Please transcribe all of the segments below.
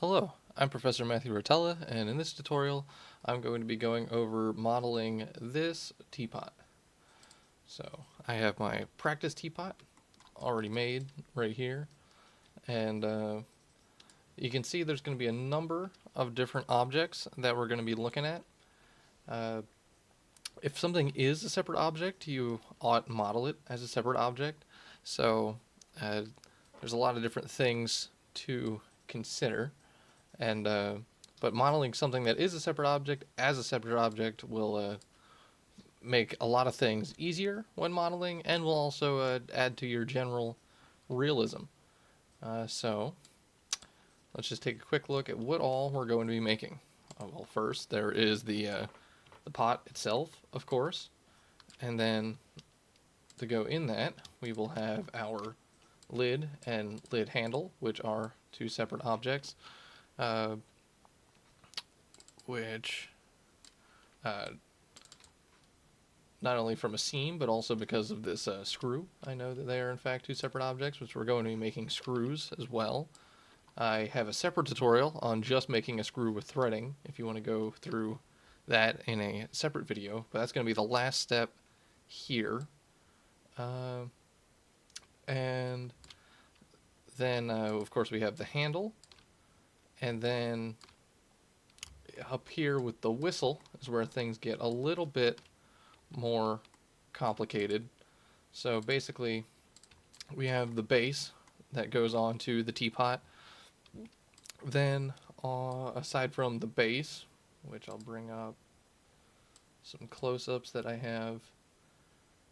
Hello, I'm Professor Matthew Rotella, and in this tutorial, I'm going to be going over modeling this teapot. So, I have my practice teapot already made right here, and you can see there's going to be a number of different objects that we're going to be looking at. Uh, if something is a separate object, you ought model it as a separate object. So, uh, there's a lot of different things to consider. And but modeling something that is a separate object as a separate object will make a lot of things easier when modeling, and will also add to your general realism. So let's just take a quick look at what all we're going to be making. Well, first there is the pot itself, of course, and then to go in that we will have our lid and lid handle, which are two separate objects. Uh, which not only from a seam, but also because of this screw, I know that they are in fact two separate objects, which we're going to be making screws as well. I have a separate tutorial on just making a screw with threading, if you want to go through that in a separate video, but that's going to be the last step here. And then, of course, we have the handle, and then up here with the whistle is where things get a little bit more complicated. So basically, we have the base that goes onto the teapot. Then, aside from the base, which I'll bring up some close-ups that I have,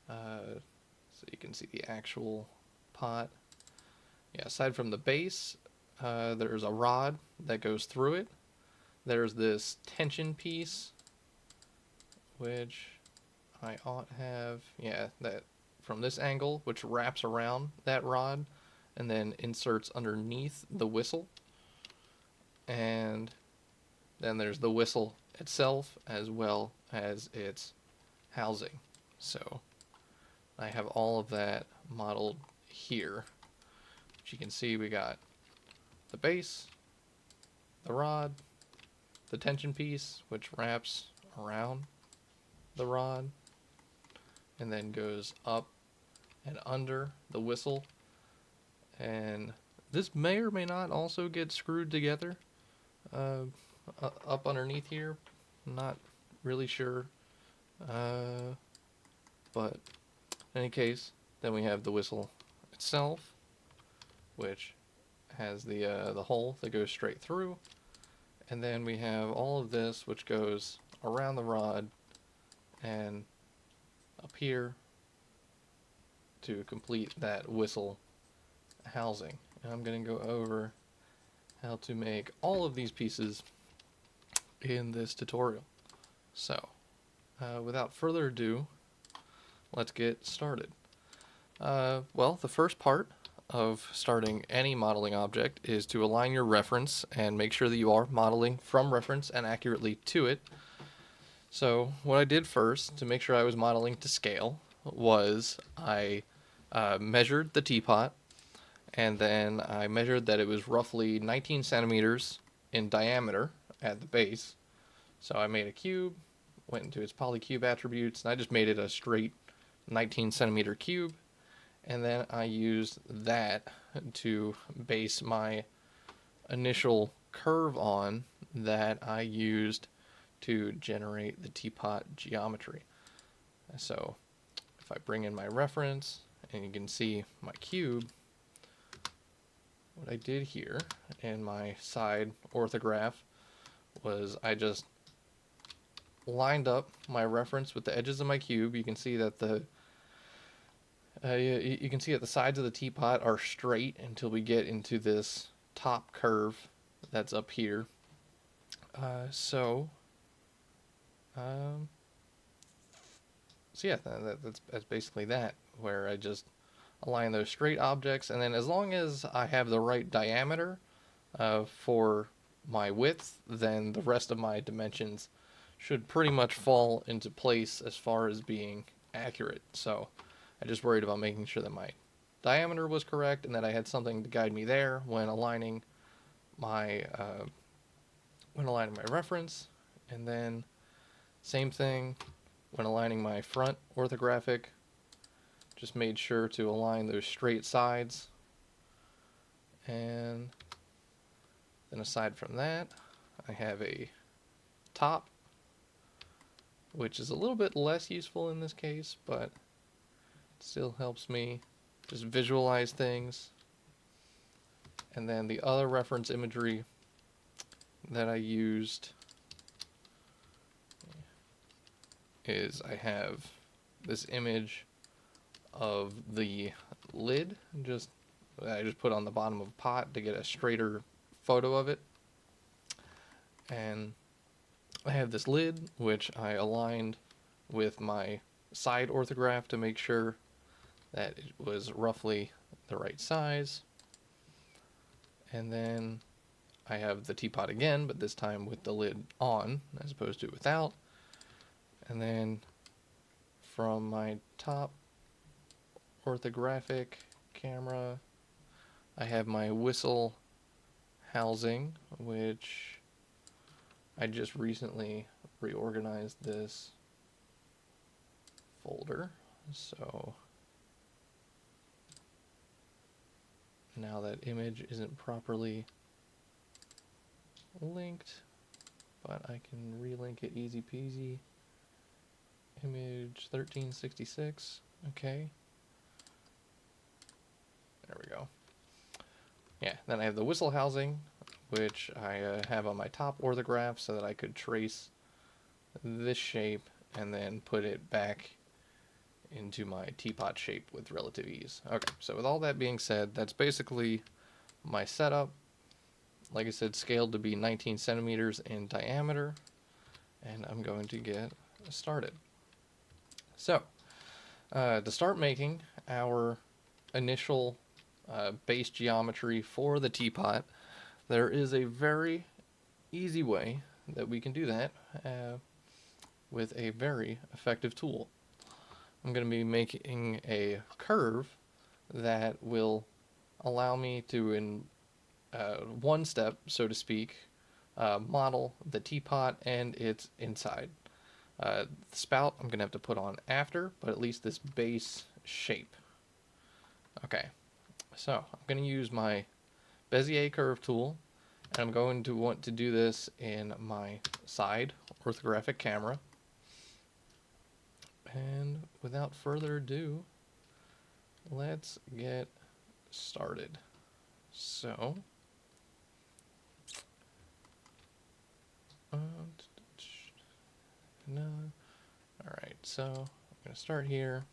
so you can see the actual pot. Yeah, aside from the base, there's a rod that goes through it. There's this tension piece, which I ought have, yeah, that from this angle, which wraps around that rod and then inserts underneath the whistle. And then there's the whistle itself as well as its housing. So I have all of that modeled here. As you can see, we got the base, the rod, the tension piece, which wraps around the rod and then goes up and under the whistle. And this may or may not also get screwed together up underneath here. Not really sure. But in any case, then we have the whistle itself, which has the hole that goes straight through. And then we have all of this, which goes around the rod and up here to complete that whistle housing. And I'm going to go over how to make all of these pieces in this tutorial. So, without further ado, let's get started. Well, the first part of starting any modeling object is to align your reference and make sure that you are modeling from reference and accurately to it. So what I did first to make sure I was modeling to scale was I measured the teapot, and then I measured that it was roughly 19 centimeters in diameter at the base. So I made a cube, went into its polycube attributes, and I just made it a straight 19 centimeter cube. And then I used that to base my initial curve on that I used to generate the teapot geometry. So if I bring in my reference, and you can see my cube, what I did here in my side orthograph was I just lined up my reference with the edges of my cube. You can see that you can see that the sides of the teapot are straight until we get into this top curve that's up here. So yeah, that's basically that, where I just align those straight objects, and then as long as I have the right diameter for my width, then the rest of my dimensions should pretty much fall into place as far as being accurate. So I just worried about making sure that my diameter was correct and that I had something to guide me there when aligning my when aligning my reference, and then same thing when aligning my front orthographic. Just made sure to align those straight sides. And then aside from that, I have a top, which is a little bit less useful in this case, but it still helps me just visualize things. And then the other reference imagery that I used is I have this image of the lid, I just put on the bottom of a pot to get a straighter photo of it. And I have this lid, which I aligned with my side orthograph to make sure that it was roughly the right size. And then I have the teapot again, but this time with the lid on as opposed to without. And then from my top orthographic camera, I have my whistle housing, which I just recently reorganized this folder, so now that image isn't properly linked, but I can relink it easy peasy. Image 1366, okay. There we go. Yeah, then I have the whistle housing, which I have on my top orthograph so that I could trace this shape and then put it back into my teapot shape with relative ease. Okay, so with all that being said, that's basically my setup. Like I said, scaled to be 19 centimeters in diameter, and I'm going to get started. So, to start making our initial base geometry for the teapot, there is a very easy way that we can do that with a very effective tool. I'm going to be making a curve that will allow me to, in one step, so to speak, model the teapot and its inside. The spout I'm going to have to put on after, but at least this base shape. Okay, so I'm going to use my Bezier curve tool, and I'm going to want to do this in my side orthographic camera. And without further ado, let's get started. So, alright, so I'm going to start here.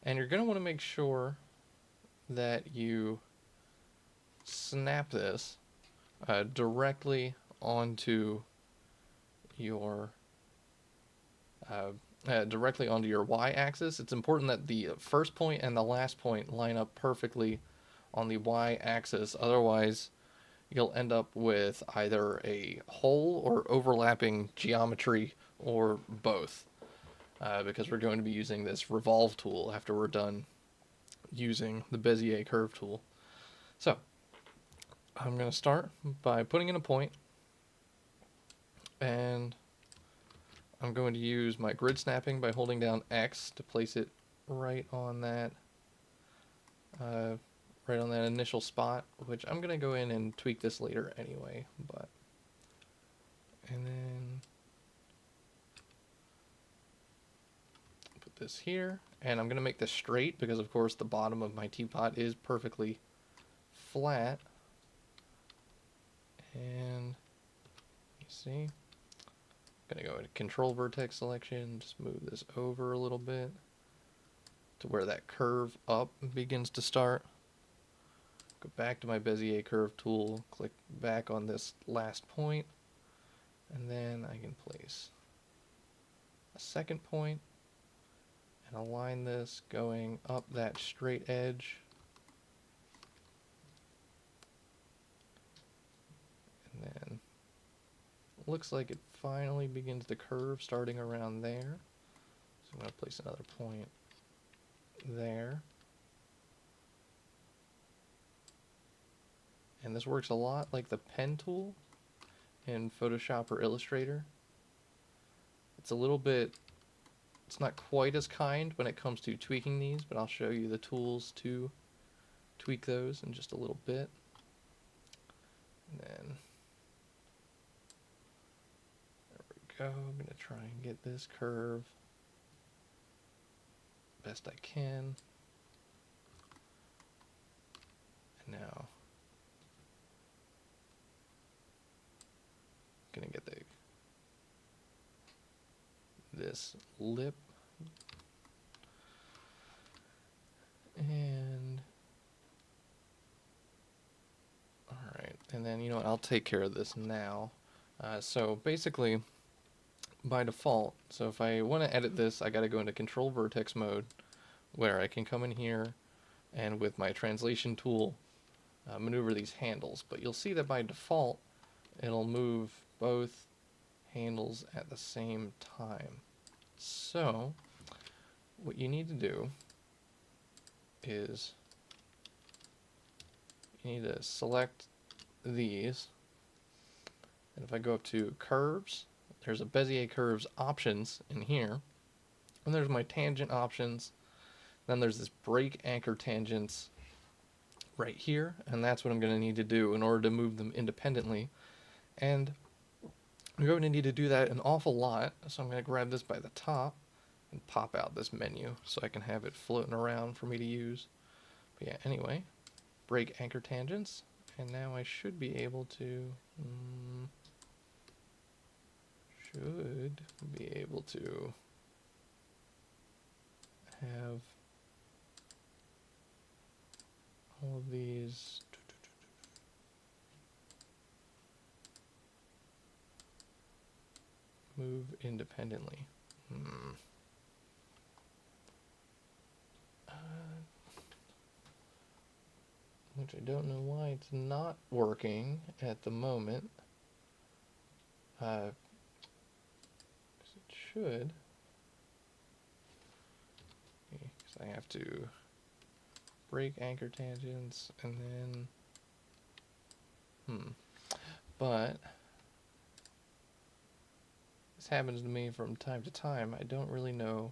And you're going to want to make sure that you snap this directly onto your y-axis. It's important that the first point and the last point line up perfectly on the y-axis. Otherwise, you'll end up with either a hole or overlapping geometry or both. Because we're going to be using this revolve tool after we're done using the Bezier curve tool. So, I'm going to start by putting in a point, and I'm going to use my grid snapping by holding down X to place it right on that initial spot, which I'm going to go in and tweak this later anyway, and then put this here, and I'm going to make this straight because of course the bottom of my teapot is perfectly flat. And you see, I'm going to go into control vertex selection, just move this over a little bit to where that curve up begins to start. Go back to my Bezier curve tool, click back on this last point, and then I can place a second point and align this going up that straight edge. And then it looks like it finally begins to curve starting around there. So I'm going to place another point there. And this works a lot like the pen tool in Photoshop or Illustrator. It's a little bit, it's not quite as kind when it comes to tweaking these, but I'll show you the tools to tweak those in just a little bit. And then, there we go. I'm going to try and get this curve best I can. And now, I'm going to get this lip. And alright, and then you know what, I'll take care of this now. So basically, by default, so if I want to edit this, I got to go into control vertex mode, where I can come in here and with my translation tool maneuver these handles. But you'll see that by default, it'll move both handles at the same time. So what you need to do is you need to select these, and if I go up to curves, there's a Bezier Curves options in here, and there's my tangent options, then there's this break anchor tangents right here, and that's what I'm going to need to do in order to move them independently. And I'm going to need to do that an awful lot, so I'm going to grab this by the top and pop out this menu so I can have it floating around for me to use. But yeah, anyway, break anchor tangents, and now I should be able to have all of these move independently. Which I don't know why it's not working at the moment. 'Cause it should. Because I have to break anchor tangents and then but this happens to me from time to time. I don't really know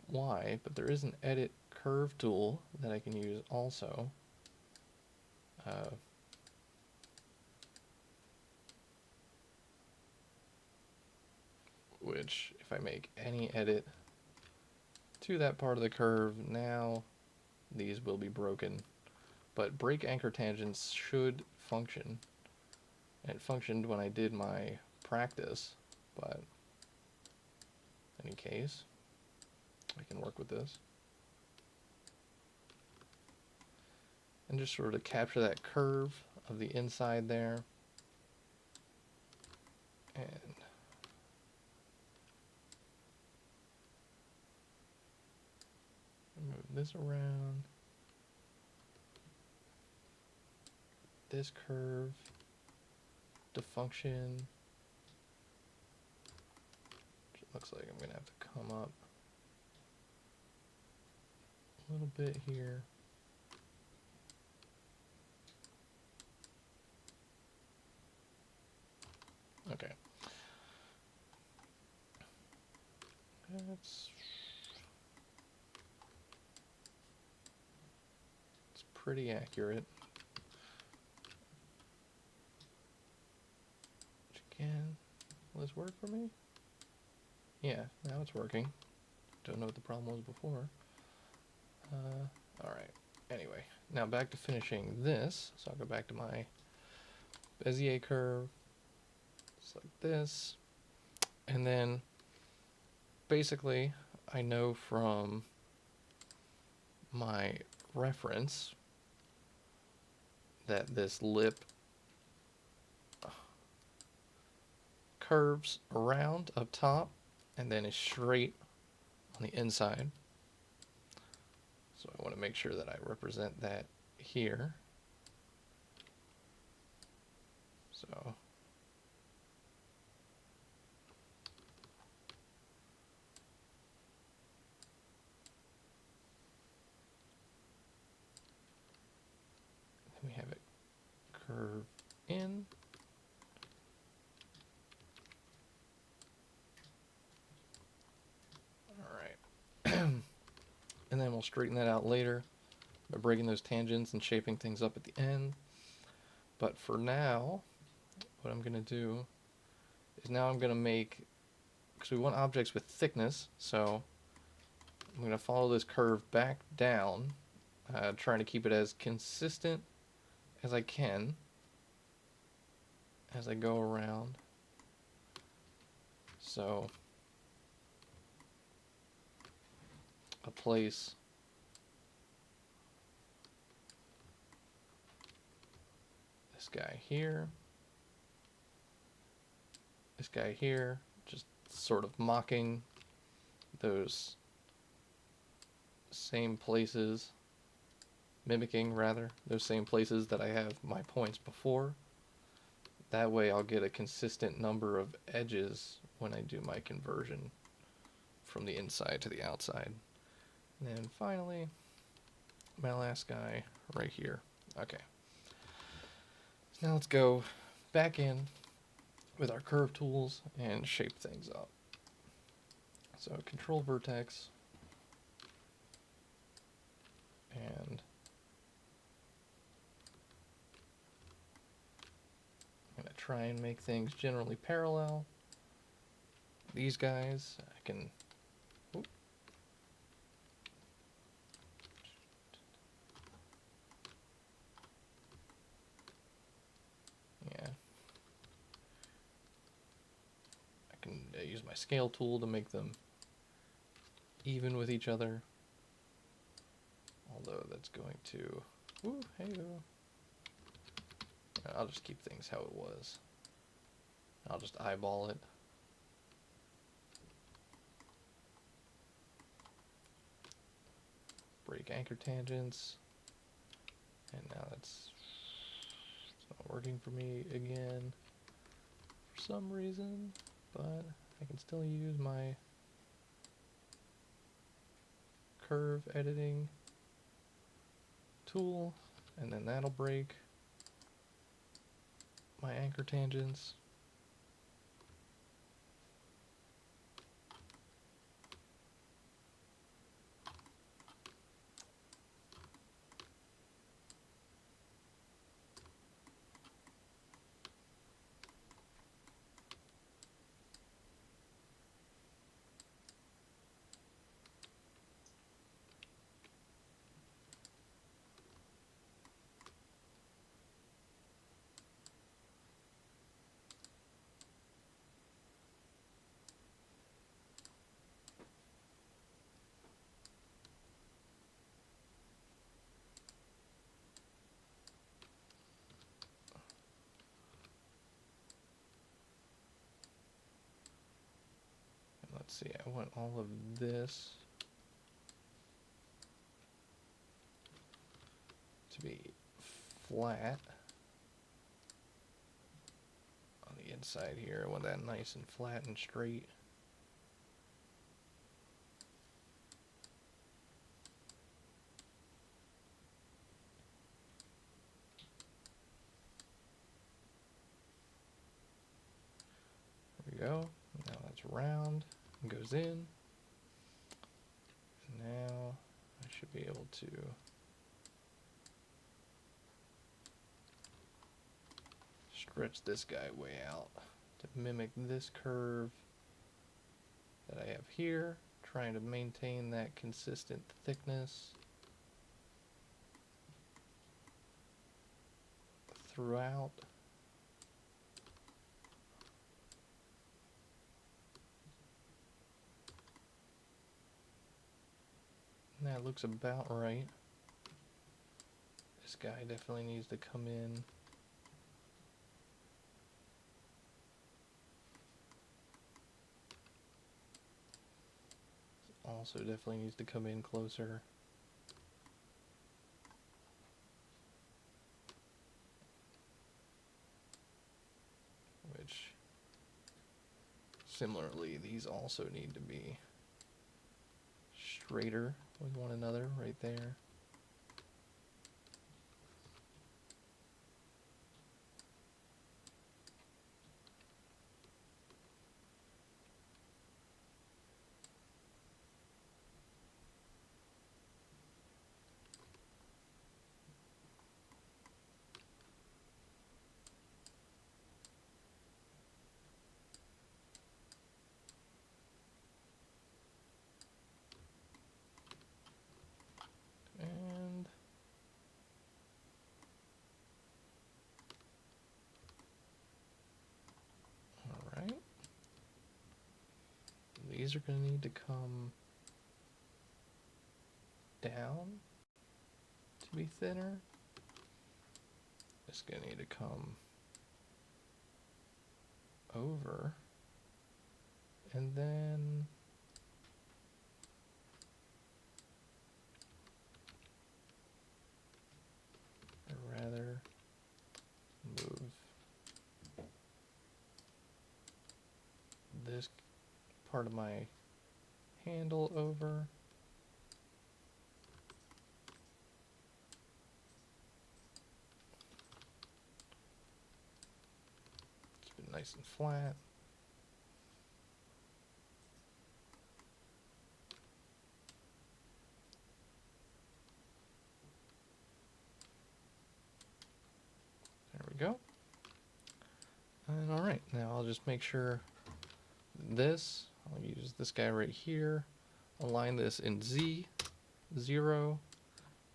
why, but there is an edit curve tool that I can use also. Which, if I make any edit to that part of the curve, now these will be broken. But break anchor tangents should function. And it functioned when I did my practice, but in any case, I can work with this. And just sort of capture that curve of the inside there. And move this around. This curve to function. Which it looks like I'm going to have to come up a little bit here. Okay. It's pretty accurate. Which again, will this work for me? Yeah, now it's working. Don't know what the problem was before. Alright, anyway, now back to finishing this. So I'll go back to my Bezier curve, just like this. And then, basically, I know from my reference that this lip curves around up top and then is straight on the inside. So I want to make sure that I represent that here. So then we have it curve in. Alright. And then we'll straighten that out later by breaking those tangents and shaping things up at the end. But for now, what I'm going to do is now I'm going to make, because we want objects with thickness, so I'm going to follow this curve back down, trying to keep it as consistent as I can as I go around. So I'll place this guy here, this guy here, just sort of mocking those same places, mimicking rather, those same places that I have my points before. That way I'll get a consistent number of edges when I do my conversion from the inside to the outside. And then finally, my last guy right here. Okay. So now let's go back in with our curve tools and shape things up. So control vertex, and I'm going to try and make things generally parallel. These guys, I can... Oops. Yeah. I can use my scale tool to make them even with each other. Although that's going to... Ooh, hey-o. I'll just keep things how it was. I'll just eyeball it. Break anchor tangents. And now it's not working for me again for some reason, but I can still use my curve editing tool, and then that'll break my anchor tangents. Let's see, I want all of this to be flat on the inside here. I want that nice and flat and straight. There we go. Now that's round. Goes in. Now I should be able to stretch this guy way out to mimic this curve that I have here, trying to maintain that consistent thickness throughout. That looks about right. This guy definitely needs to come in. Also definitely needs to come in closer. Which, similarly, these also need to be straighter with one another right there. these are going to need to come down to be thinner. It's going to need to come over, and then I'd rather move this part of my handle over. It's been nice and flat. There we go. And all right, now I'll just make sure this, I'll use this guy right here, align this in Z, 0,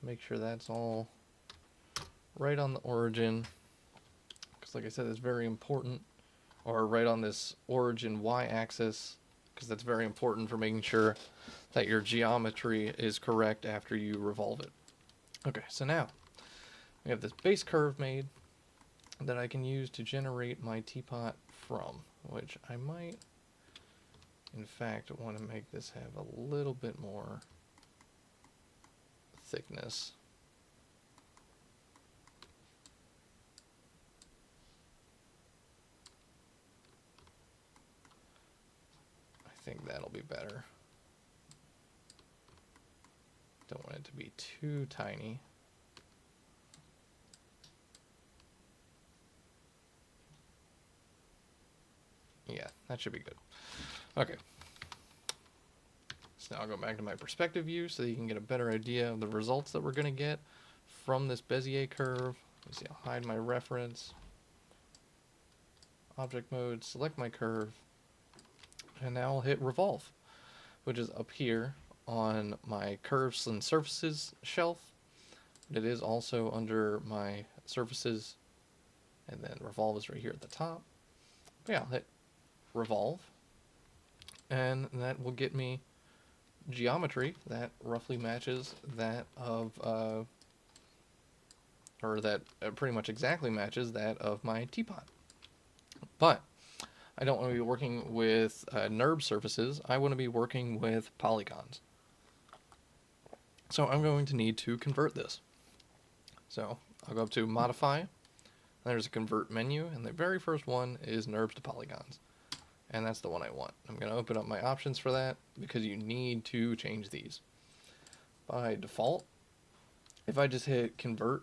make sure that's all right on the origin, because like I said, it's very important, or right on this origin y-axis, because that's very important for making sure that your geometry is correct after you revolve it. Okay, so now we have this base curve made that I can use to generate my teapot from, which I might, in fact, want to make this have a little bit more thickness. I think that'll be better. Don't want it to be too tiny. Yeah, that should be good. Okay. So now I'll go back to my perspective view so that you can get a better idea of the results that we're going to get from this Bezier curve. Let's see, I'll hide my reference. Object mode, select my curve, and now I'll hit revolve, which is up here on my curves and surfaces shelf. It is also under my surfaces, and then revolve is right here at the top. But yeah, I'll hit revolve, and that will get me geometry that roughly matches that of, or that pretty much exactly matches that of my teapot. But I don't want to be working with Nurbs surfaces. I want to be working with polygons. So I'm going to need to convert this. So I'll go up to Modify. There's a Convert menu, and the very first one is Nurbs to Polygons. And that's the one I want. I'm going to open up my options for that because you need to change these. By default, if I just hit Convert,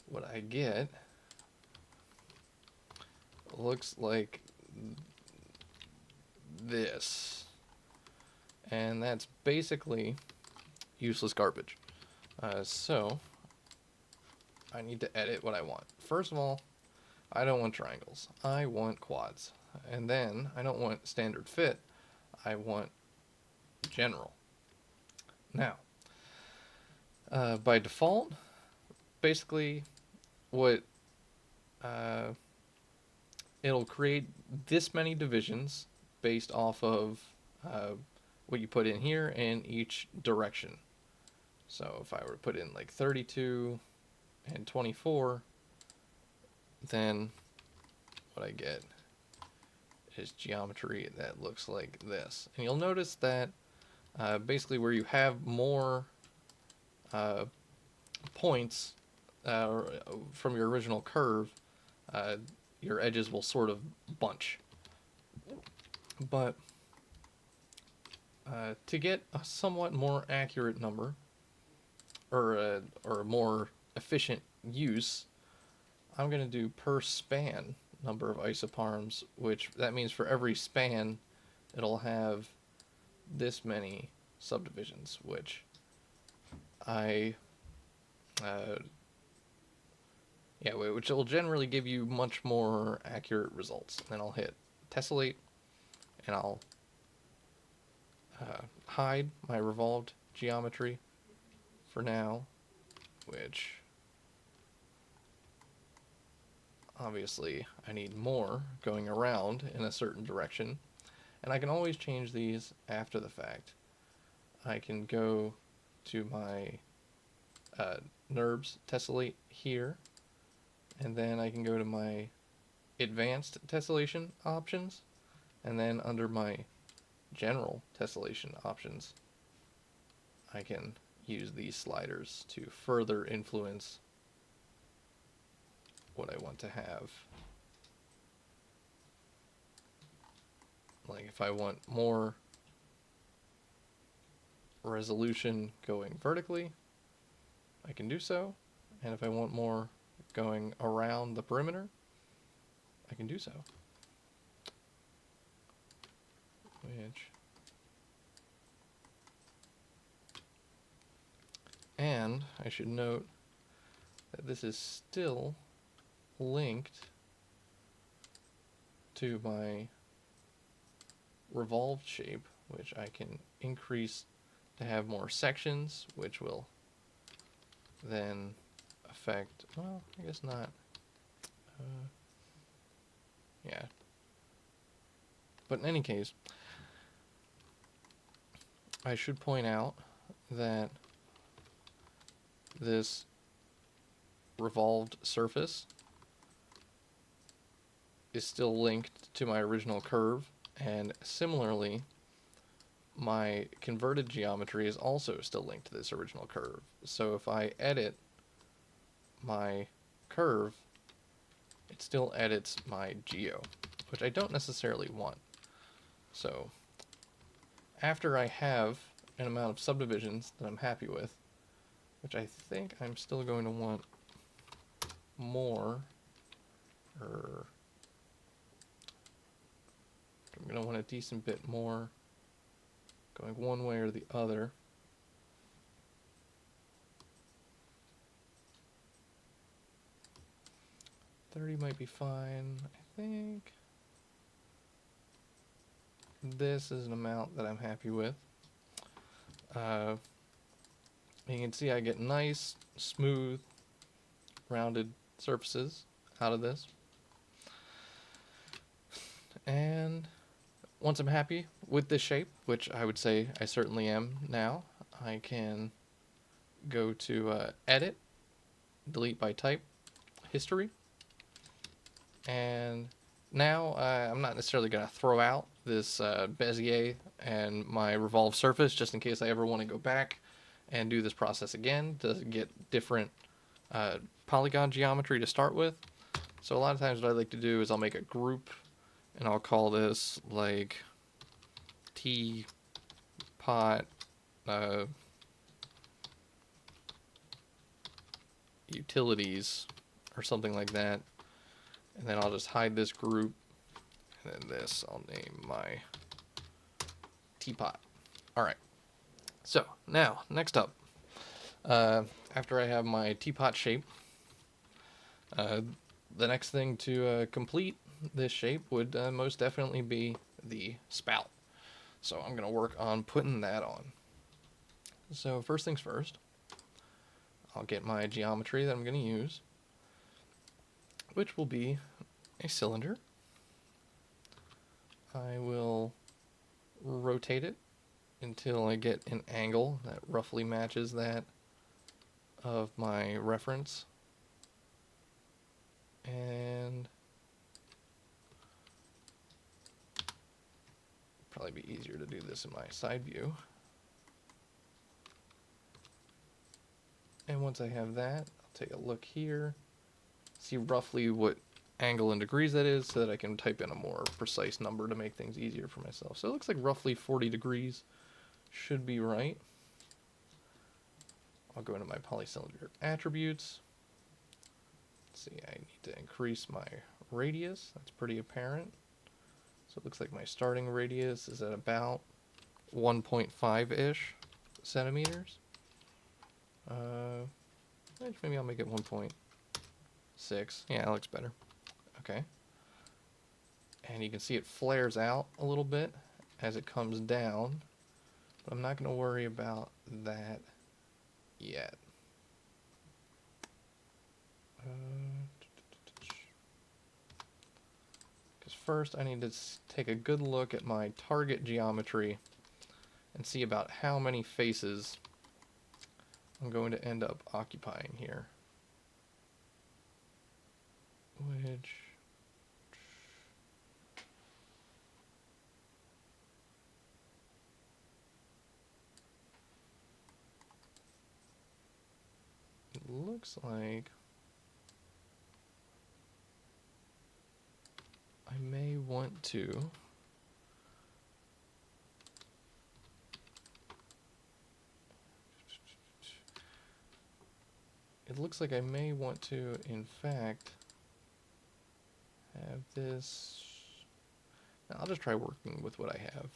what I get looks like this. And that's basically useless garbage. So I need to edit what I want. First of all, I don't want triangles. I want quads. And then I don't want standard fit. I want general. Now, by default, basically what it'll create this many divisions based off of what you put in here in each direction. So if I were to put in like 32 and 24, then what I get is geometry that looks like this. And you'll notice that basically where you have more points from your original curve, your edges will sort of bunch. But to get a somewhat more accurate number, or a more efficient use, I'm going to do per span number of isoparms, which that means for every span it'll have this many subdivisions, which which will generally give you much more accurate results. Then I'll hit tessellate, and I'll hide my revolved geometry for now, which obviously I need more going around in a certain direction. And I can always change these after the fact. I can go to my Nurbs tessellate here, and then I can go to my advanced tessellation options, and then under my general tessellation options, I can use these sliders to further influence what I want to have. Like if I want more resolution going vertically, I can do so. And if I want more going around the perimeter, I can do so. And I should note that this is still linked to my revolved shape, which I can increase to have more sections, which will then affect, well, I guess not. Yeah. But in any case, I should point out that this revolved surface is still linked to my original curve, and similarly, my converted geometry is also still linked to this original curve. So if I edit my curve, it still edits my geo, which I don't necessarily want. So after I have an amount of subdivisions that I'm happy with, which I think I'm still going to want more, or I'm going to want a decent bit more going one way or the other. $30 might be fine. I think this is an amount that I'm happy with. You can see I get nice, smooth, rounded surfaces out of this. And once I'm happy with this shape, which I would say I certainly am now, I can go to Edit, Delete by Type, History. And now I'm not necessarily going to throw out this Bezier and my revolved surface just in case I ever want to go back and do this process again to get different polygon geometry to start with. So a lot of times what I like to do is I'll make a group, and I'll call this like Teapot utilities or something like that. And then I'll just hide this group, and then this I'll name my Teapot. All right. So now, next up, after I have my teapot shape, the next thing to complete this shape would most definitely be the spout. So I'm going to work on putting that on. So first things first, I'll get my geometry that I'm going to use, which will be a cylinder. I will rotate it until I get an angle that roughly matches that of my reference. And probably be easier to do this in my side view. And once I have that, I'll take a look here, see roughly what angle in degrees that is so that I can type in a more precise number to make things easier for myself. So it looks like roughly 40 degrees should be right. I'll go into my polycylinder attributes. Let's see, I need to increase my radius. That's pretty apparent. So it looks like my starting radius is at about 1.5-ish centimeters. Maybe I'll make it 1.6. Yeah, that looks better. Okay. And you can see it flares out a little bit as it comes down, but I'm not going to worry about that yet. Because first I need to take a good look at my target geometry and see about how many faces I'm going to end up occupying here. Which... it looks like I may want to in fact have this. Now, I'll just try working with what I have.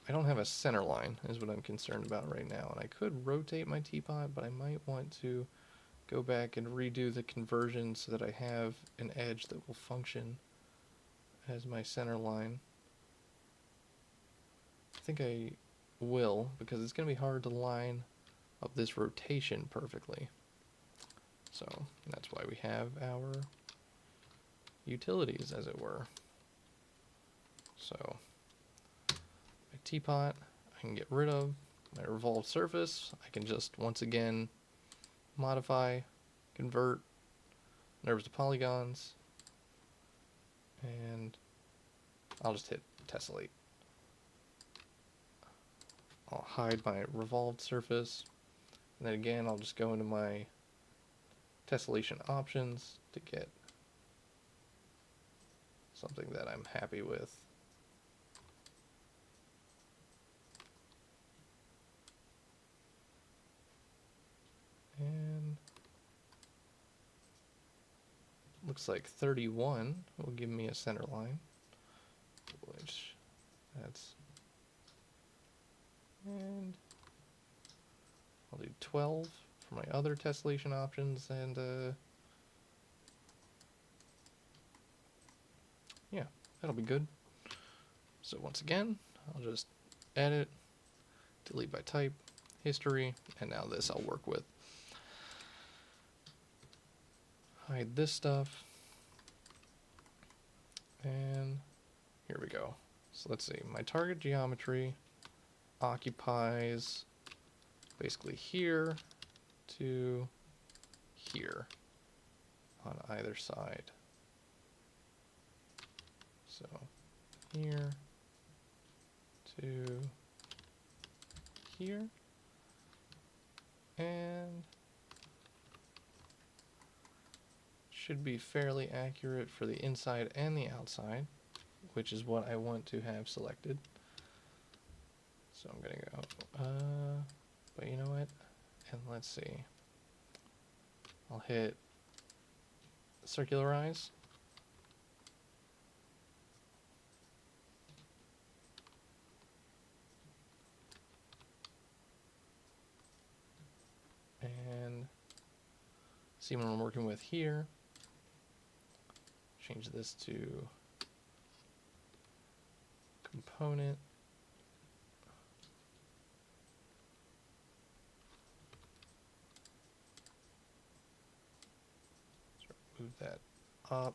I don't have a center line is what I'm concerned about right now, and I could rotate my teapot, but I might want to go back and redo the conversion so that I have an edge that will function as my center line. I think I will, because it's going to be hard to line up this rotation perfectly. So that's why we have our utilities, as it were. So my teapot I can get rid of. My revolved surface I can just once again modify, convert Nurbs to polygons, and I'll just hit tessellate. I'll hide my revolved surface, and then again I'll just go into my tessellation options to get something that I'm happy with. And looks like 31 will give me a center line, which that's, and I'll do 12 for my other tessellation options, and yeah, that'll be good. So once again, I'll just edit, delete by type, history, and now this I'll work with. Hide this stuff, and here we go. So let's see, my target geometry occupies basically here to here on either side. So here to here, and should be fairly accurate for the inside and the outside, which is what I want to have selected. So I'm gonna go, but you know what? And let's see. I'll hit circularize. And see what I'm working with here. Change this to component. So move that up.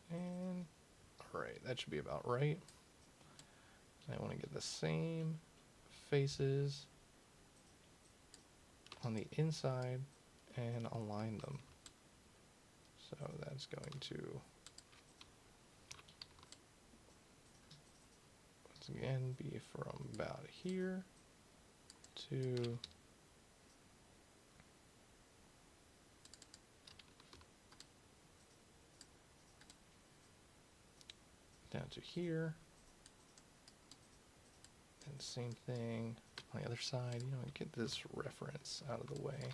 And all right, that should be about right. I want to get the same faces on the inside and align them. So that's going to once again be from about here to down to here, and same thing on the other side. You know, get this reference out of the way.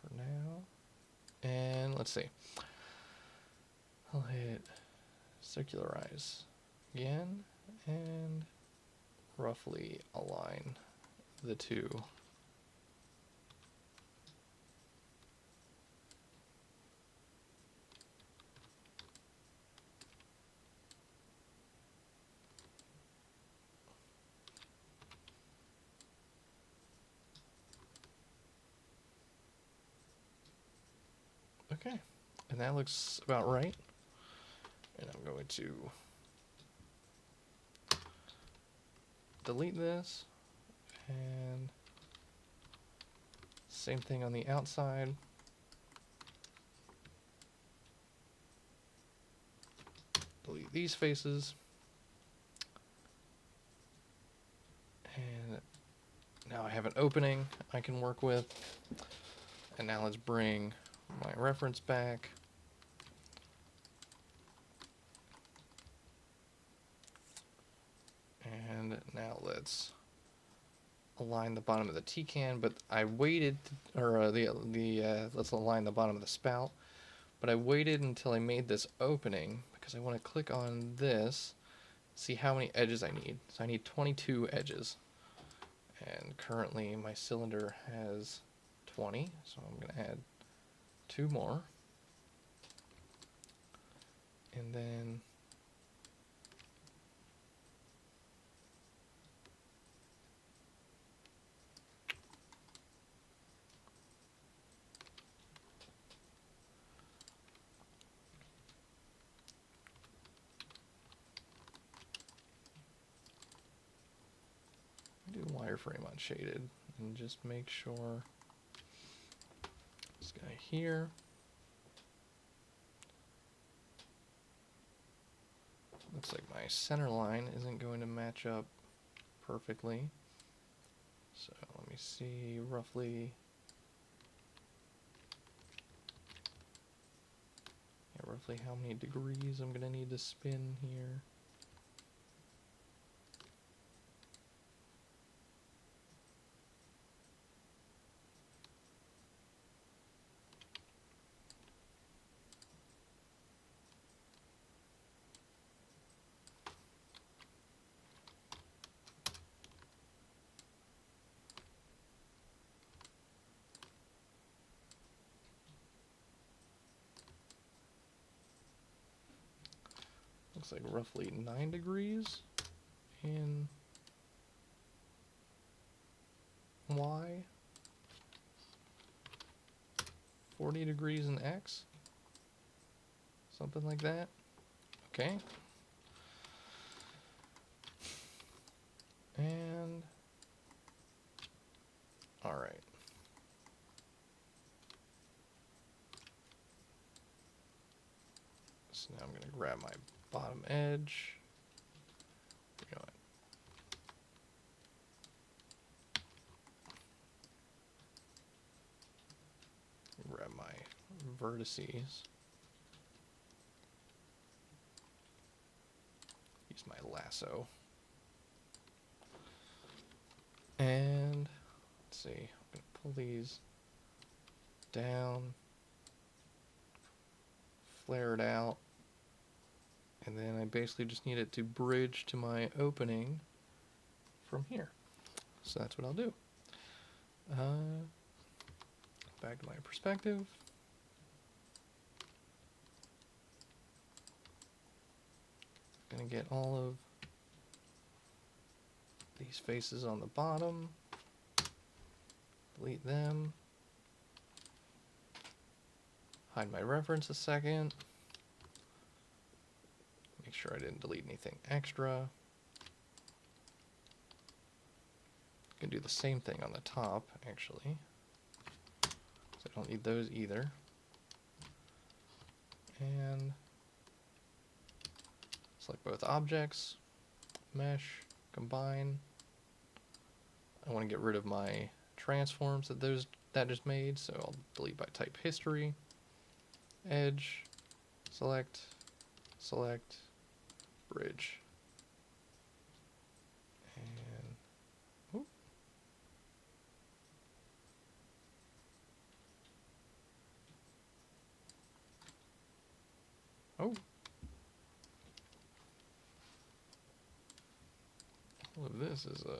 For now, and let's see. I'll hit circularize again and roughly align the two. Okay, and that looks about right. And I'm going to delete this, and same thing on the outside. Delete these faces. And now I have an opening I can work with. And now let's bring my reference back. And now let's align the bottom of the T-can, but I waited, or let's align the bottom of the spout, but I waited until I made this opening because I want to click on this, see how many edges I need. So I need 22 edges, and currently my cylinder has 20, so I'm going to add 2 more, and then do wireframe unshaded and just make sure this guy here. Looks like my center line isn't going to match up perfectly. So let me see roughly. Yeah, roughly how many degrees I'm going to need to spin here. Looks like roughly 9 degrees in Y, 40 degrees in X, something like that. Okay. And all right. So now I'm going to grab my bottom edge. You know what? Grab my vertices. Use my lasso. And let's see, I'm going to pull these down, flare it out, and then I basically just need it to bridge to my opening from here. So that's what I'll do. Back to my perspective. Gonna get all of these faces on the bottom, delete them, hide my reference a second, make sure I didn't delete anything extra. Can do the same thing on the top, actually. So I don't need those either. And select both objects, mesh, combine. I want to get rid of my transforms that just made, so I'll delete by type history, edge, select, select, bridge. And whoop. Oh. All of this is a...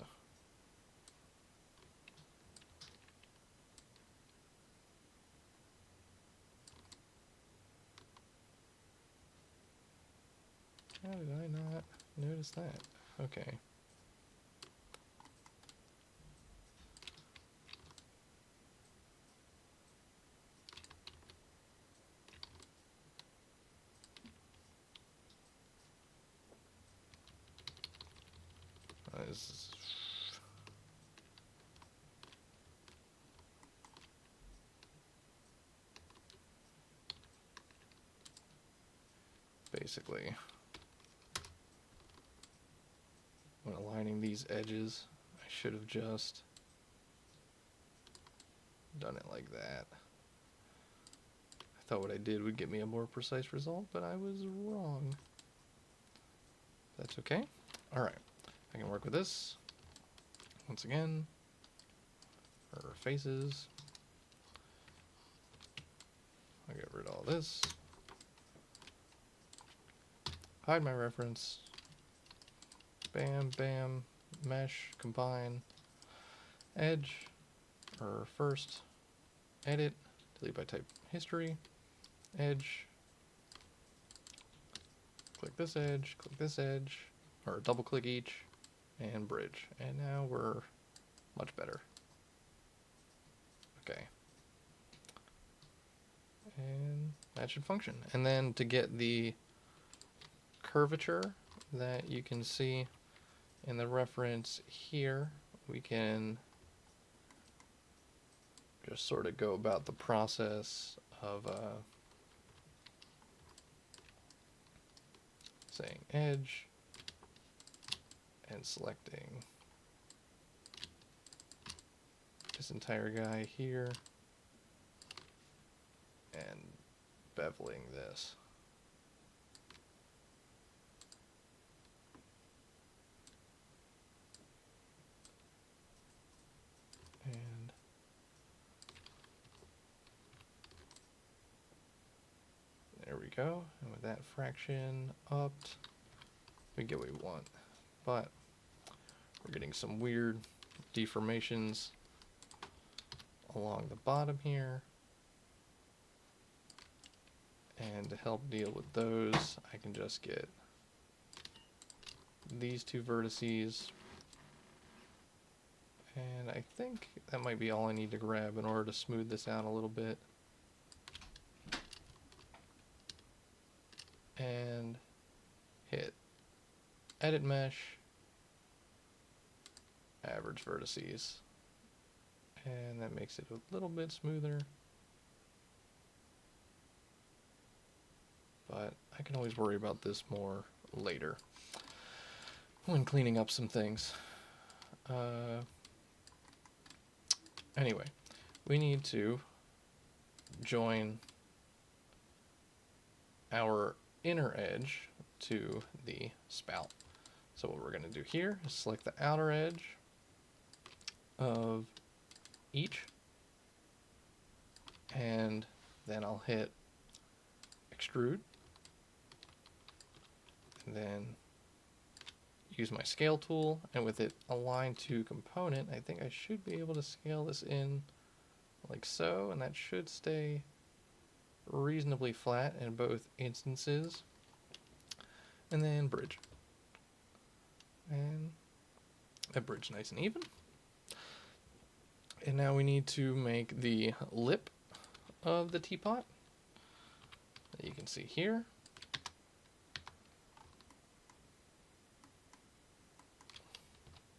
How did I not notice that? Okay. This is... Basically, when aligning these edges, I should have just done it like that. I thought what I did would get me a more precise result, but I was wrong. That's okay. Alright, I can work with this. Once again, her faces. I'll get rid of all this. Hide my reference. Bam, bam, mesh, combine, edge, or first, edit, delete by type history, edge, click this edge, or double click each, and bridge. And now we're much better. Okay. And that should function. And then to get the curvature that you can see in the reference here, we can just sort of go about the process of saying edge and selecting this entire guy here and beveling this. And there we go. And with that fraction upped, we get what we want. But we're getting some weird deformations along the bottom here. And to help deal with those, I can just get these two vertices. And I think that might be all I need to grab in order to smooth this out a little bit. And hit edit mesh, average vertices. And that makes it a little bit smoother. But I can always worry about this more later when cleaning up some things. Anyway, we need to join our inner edge to the spout. So what we're going to do here is select the outer edge of each, and then I'll hit extrude, and then use my scale tool, and with it aligned to component, I think I should be able to scale this in like so, and that should stay reasonably flat in both instances. And then bridge. And that bridge nice and even. And now we need to make the lip of the teapot that you can see here.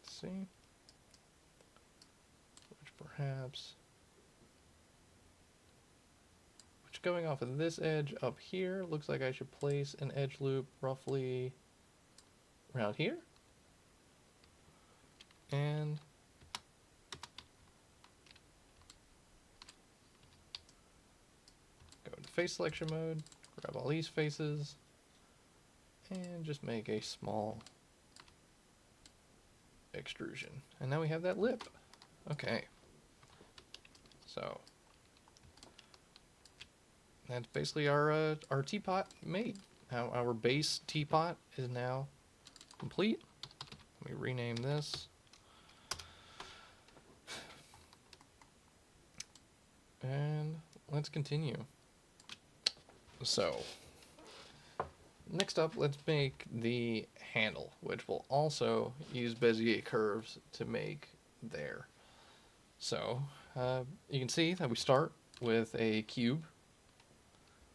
See, which going off of this edge up here, looks like I should place an edge loop roughly around here, and go into face selection mode, grab all these faces, and just make a small extrusion. And now we have that lip. Okay. So that's basically our teapot made. Our base teapot is now complete. Let me rename this. And let's continue. So, next up, let's make the handle, which will also use Bezier curves to make there. So, you can see that we start with a cube.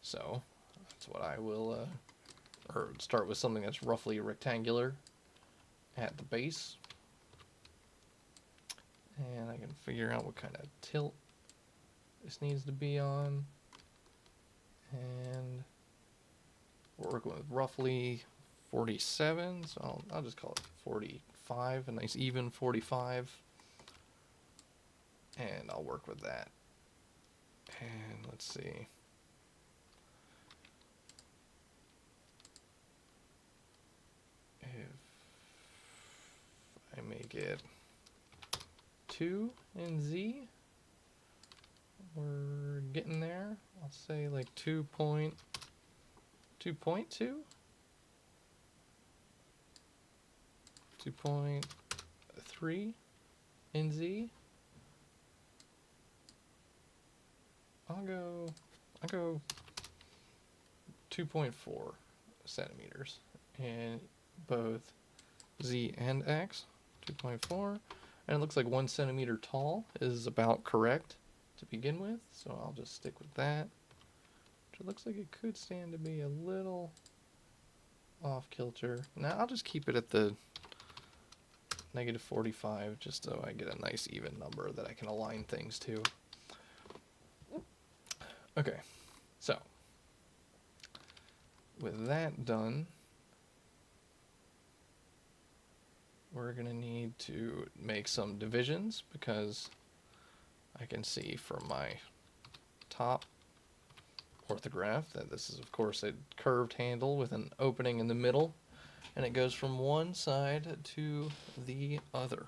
So, that's what I will, or start with something that's roughly rectangular at the base. And I can figure out what kind of tilt this needs to be on. And we're working with roughly 47, so I'll just call it 45, a nice even 45. And I'll work with that. And let's see. If I make it 2 in Z, we're getting there. I'll say like 2.2. 2.3 in Z. I'll go 2.4 centimeters in both Z and X. 2.4, and it looks like 1 centimeter tall is about correct to begin with, so I'll just stick with that. Which it looks like it could stand to be a little off kilter. Now I'll just keep it at the negative 45, just so I get a nice even number that I can align things to. Okay, so with that done, we're gonna need to make some divisions, because I can see from my top orthograph that this is of course a curved handle with an opening in the middle, and it goes from one side to the other.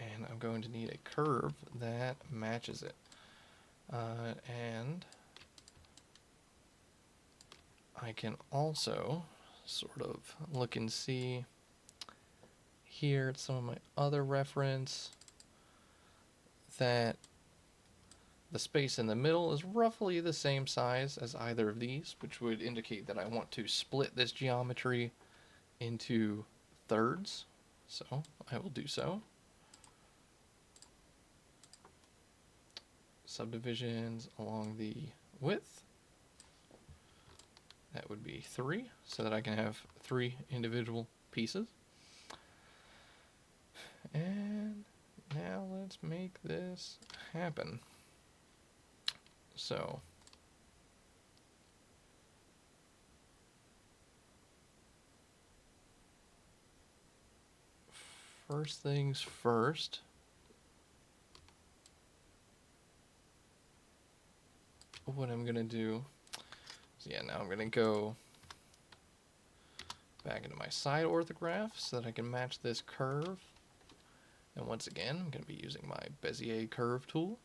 And I'm going to need a curve that matches it. And I can also sort of look and see here at some of my other reference that the space in the middle is roughly the same size as either of these, which would indicate that I want to split this geometry into thirds. So I will do so. Subdivisions along the width. That would be 3, so that I can have 3 individual pieces. And now let's make this happen. So first things first, what I'm gonna do is, now I'm gonna go back into my side orthograph so that I can match this curve. And once again, I'm gonna be using my Bezier curve tool.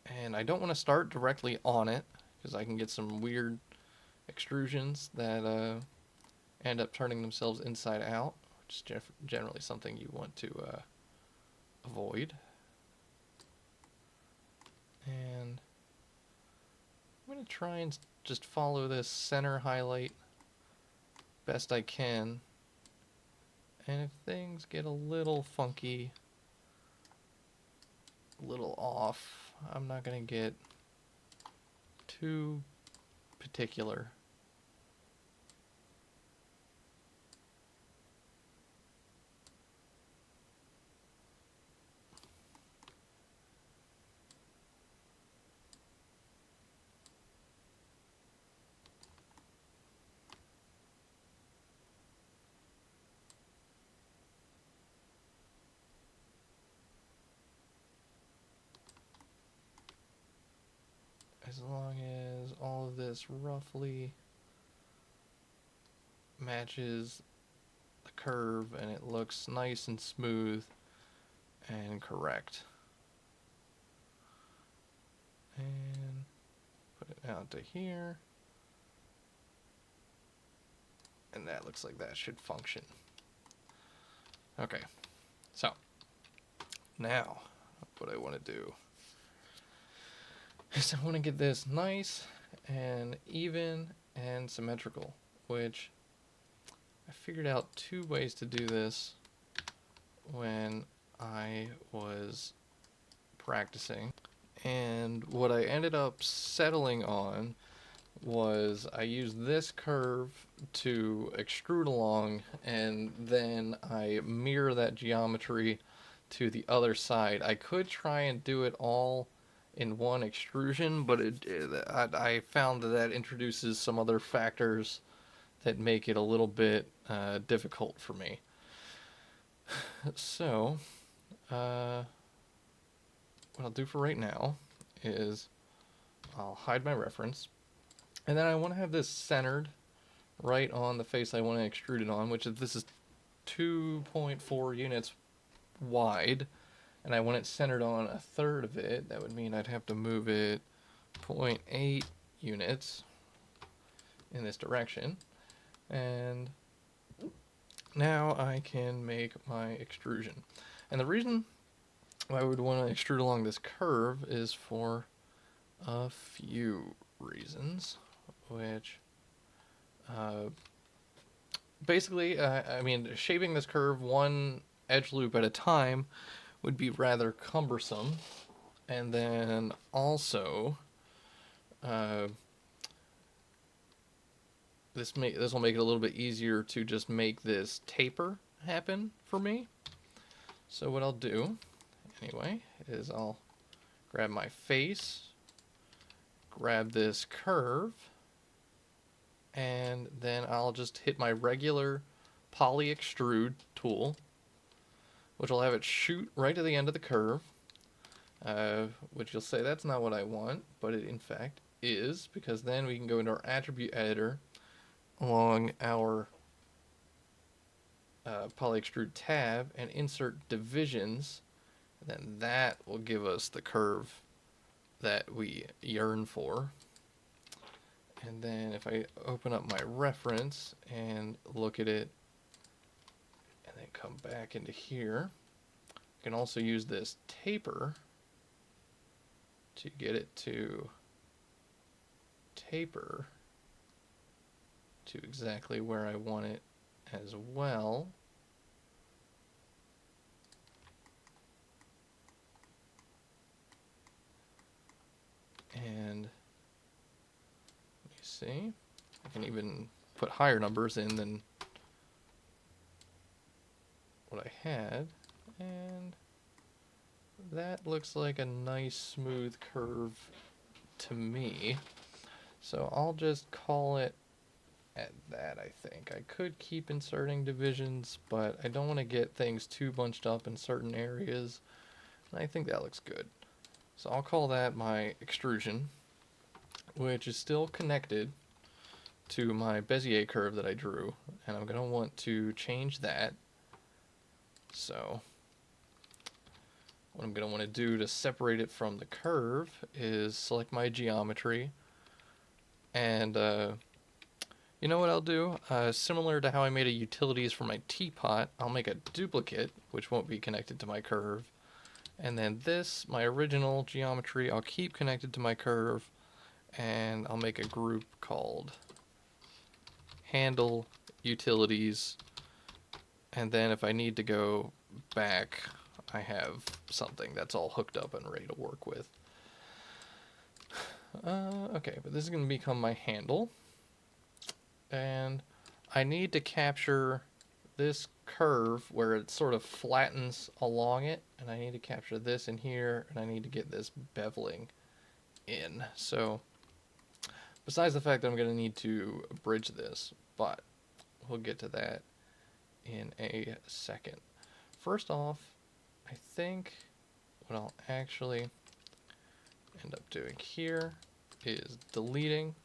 And I don't want to start directly on it, because I can get some weird extrusions that end up turning themselves inside out, which is generally something you want to avoid. And I'm going to try and just follow this center highlight best I can. And if things get a little funky, a little off, I'm not going to get too particular. As long as all of this roughly matches the curve and it looks nice and smooth and correct. down to here. And that looks like that should function. Okay, so now what I want to do is I want to get this nice and even and symmetrical, which I figured out 2 ways to do this when I was practicing. And what I ended up settling on was I used this curve to extrude along, and then I mirror that geometry to the other side. I could try and do it all in one extrusion, but I found that introduces some other factors that make it a little bit difficult for me. So, what I'll do for right now is I'll hide my reference, and then I want to have this centered right on the face I want to extrude it on, which is, this is 2.4 units wide, and I want it centered on 1/3 of it. That would mean I'd have to move it 0.8 units in this direction. And now I can make my extrusion. And the reason I would want to extrude along this curve is for a few reasons, which basically, I mean, shaping this curve one edge loop at a time would be rather cumbersome, and then also this will make it a little bit easier to just make this taper happen for me. So what I'll do anyway is I'll grab my face, grab this curve, and then I'll just hit my regular poly extrude tool, which will have it shoot right to the end of the curve, which you'll say that's not what I want, but it in fact is, because then we can go into our attribute editor along our poly extrude tab and insert divisions, and then that will give us the curve that we yearn for. And then if I open up my reference and look at it, and then come back into here, I can also use this taper to get it to taper to exactly where I want it as well. And let me see, I can even put higher numbers in than what I had, and that looks like a nice smooth curve to me. So I'll just call it at that, I think. I could keep inserting divisions, but I don't want to get things too bunched up in certain areas, and I think that looks good. So I'll call that my extrusion, which is still connected to my Bezier curve that I drew, and I'm going to want to change that. So what I'm going to want to do to separate it from the curve is select my geometry, and you know what I'll do? Similar to how I made a utilities for my teapot, I'll make a duplicate, which won't be connected to my curve. And then this, my original geometry, I'll keep connected to my curve, and I'll make a group called handle utilities. And then if I need to go back, I have something that's all hooked up and ready to work with. Okay, but this is going to become my handle. And I need to capture this curve where it sort of flattens along it, and I need to capture this in here, and I need to get this beveling in. So besides the fact that I'm going to need to bridge this, but we'll get to that in a second. First off, I think what I'll actually end up doing here is deleting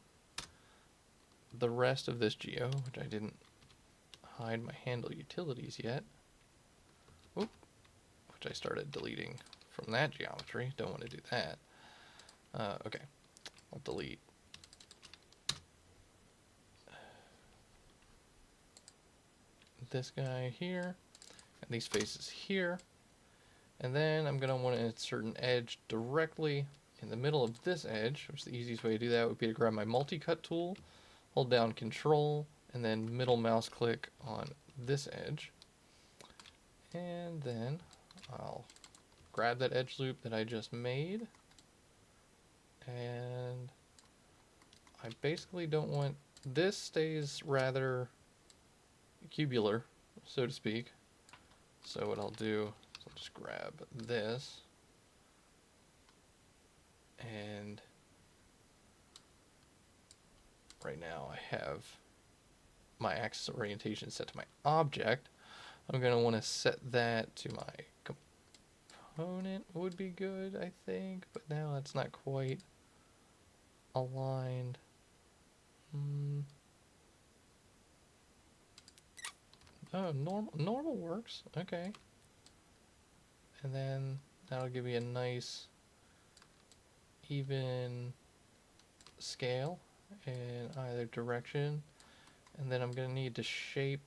the rest of this geo, which I didn't hide my handle utilities yet. Oop, which I started deleting from that geometry. Don't want to do that. Okay, I'll delete this guy here, and these faces here. And then I'm going to want to insert an edge directly in the middle of this edge, which the easiest way to do that would be to grab my multi-cut tool, hold down Control, and then middle mouse click on this edge. And then I'll grab that edge loop that I just made. And I basically don't want, this stays rather cubular, so to speak. So what I'll do is I'll just grab this and right now I have my axis orientation set to my object. I'm going to want to set that to my component would be good, I think, but now it's not quite aligned. Oh, normal works. Okay. And then that'll give me a nice even scale in either direction. And then I'm going to need to shape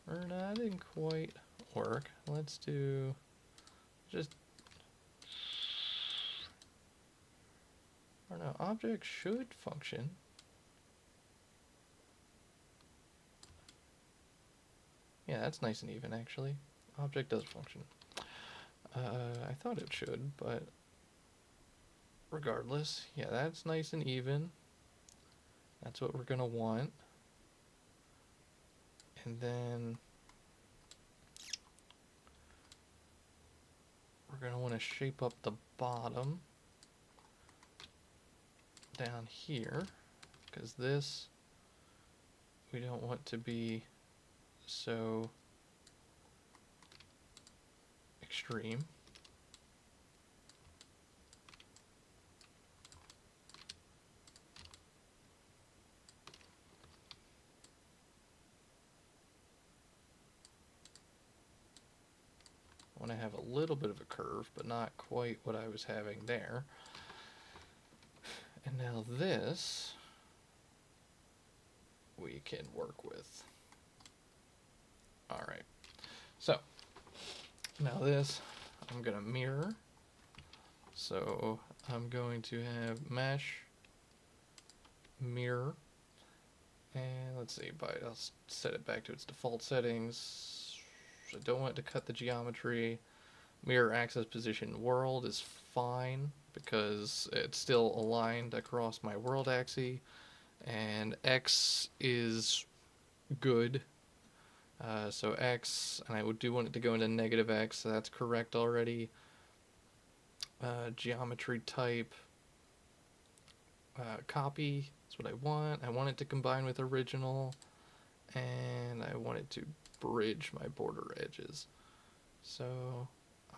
or no, that didn't quite work. Let's do just, I don't know, object should function. Yeah, that's nice and even actually. Object does function. I thought it should, but regardless, yeah, that's nice and even. That's what we're gonna want. And then we're gonna want to shape up the bottom down here, because this we don't want to be so extreme. I want to have a little bit of a curve, but not quite what I was having there. And now this we can work with. All right, so now this I'm gonna mirror. So I'm going to have mesh, mirror, and let's see, I'll set it back to its default settings. I don't want it to cut the geometry. Mirror axis position world is fine because it's still aligned across my world axis, and X is good. So X, and I do want it to go into negative X, so that's correct already. Geometry type, copy, that's what I want. I want it to combine with original, and I want it to bridge my border edges. So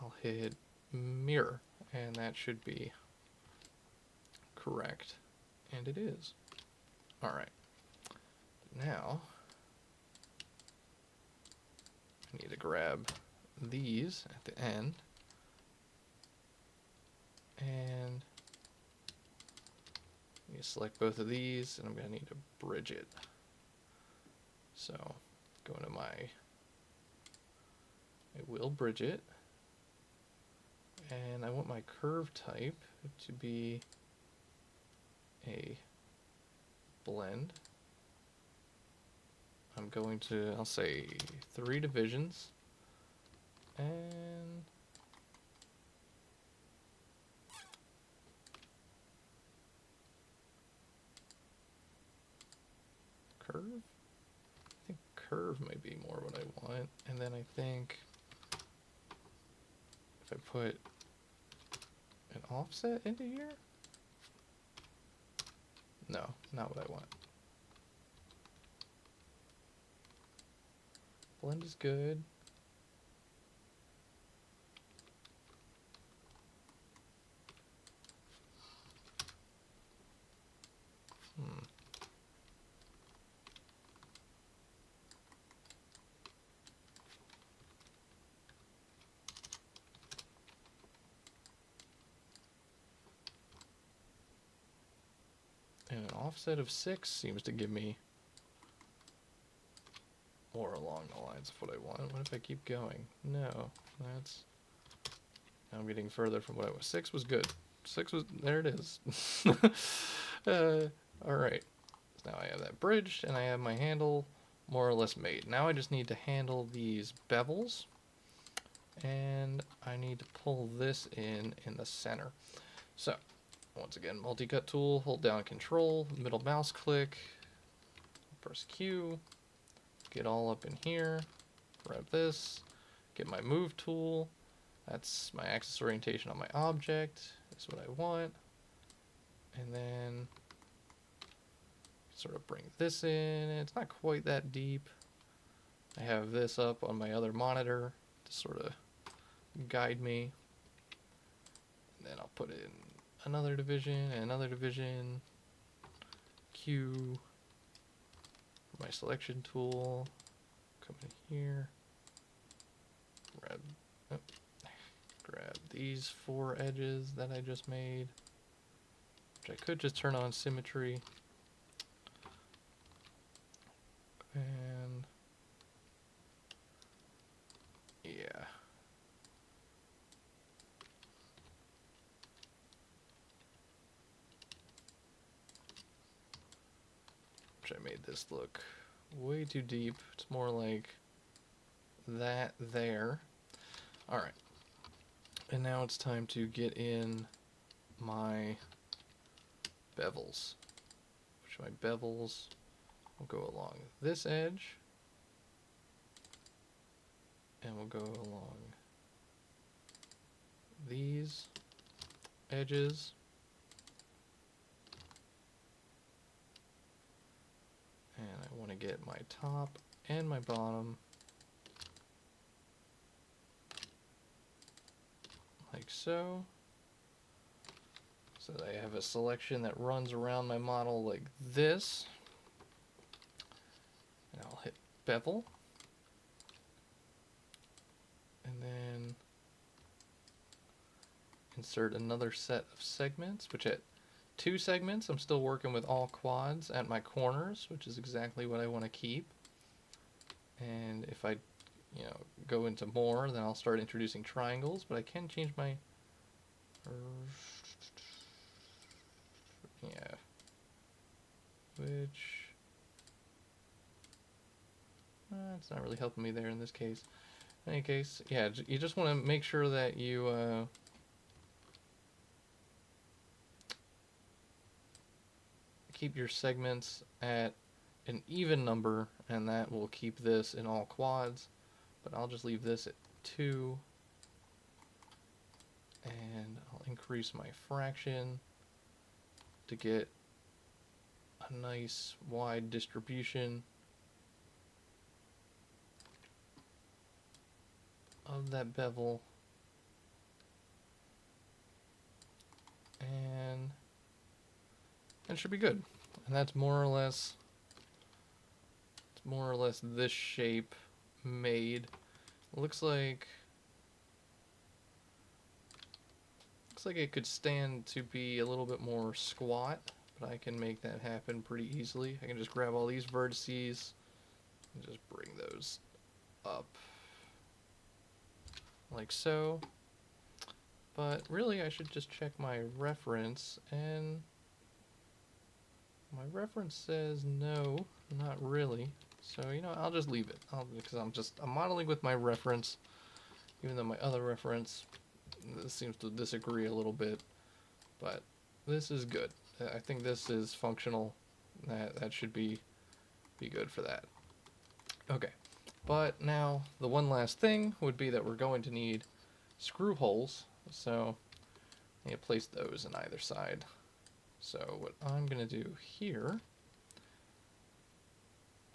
I'll hit mirror, and that should be correct, and it is. Alright, now I need to grab these at the end, and you select both of these, and I'm going to need to bridge it. So go into it will bridge it, and I want my curve type to be a blend. I'm going to, I'll say 3 divisions, and curve? I think curve might be more what I want, and then I think if I put an offset into here? No, not what I want. Blend is good. offset of 6 seems to give me more along the lines of what I want. What if I keep going? No, that's... Now I'm getting further from what I was. 6 was good. 6 was... There it is. Alright. So now I have that bridged, and I have my handle more or less made. Now I just need to handle these bevels, and I need to pull this in the center. So, once again, multi-cut tool, hold down Control, middle mouse click, press Q, get all up in here, grab this, get my move tool, that's my axis orientation on my object, that's what I want, and then sort of bring this in. It's not quite that deep. I have this up on my other monitor to sort of guide me, and then I'll put in another division and another division, Q, my selection tool, come in here, grab these 4 edges that I just made, which I could just turn on Symmetry, and yeah. Which I made this look way too deep. It's more like that there. Alright. And now it's time to get in my bevels. Which my bevels will go along this edge. And we'll go along these edges. And I want to get my top and my bottom like so. So that I have a selection that runs around my model like this. And I'll hit bevel. And then insert another set of segments, which at 2 segments, I'm still working with all quads at my corners, which is exactly what I want to keep. And if I, go into more, then I'll start introducing triangles, but I can change my, which, it's not really helping me there in this case. In any case, yeah, you just want to make sure that you, keep your segments at an even number, and that will keep this in all quads. But I'll just leave this at 2, and I'll increase my fraction to get a nice wide distribution of that bevel, and it should be good. And that's more or less this shape made. Looks like it could stand to be a little bit more squat, but I can make that happen pretty easily. I can just grab all these vertices and just bring those up like so. But really I should just check my reference, and my reference says no, not really. So, I'll just leave it. Because I'm modeling with my reference, even though my other reference seems to disagree a little bit. But this is good. I think this is functional. That should be good for that. Okay. But now the one last thing would be that we're going to need screw holes. So I need to place those on either side. So what I'm going to do here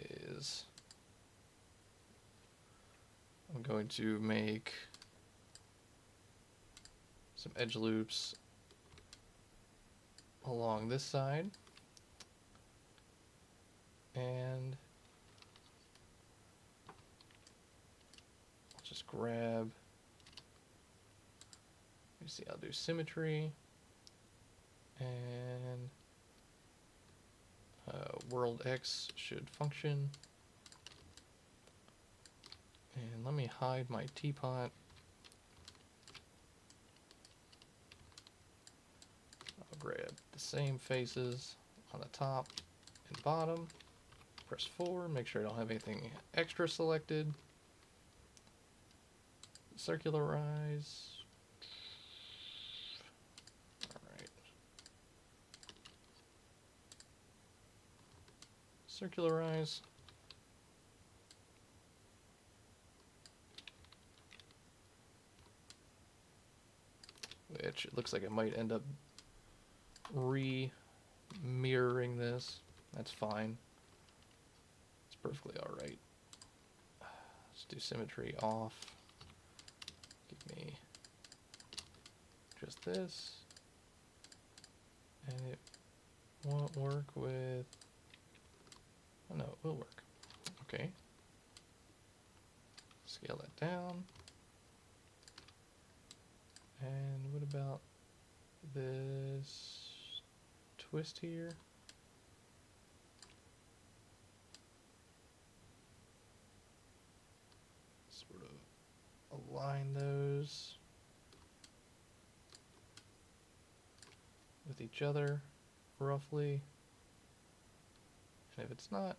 is I'm going to make some edge loops along this side, and I'll just grab, I'll do Symmetry, and world X should function. And let me hide my teapot. I'll grab the same faces on the top and bottom. Press 4, make sure I don't have anything extra selected. Circularize. Alright. Circularize. Which it looks like it might end up re-mirroring this. That's fine. It's perfectly alright. Let's do symmetry off. Give me just this. And it won't work with... Oh no, it will work. Okay. Scale that down. And what about this twist here? Sort of align those with each other roughly. And if it's not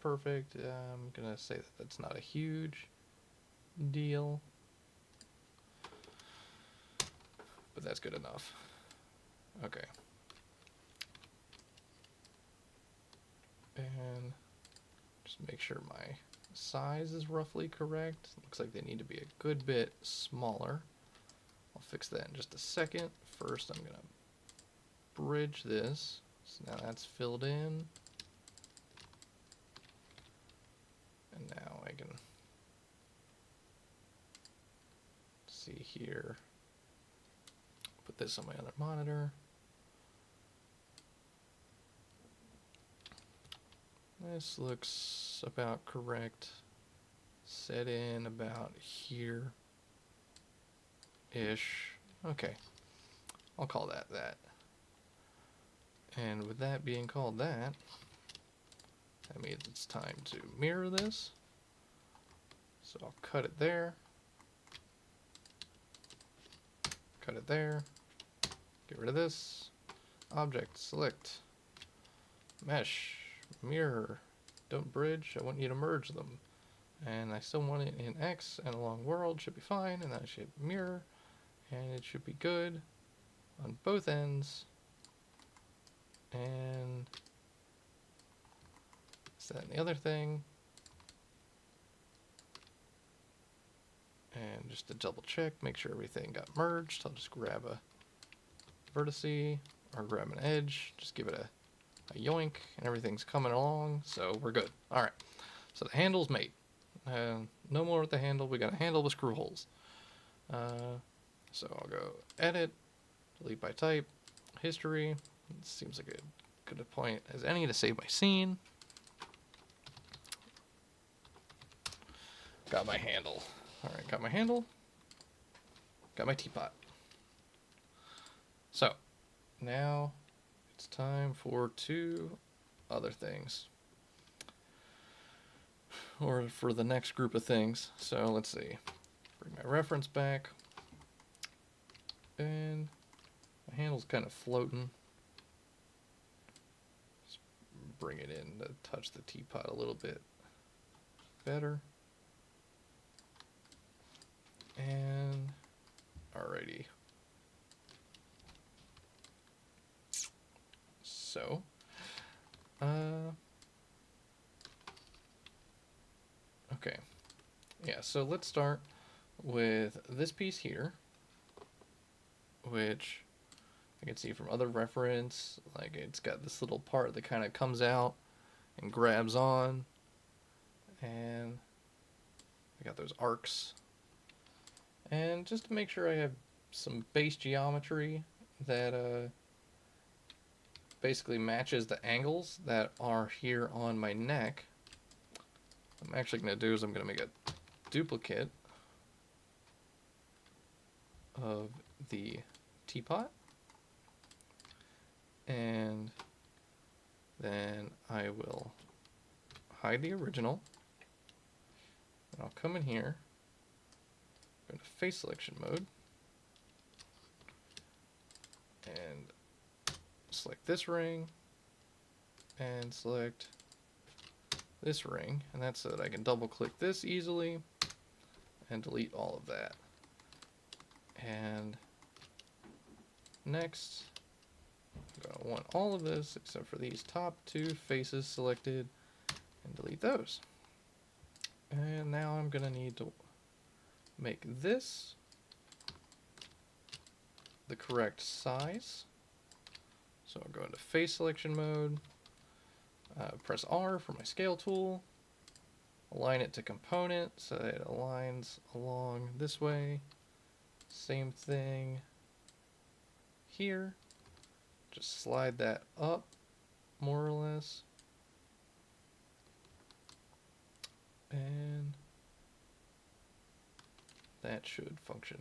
perfect, I'm gonna say that that's not a huge deal. But that's good enough. Okay. And just make sure my size is roughly correct. Looks like they need to be a good bit smaller. I'll fix that in just a second. First, I'm gonna bridge this. So now that's filled in. And now I can see here. Put this on my other monitor. This looks about correct. Set in about here-ish. Okay, I'll call that that. And with that being called that, that means it's time to mirror this. So I'll cut it there. Cut it there. Get rid of this. Object, select. Mesh, mirror. Don't bridge, I want you to merge them. And I still want it in X, and along world should be fine, and I should mirror. And it should be good on both ends. And set the other thing. And just to double check, make sure everything got merged, I'll just grab a vertice or grab an edge, just give it a yoink, and everything's coming along, so we're good. Alright, so the handle's made. No more with the handle, we got a handle with screw holes. So I'll go edit, delete by type, history. It seems like a good point as any to save my scene. Got my handle. Alright, got my handle. Got my teapot. So, now it's time for two other things. Or for the next group of things. So, let's see. Bring my reference back. And my handle's kind of floating. Just bring it in to touch the teapot a little bit better. And alrighty. So, okay. Yeah, so let's start with this piece here, which I can see from other reference, like it's got this little part that kind of comes out and grabs on, and I got those arcs. And just to make sure I have some base geometry that basically matches the angles that are here on my neck, what I'm actually going to do is I'm going to make a duplicate of the teapot. And Then I will hide the original. And I'll come in here, go to face selection mode, and select this ring, and select this ring, and that's so that I can double click this easily and delete all of that. And next, I'm going to want all of this except for these top two faces selected, and delete those. And now I'm going to need to make this the correct size. So I'll go into face selection mode, press R for my scale tool, align it to component so that it aligns along this way. Same thing here. Just slide that up more or less. And that should function.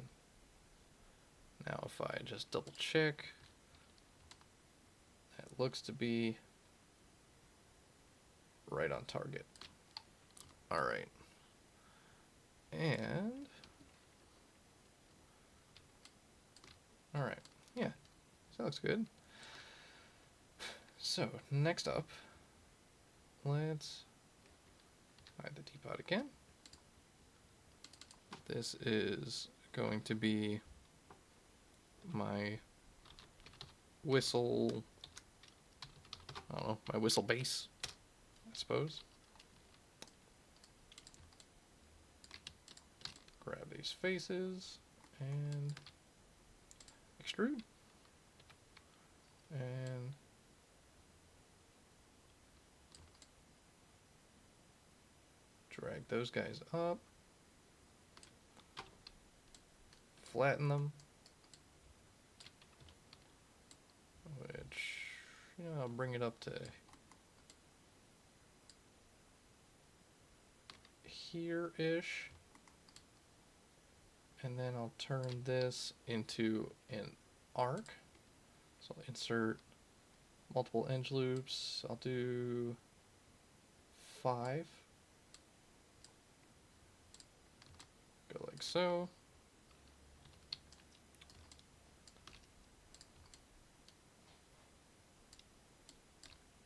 Now if I just double check, that looks to be right on target. Alright. And alright, yeah, so that looks good. So next up, let's hide the teapot again. This is going to be my whistle, I don't know, my whistle base, I suppose. Grab these faces and extrude. And drag those guys up. Flatten them. Which, you know, I'll bring it up to here-ish. And then I'll turn this into an arc. So I'll insert multiple edge loops. I'll do 5. Go like so.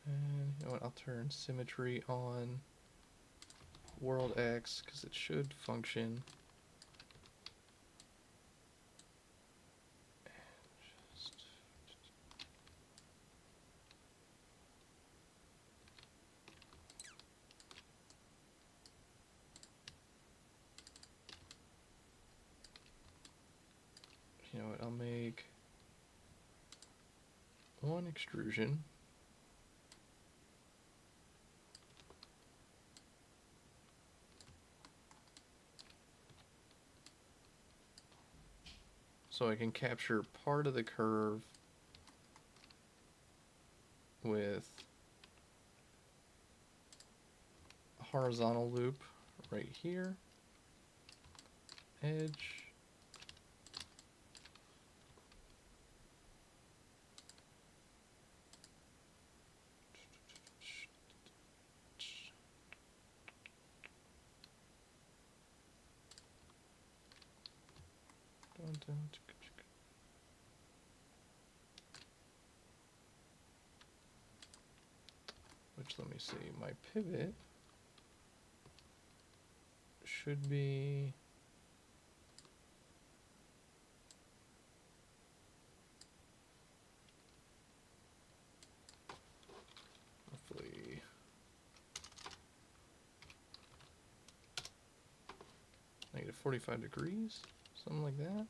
And you know what, I'll turn symmetry on world X because it should function. You know what, I'll make one extrusion. So I can capture part of the curve with a horizontal loop right here, edge, which, let me see, my pivot should be roughly -45 degrees, something like that.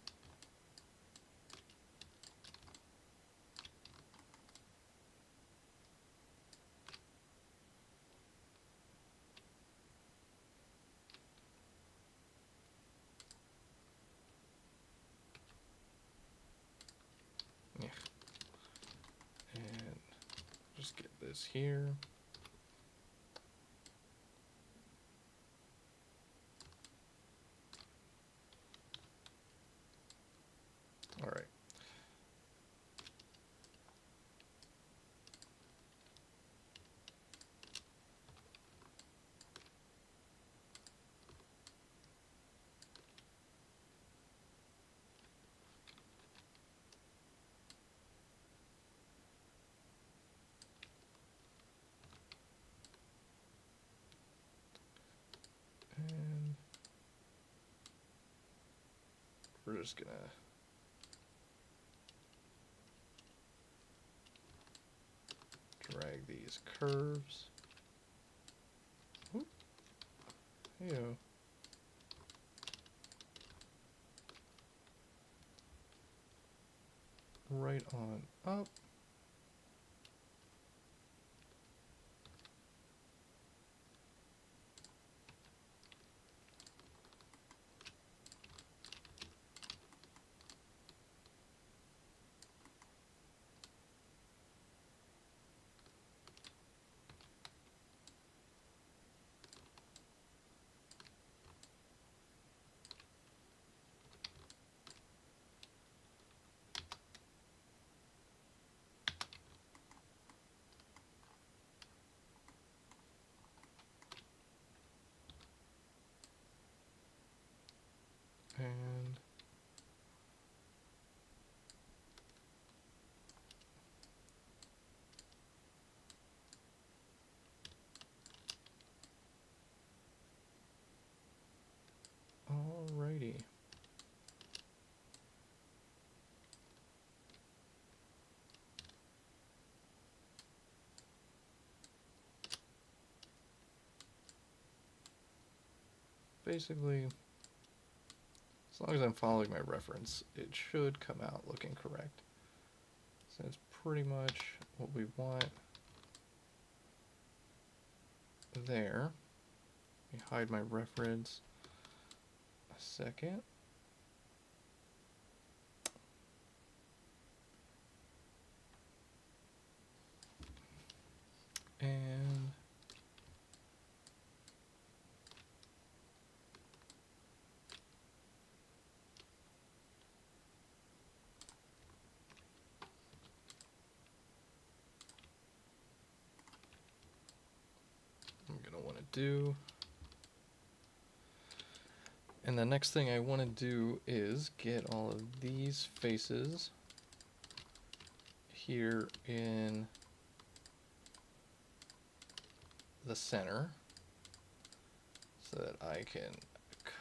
Yeah. And just get this here. All right. we're just gonna drag these curves. Whoop. Ew. Right on up. And alrighty. Basically, as long as I'm following my reference, it should come out looking correct. So that's pretty much what we want there. Let me hide my reference a second. And I'm gonna want to do, and the next thing I want to do is get all of these faces here in the center so that I can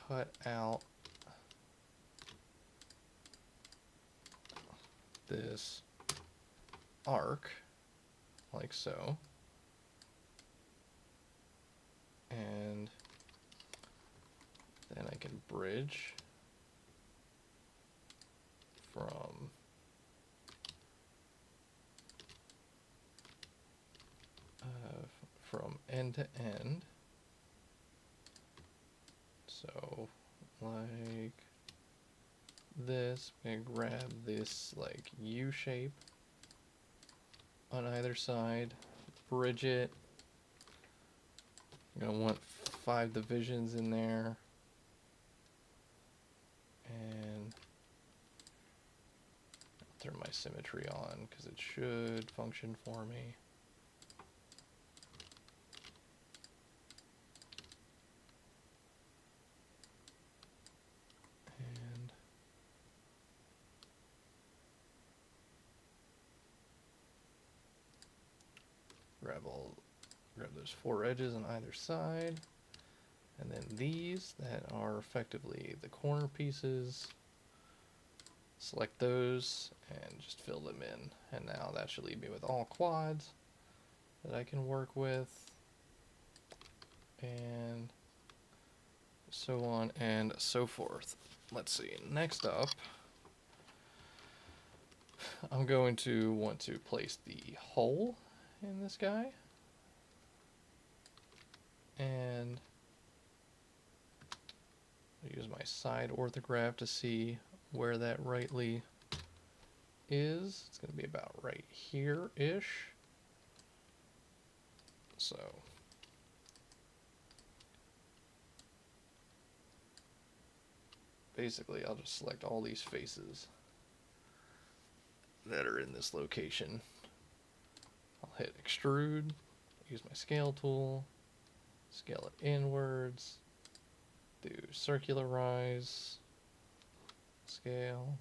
cut out this arc like so, and then I can bridge from end to end. So like this, I'm gonna grab this like U shape on either side, bridge it. I'm gonna want 5 divisions in there, and turn my symmetry on because it should function for me. And grab those 4 edges on either side, and then these that are effectively the corner pieces, select those and just fill them in. And now that should leave me with all quads that I can work with, and so on and so forth. Let's see, next up, I'm going to want to place the hole in this guy, and I'll use my side orthograph to see where that rightly is. It's going to be about right here-ish. So basically I'll just select all these faces that are in this location. I'll hit extrude, use my scale tool, scale it inwards, do circularize, scale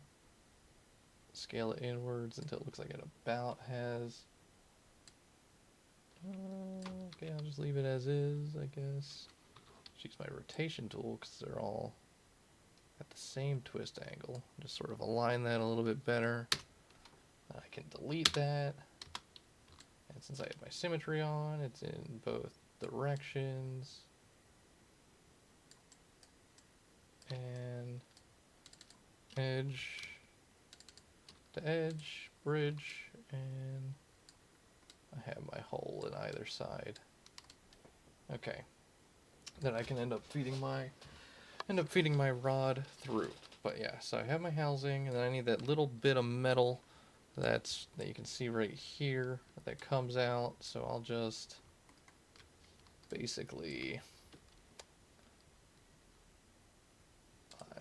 it inwards until it looks like it about has. Okay, I'll just leave it as is, I guess. Just use my rotation tool because they're all at the same twist angle. Just sort of align that a little bit better. I can delete that. And since I have my symmetry on, it's in both directions. And edge to edge, bridge, and I have my hole in either side. Okay. Then I can end up feeding my rod through. But yeah, so I have my housing, and then I need that little bit of metal that you can see right here that comes out. So I'll just basically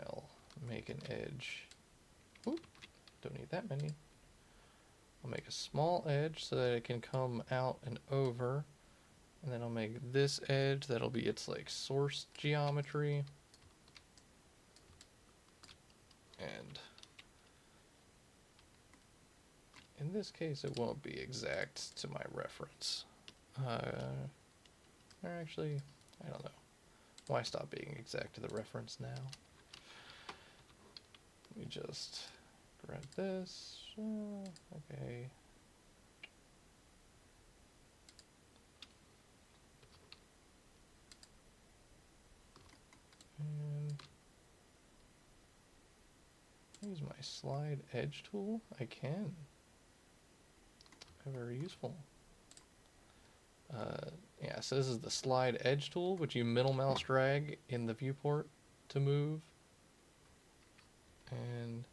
I'll make an edge. Oop, don't need that many. I'll make a small edge so that it can come out and over. And then I'll make this edge, that'll be its like source geometry. And in this case, it won't be exact to my reference. Or actually, I don't know. Why stop being exact to the reference now? Let me just grab this. Okay. And use my slide edge tool. I can. Very useful. Yeah, so this is the slide edge tool, which you middle mouse drag in the viewport to move. And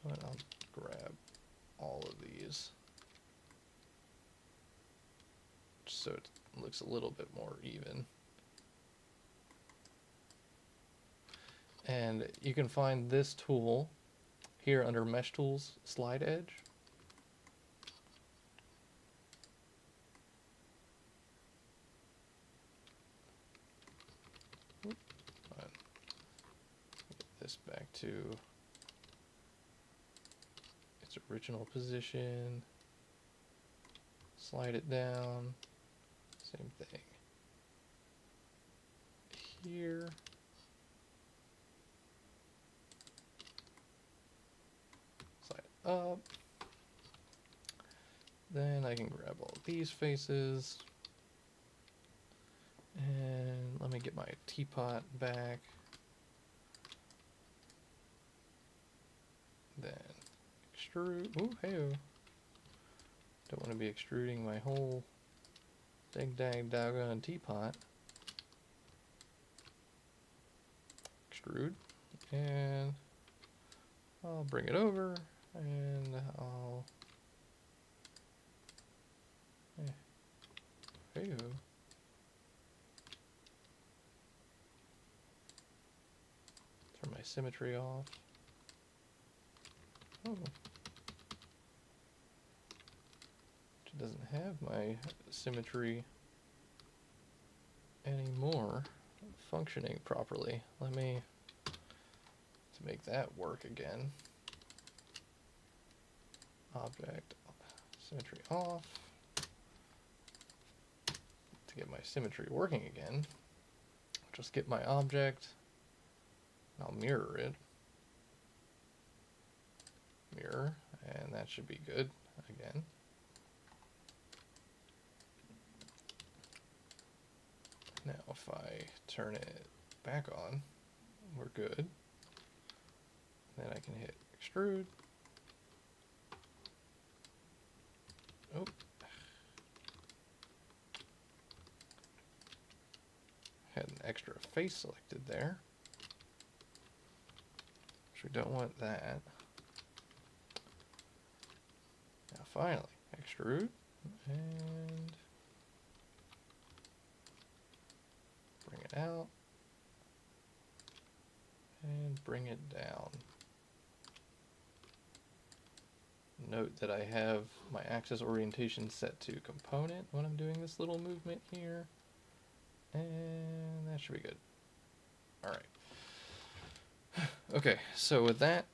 I'll grab all of these just so it looks a little bit more even. And you can find this tool here under Mesh Tools, Slide Edge. Get this back to its original position. Slide it down. Same thing here. Slide it up. Then I can grab all of these faces. And let me get my teapot back. Then extrude. Ooh, hey-oh. Don't want to be extruding my whole doggone teapot. Extrude. And I'll bring it over and I'll. Hey-oh. Turn my symmetry off. Oh. It doesn't have my symmetry anymore functioning properly. Let me, to make that work again, object, symmetry off. To get my symmetry working again, just get my object, I'll mirror it. Mirror, and that should be good again. Now if I turn it back on, we're good. Then I can hit extrude. Oh. Had an extra face selected there. Which we don't want that. Now finally, extrude and bring it out and bring it down. Note that I have my axis orientation set to component when I'm doing this little movement here. And that should be good. Alright. Okay, so with that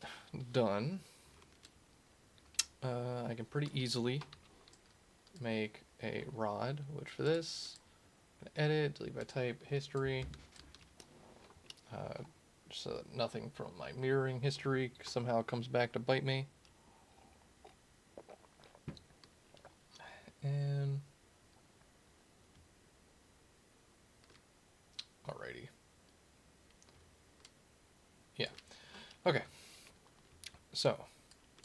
done, I can pretty easily make a rod, which for this, edit, delete by type, history, so that nothing from my mirroring history somehow comes back to bite me. And alrighty. Yeah. Okay. So,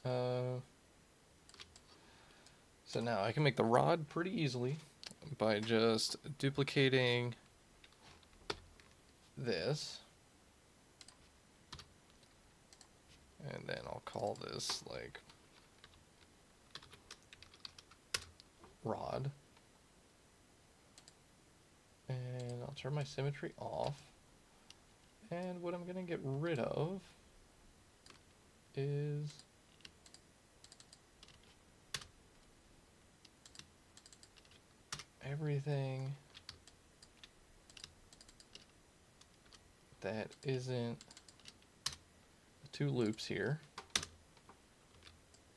so now I can make the rod pretty easily by just duplicating this. And then I'll call this like rod. And I'll turn my symmetry off. And what I'm going to get rid of is everything that isn't the two loops here.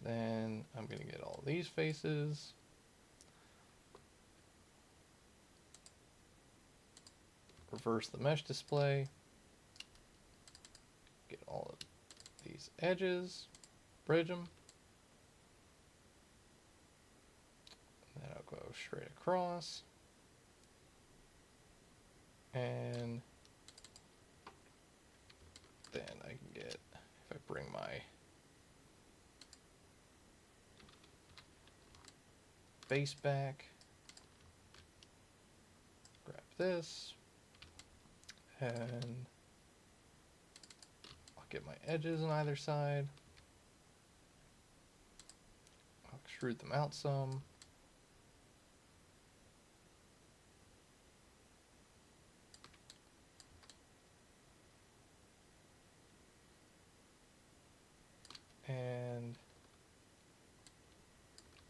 Then I'm going to get all these faces. Reverse the mesh display. Get all of these edges. Bridge them. Then I'll go straight across. And then I can get, if I bring my face back, grab this, and I'll get my edges on either side. I'll extrude them out some. And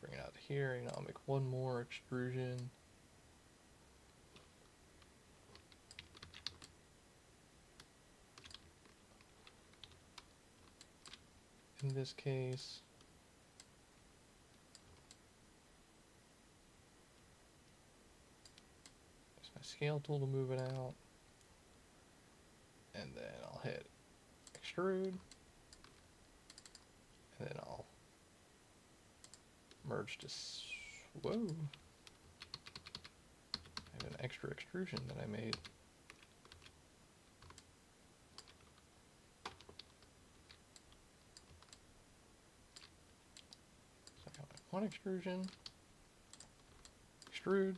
bring it out to here, I'll make one more extrusion. In this case, use my scale tool to move it out. And then I'll hit extrude. And then I'll merge this. Whoa. I have an extra extrusion that I made. So I got my one extrusion, extrude,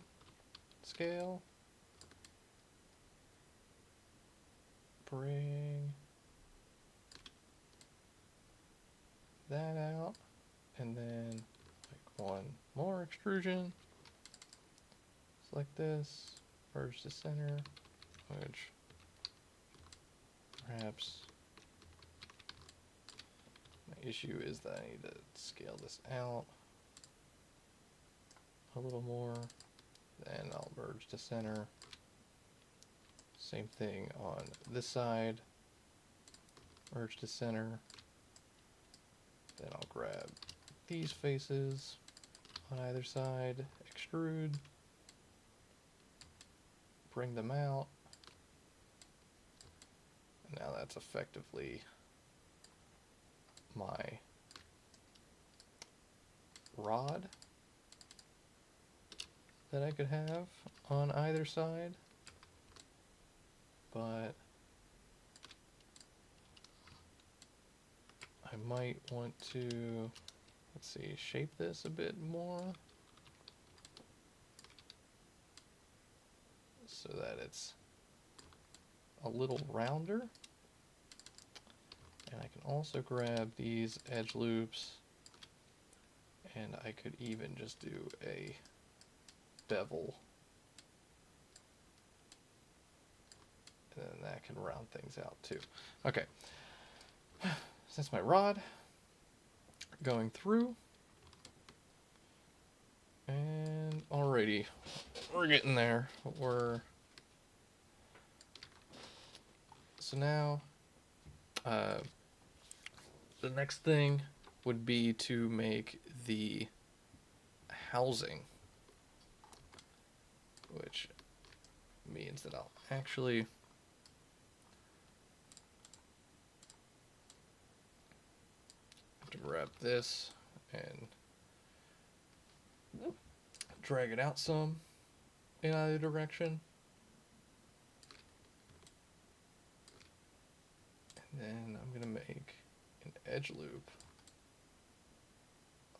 scale, bring that out, and then like one more extrusion, select this, merge to center, which perhaps my issue is that I need to scale this out a little more, then I'll merge to center. Same thing on this side, merge to center. Then I'll grab these faces on either side, extrude, bring them out, and now that's effectively my rod that I could have on either side, but I might want to, let's see, shape this a bit more so that it's a little rounder. And I can also grab these edge loops, and I could even just do a bevel, and then that can round things out too. Okay. So that's my rod going through, and alrighty, we're getting there. So now the next thing would be to make the housing, which means that I'll actually grab this and drag it out some in either direction. And then I'm going to make an edge loop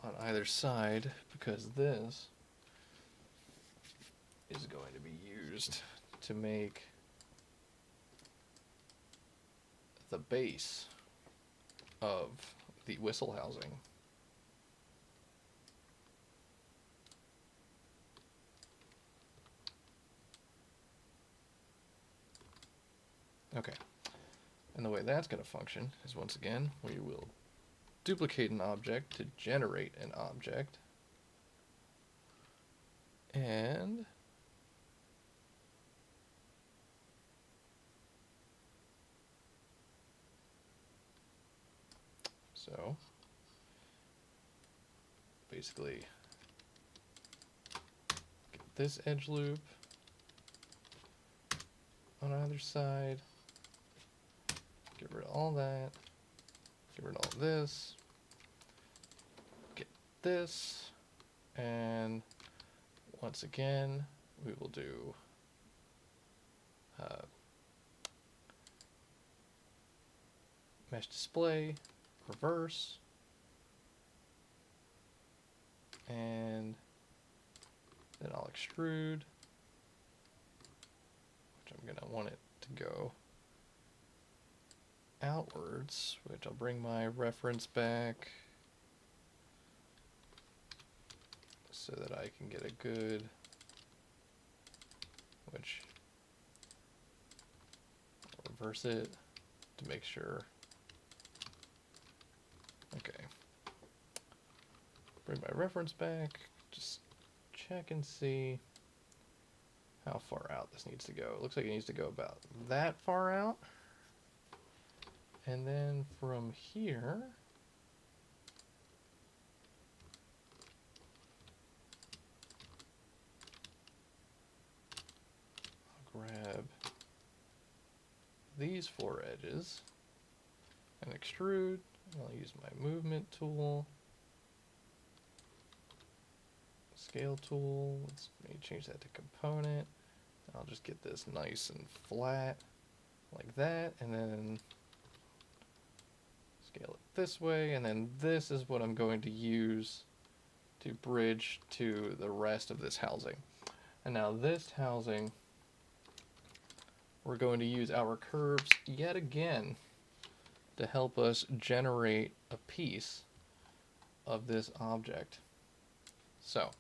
on either side, because this is going to be used to make the base of the whistle housing. Okay, and the way that's going to function is, once again, we will duplicate an object to generate an object, and so basically get this edge loop on either side, get rid of all that, get rid of all this, get this, and once again we will do mesh display, reverse, and then I'll extrude, which I'm going to want it to go outwards, which I'll bring my reference back so that I can get a good, which I'll reverse it to make sure. Okay. Bring my reference back, just check and see how far out this needs to go. It looks like it needs to go about that far out. And then from here, I'll grab these 4 edges and extrude. I'll use my movement tool, scale tool. Let's maybe change that to component. I'll just get this nice and flat like that, and then scale it this way, and then this is what I'm going to use to bridge to the rest of this housing. And now this housing, we're going to use our curves yet again to help us generate a piece of this object. So,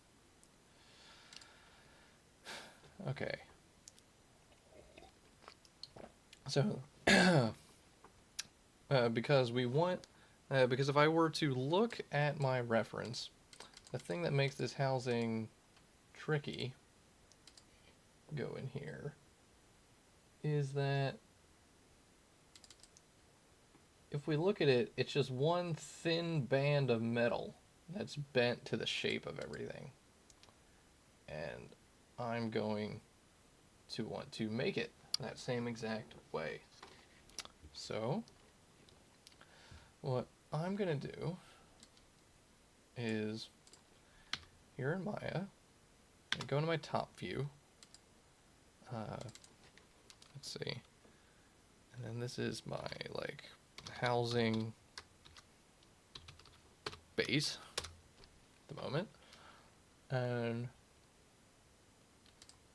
okay. So, because we want, because if I were to look at my reference, the thing that makes this housing tricky, go in here, is that if we look at it, it's just one thin band of metal that's bent to the shape of everything. And I'm going to want to make it that same exact way. So what I'm going to do is, here in Maya, I go into my top view. Let's see. And then this is my, like, housing base at the moment. And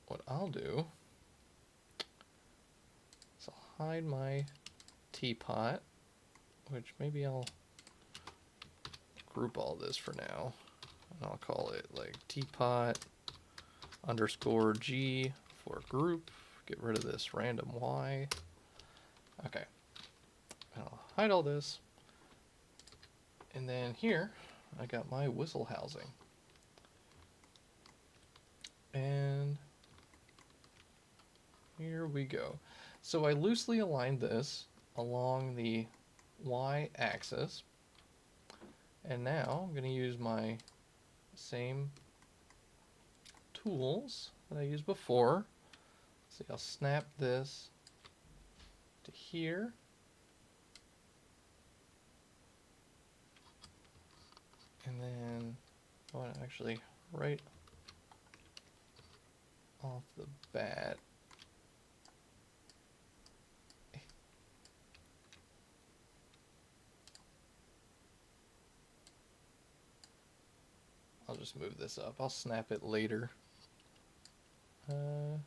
what I'll do is I'll hide my teapot, which maybe I'll group all this for now. And I'll call it like teapot underscore G for group. Get rid of this random Y. Okay. I'll hide all this. And then here, I got my whistle housing. And here we go. So I loosely aligned this along the Y axis. And now I'm going to use my same tools that I used before. See, I'll snap this to here. actually, right off the bat, I'll just move this up. I'll snap it later. And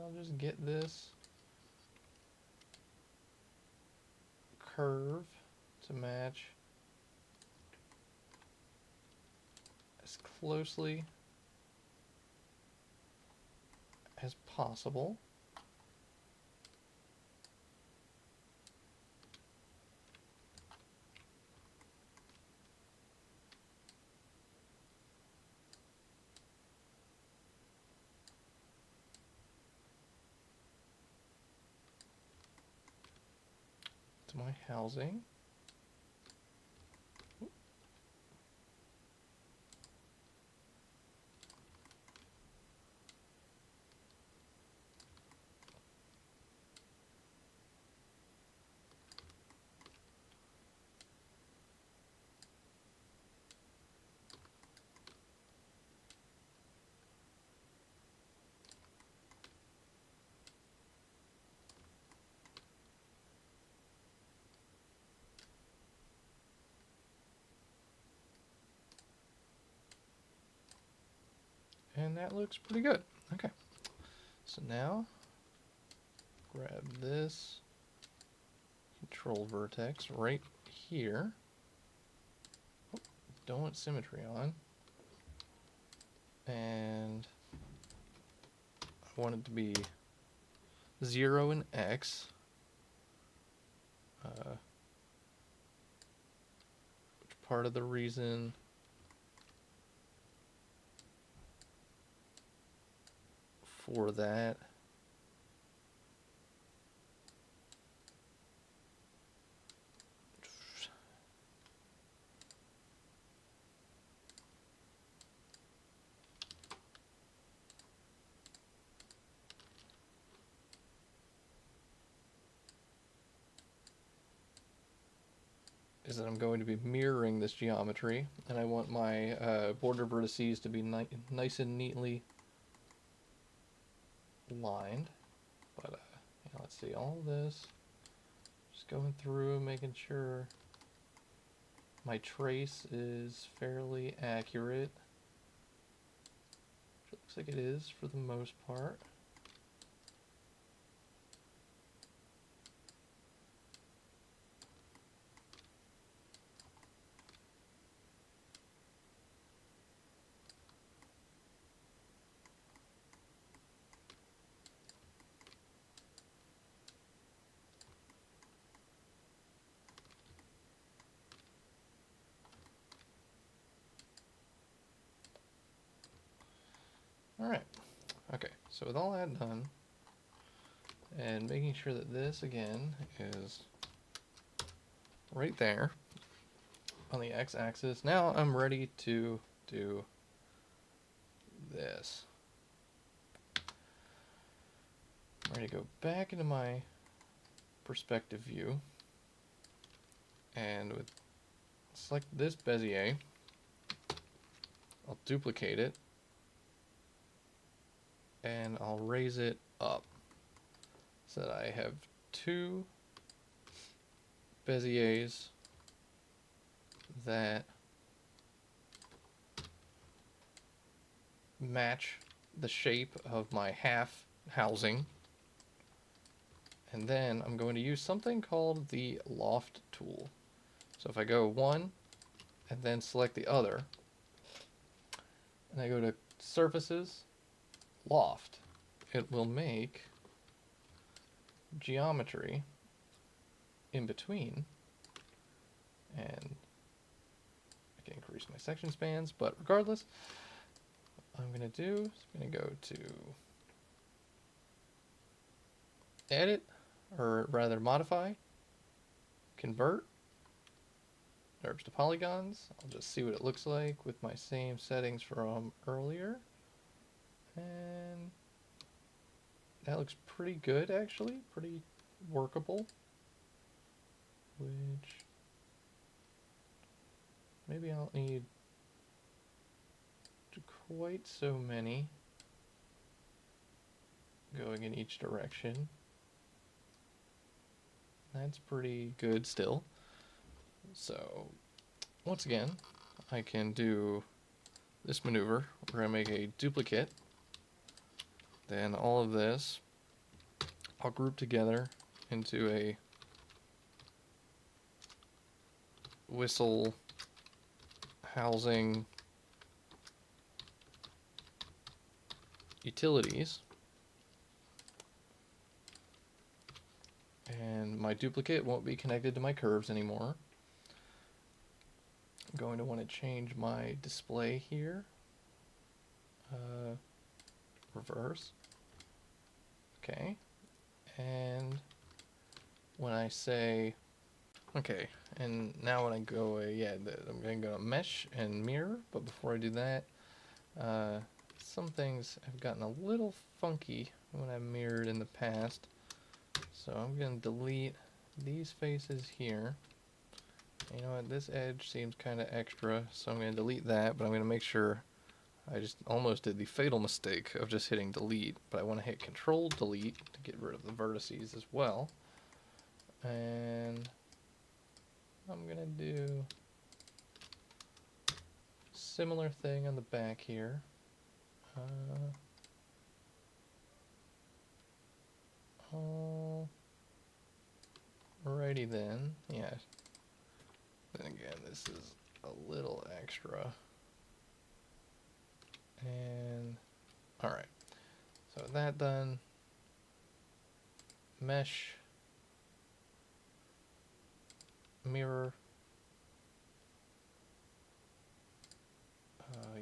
I'll just get this curve to match as closely as possible. To my housing. And that looks pretty good. Okay. So now, grab this control vertex right here. Oh, don't want symmetry on. And I want it to be 0 and X. Which part of the reason for that is that I'm going to be mirroring this geometry, and I want my border vertices to be nice and neatly lined. But yeah, let's see, all this, just going through, making sure my trace is fairly accurate, which looks like it is for the most part. Alright, okay, so with all that done, and making sure that this, again, is right there on the x-axis, now I'm ready to do this. I'm ready to go back into my perspective view, and with select this Bezier, I'll duplicate it, and I'll raise it up so that I have two Beziers that match the shape of my half housing. And then I'm going to use something called the loft tool. So if I go one and then select the other, and I go to surfaces, loft, it will make geometry in between, and I can increase my section spans, but regardless, what I'm going to do is I'm going to go to edit, or rather modify, convert, Nurbs to polygons. I'll just see what it looks like with my same settings from earlier. And That looks pretty good, actually. Pretty workable. Which... maybe I don't need quite so many going in each direction. That's pretty good still. So, once again, I can do this maneuver. We're going to make a duplicate. Then all of this I'll group together into a whistle housing utilities. And my duplicate won't be connected to my curves anymore. I'm going to want to change my display here. Reverse. Okay. And when I say, okay, and now when I go, I'm going to go to mesh and mirror, but before I do that, some things have gotten a little funky when I mirrored in the past. So I'm going to delete these faces here. You know what, this edge seems kind of extra, so I'm going to delete that, but I'm going to make sure. I just almost did the fatal mistake of just hitting delete, but I want to hit Control Delete to get rid of the vertices as well. And I'm going to do a similar thing on the back here. Alrighty then, yeah. Then again, this is a little extra. And alright, so with that done, mesh, mirror,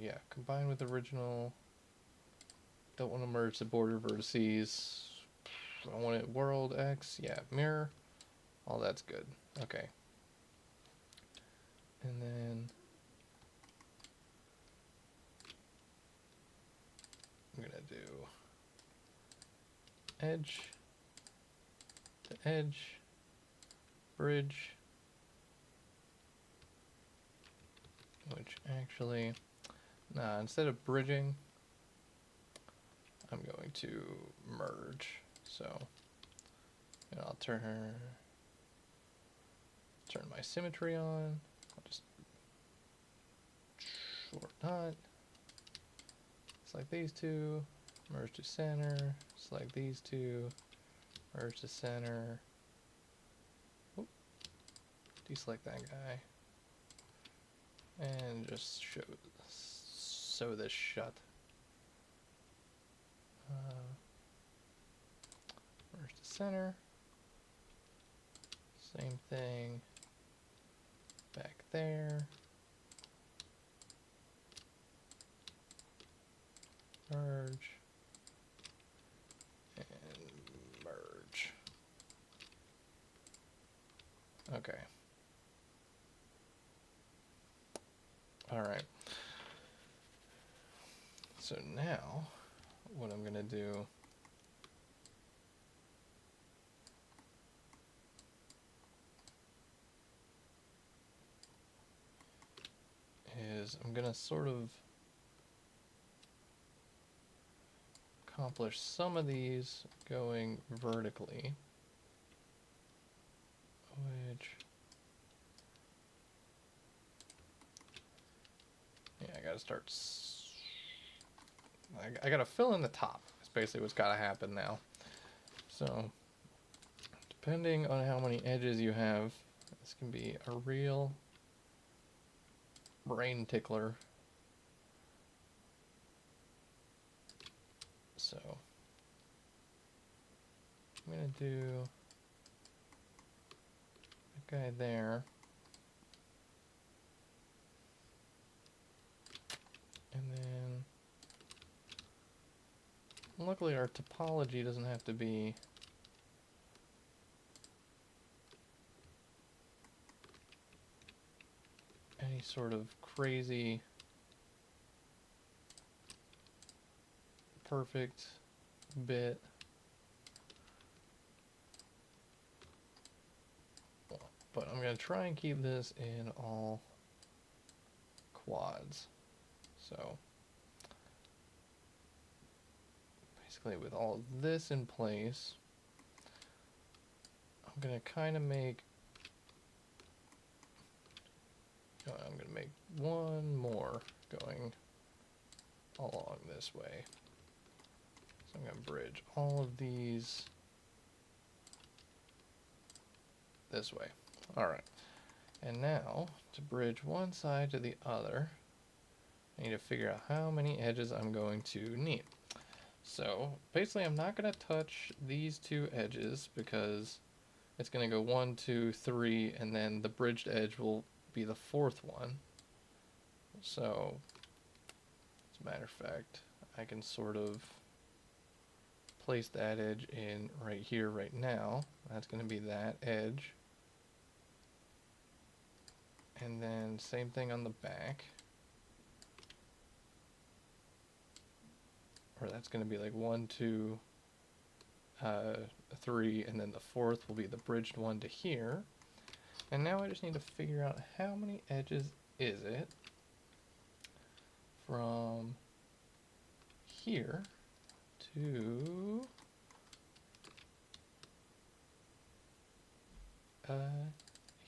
yeah, combine with original. Don't want to merge the border vertices. I want it world X, yeah, mirror, all that's good. Okay, and then I'm gonna do edge to edge, bridge, which actually, nah, instead of bridging, I'm going to merge. So, and I'll turn my symmetry on. I'll just short knot. Select these two, merge to center. Select these two, merge to center. Oop. Deselect that guy, and just sew this shut. Merge to center. Same thing back there. Merge and merge. Okay. All right. So now what I'm going to do is I'm going to sort of accomplish some of these going vertically, which, yeah, I gotta start, I gotta fill in the top. That's basically what's gotta happen now. So, depending on how many edges you have, this can be a real brain tickler. So, I'm gonna do that guy there. And then, luckily our topology doesn't have to be any sort of crazy perfect bit. but I'm going to try and keep this in all quads. So basically with all of this in place, I'm going to kind of make, I'm going to make one more going along this way. So I'm going to bridge all of these this way. Alright, and now to bridge one side to the other, I need to figure out how many edges I'm going to need. So basically I'm not going to touch these two edges because it's going to go 1, 2, 3, and then the bridged edge will be the fourth one. So as a matter of fact, I can sort of place that edge in right here right now. That's going to be that edge. And then same thing on the back. Or that's going to be like 1, 2, 3, and then the fourth will be the bridged one to here. And now I just need to figure out how many edges is it from here to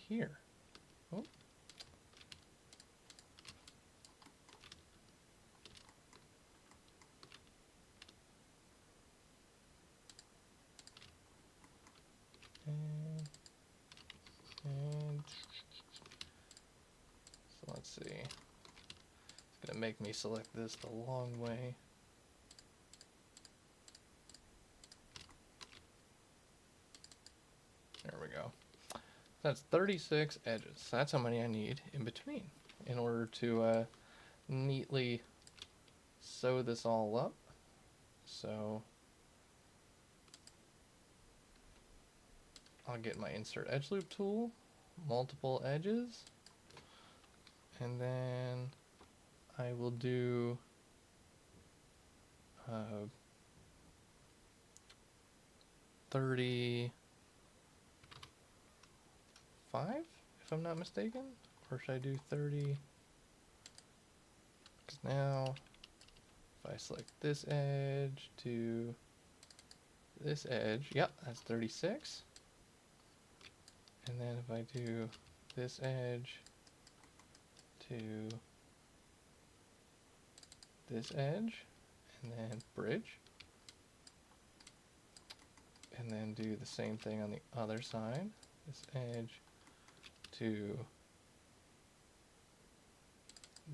here. Oh. And so let's see. It's gonna make me select this the long way. There we go. That's 36 edges. That's how many I need in between in order to neatly sew this all up. So I'll get my insert edge loop tool, multiple edges, and then I will do 35, if I'm not mistaken, or should I do 30? Because now, if I select this edge to this edge, yep, that's 36. And then if I do this edge to this edge, and then bridge, and then do the same thing on the other side, this edge to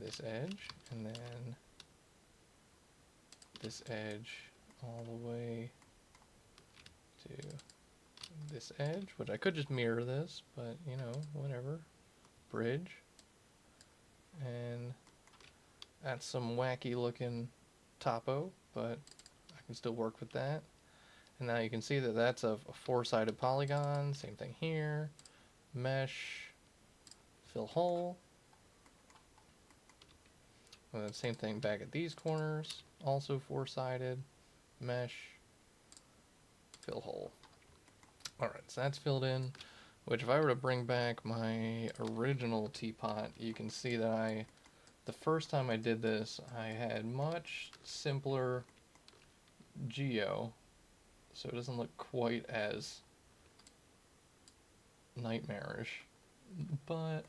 this edge, and then this edge all the way to this edge, which I could just mirror this, but you know, whatever. Bridge, and that's some wacky looking topo, but I can still work with that. And now you can see that that's a four-sided polygon. Same thing here. Mesh, fill hole. And then same thing back at these corners. Also four-sided. Mesh, fill hole. Alright, so that's filled in. Which if I were to bring back my original teapot, you can see that the first time I did this, I had much simpler geo, so it doesn't look quite as nightmarish, but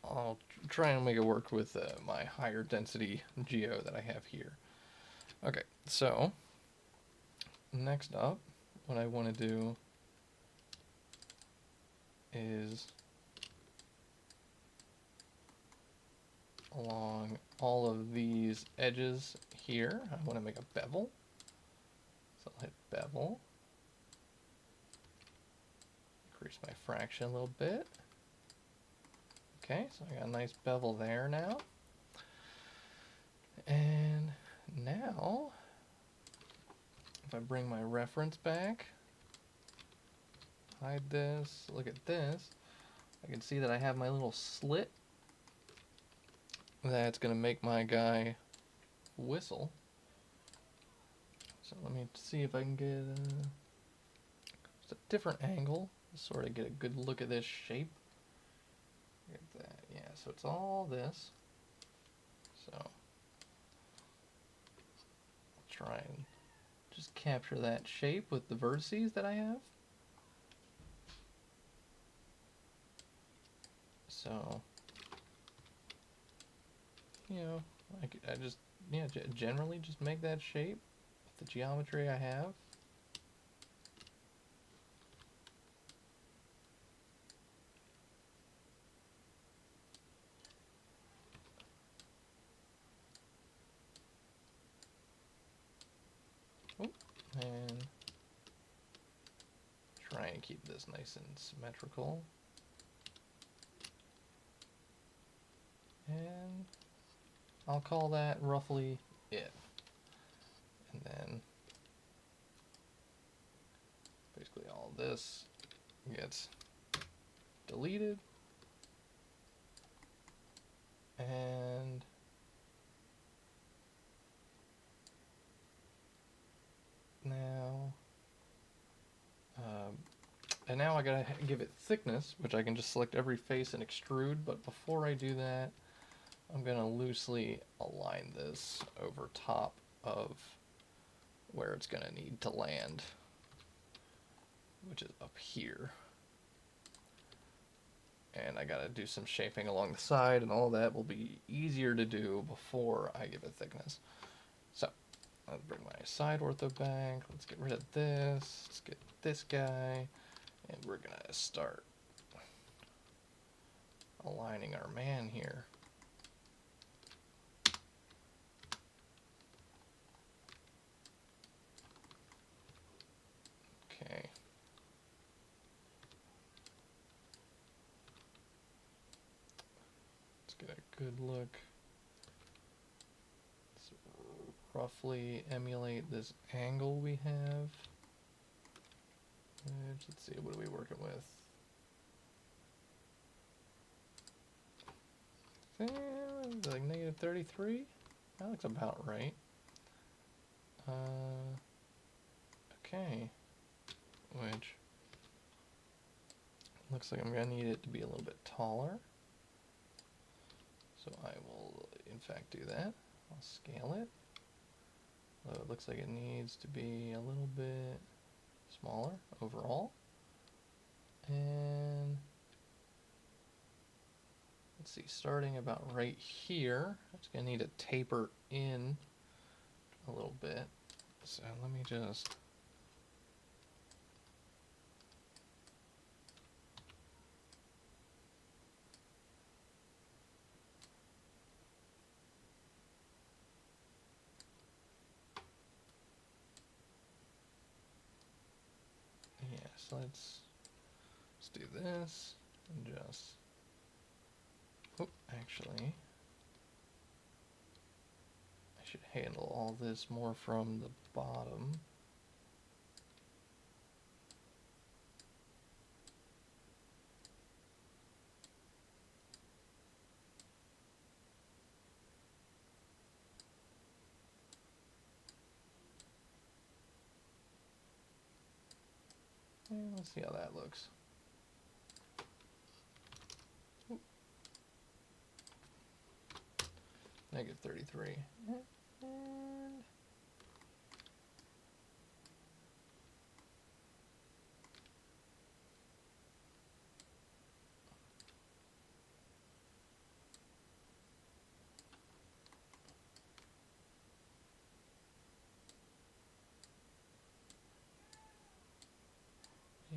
I'll try and make it work with my higher density geo that I have here. Okay, so next up, what I want to do is along all of these edges here, I want to make a bevel. So I'll hit bevel. Increase my fraction a little bit. Okay, so I got a nice bevel there now. And now, if I bring my reference back, hide this, look at this, I can see that I have my little slit that's going to make my guy whistle. So let me see if I can get a different angle to sort of get a good look at this shape. Look at that. Yeah, so it's all this. So I'll try and just capture that shape with the vertices that I have. So, you know, I just, yeah, generally just make that shape with the geometry I have. And try and keep this nice and symmetrical. And I'll call that roughly it. And then basically all this gets deleted. And now I gotta give it thickness, which I can just select every face and extrude, but before I do that, I'm gonna loosely align this over top of where it's gonna need to land, which is up here. And I gotta do some shaping along the side, and all that will be easier to do before I give it thickness. So, let's bring my side ortho back, let's get rid of this, let's get this guy, and we're gonna start aligning our man here. Okay. Let's get a good look. Let's roughly emulate this angle we have. Let's see, what are we working with? Like negative 33? That looks about right. Okay. Which looks like I'm going to need it to be a little bit taller. So I will, in fact, do that. I'll scale it. Although it looks like it needs to be a little bit smaller overall. And let's see, starting about right here, it's going to need to taper in a little bit. So let me just so let's do this and just, oh, actually, I should handle all this more from the bottom. And let's see how that looks. Ooh. Negative 33. And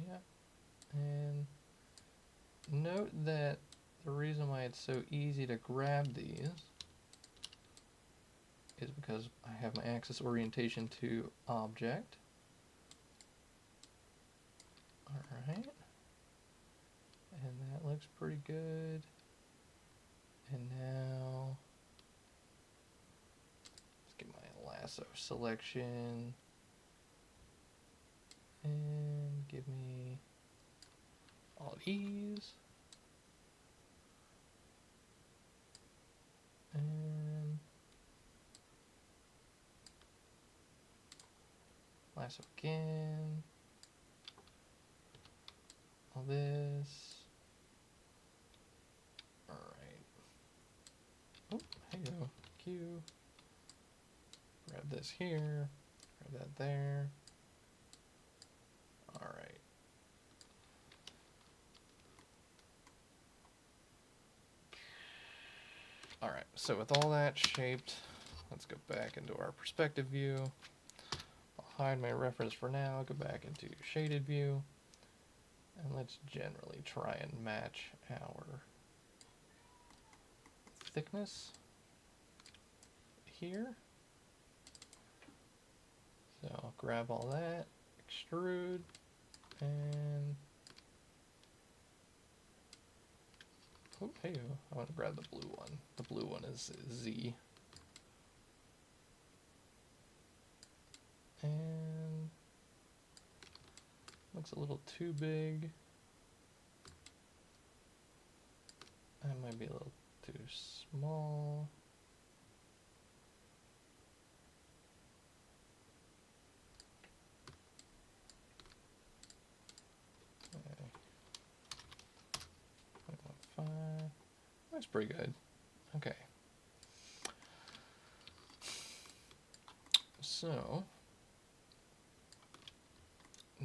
yeah, and note that the reason why it's so easy to grab these is because I have my axis orientation to object. Alright, and that looks pretty good. And now let's get my lasso selection and give me all these. And lasso again. all this. All right. Oh, here you go. Q. Grab this here. Grab that there. All right. All right, so with all that shaped, let's go back into our perspective view. I'll hide my reference for now, go back into shaded view, and let's generally try and match our thickness here. So I'll grab all that, extrude, and oh, hey, I want to grab the blue one. The blue one is Z. And looks a little too big. That might be a little too small. Okay. 0.15. That's pretty good. Okay. So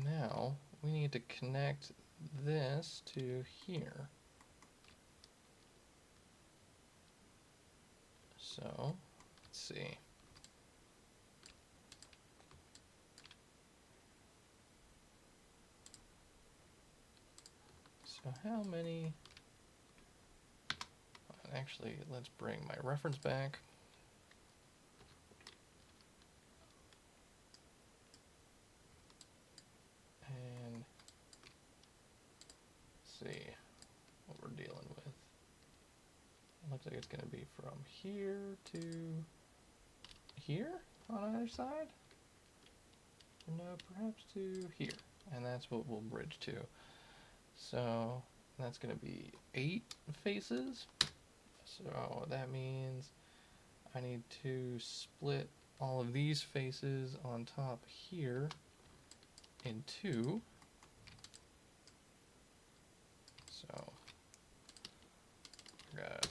now we need to connect this to here. So let's see. So how many? Actually, let's bring my reference back. And see what we're dealing with. Looks like it's going to be from here to here on either side. No, perhaps to here. And that's what we'll bridge to. So that's going to be 8 faces. So that means I need to split all of these faces on top here in 2. So I got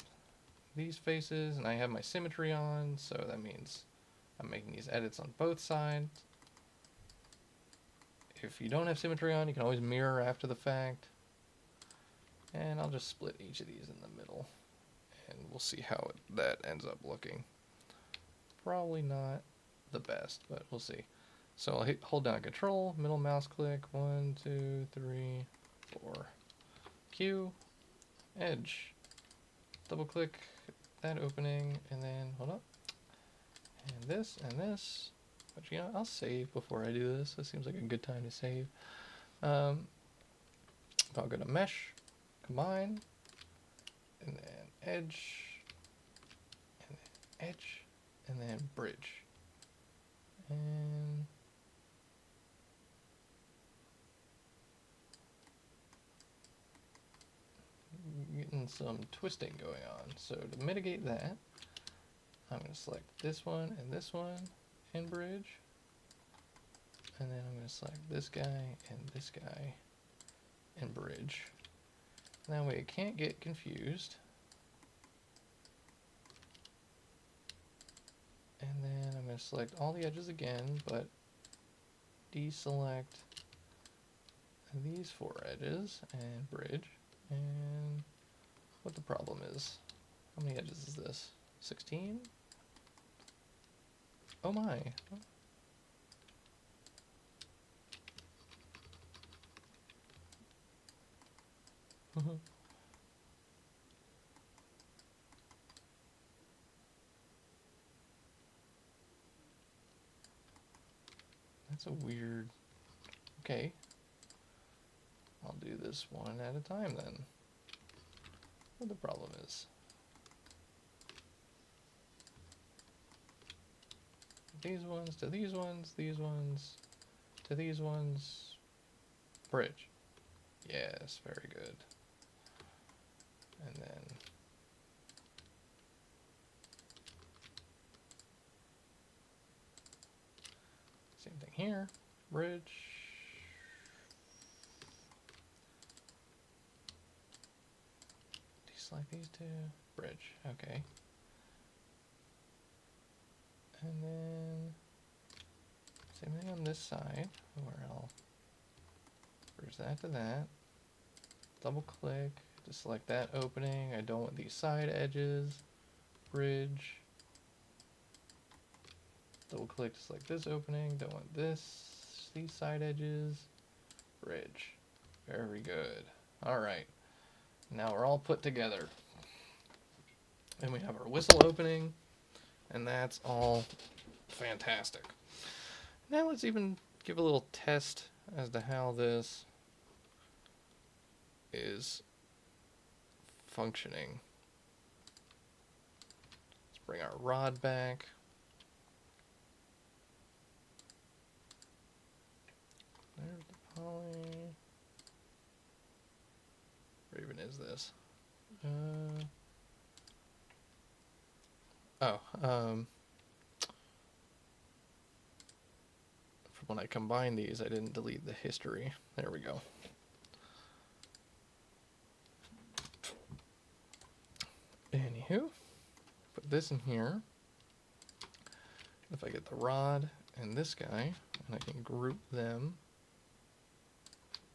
these faces, and I have my symmetry on, so that means I'm making these edits on both sides. If you don't have symmetry on, you can always mirror after the fact. And I'll just split each of these in the middle, and we'll see how that ends up looking. Probably not the best, but we'll see. So I'll hold down Control, middle mouse click, 1, 2, 3, 4. Q, edge. Double click that opening, and then hold up. And this and this. But you know, I'll save before I do this. This seems like a good time to save. I'll go to Mesh, Combine, and then Edge, and then Edge, and then Bridge. And getting some twisting going on. So to mitigate that, I'm going to select this one and bridge. And then I'm going to select this guy and bridge. That way it can't get confused. And then I'm going to select all the edges again, but deselect these 4 edges and bridge. And what the problem is. How many edges is this? 16? Oh my. That's a weird... Okay. I'll do this one at a time then. What the problem is. These ones to these ones to these ones. Bridge. Yes, very good. And then same thing here. Bridge. select these two, bridge, okay. And then same thing on this side, where I'll bridge that to that. Double click to select that opening. I don't want these side edges. Bridge. Double click to select this opening. Don't want these side edges. Bridge. Very good. Alright. Now we're all put together. And we have our whistle opening. And that's all fantastic. Now let's even give a little test as to how this is functioning. Let's bring our rod back. There's the poly. Where even is this? When I combine these, I didn't delete the history. There we go. Anywho, put this in here. If I get the rod and this guy, and I can group them.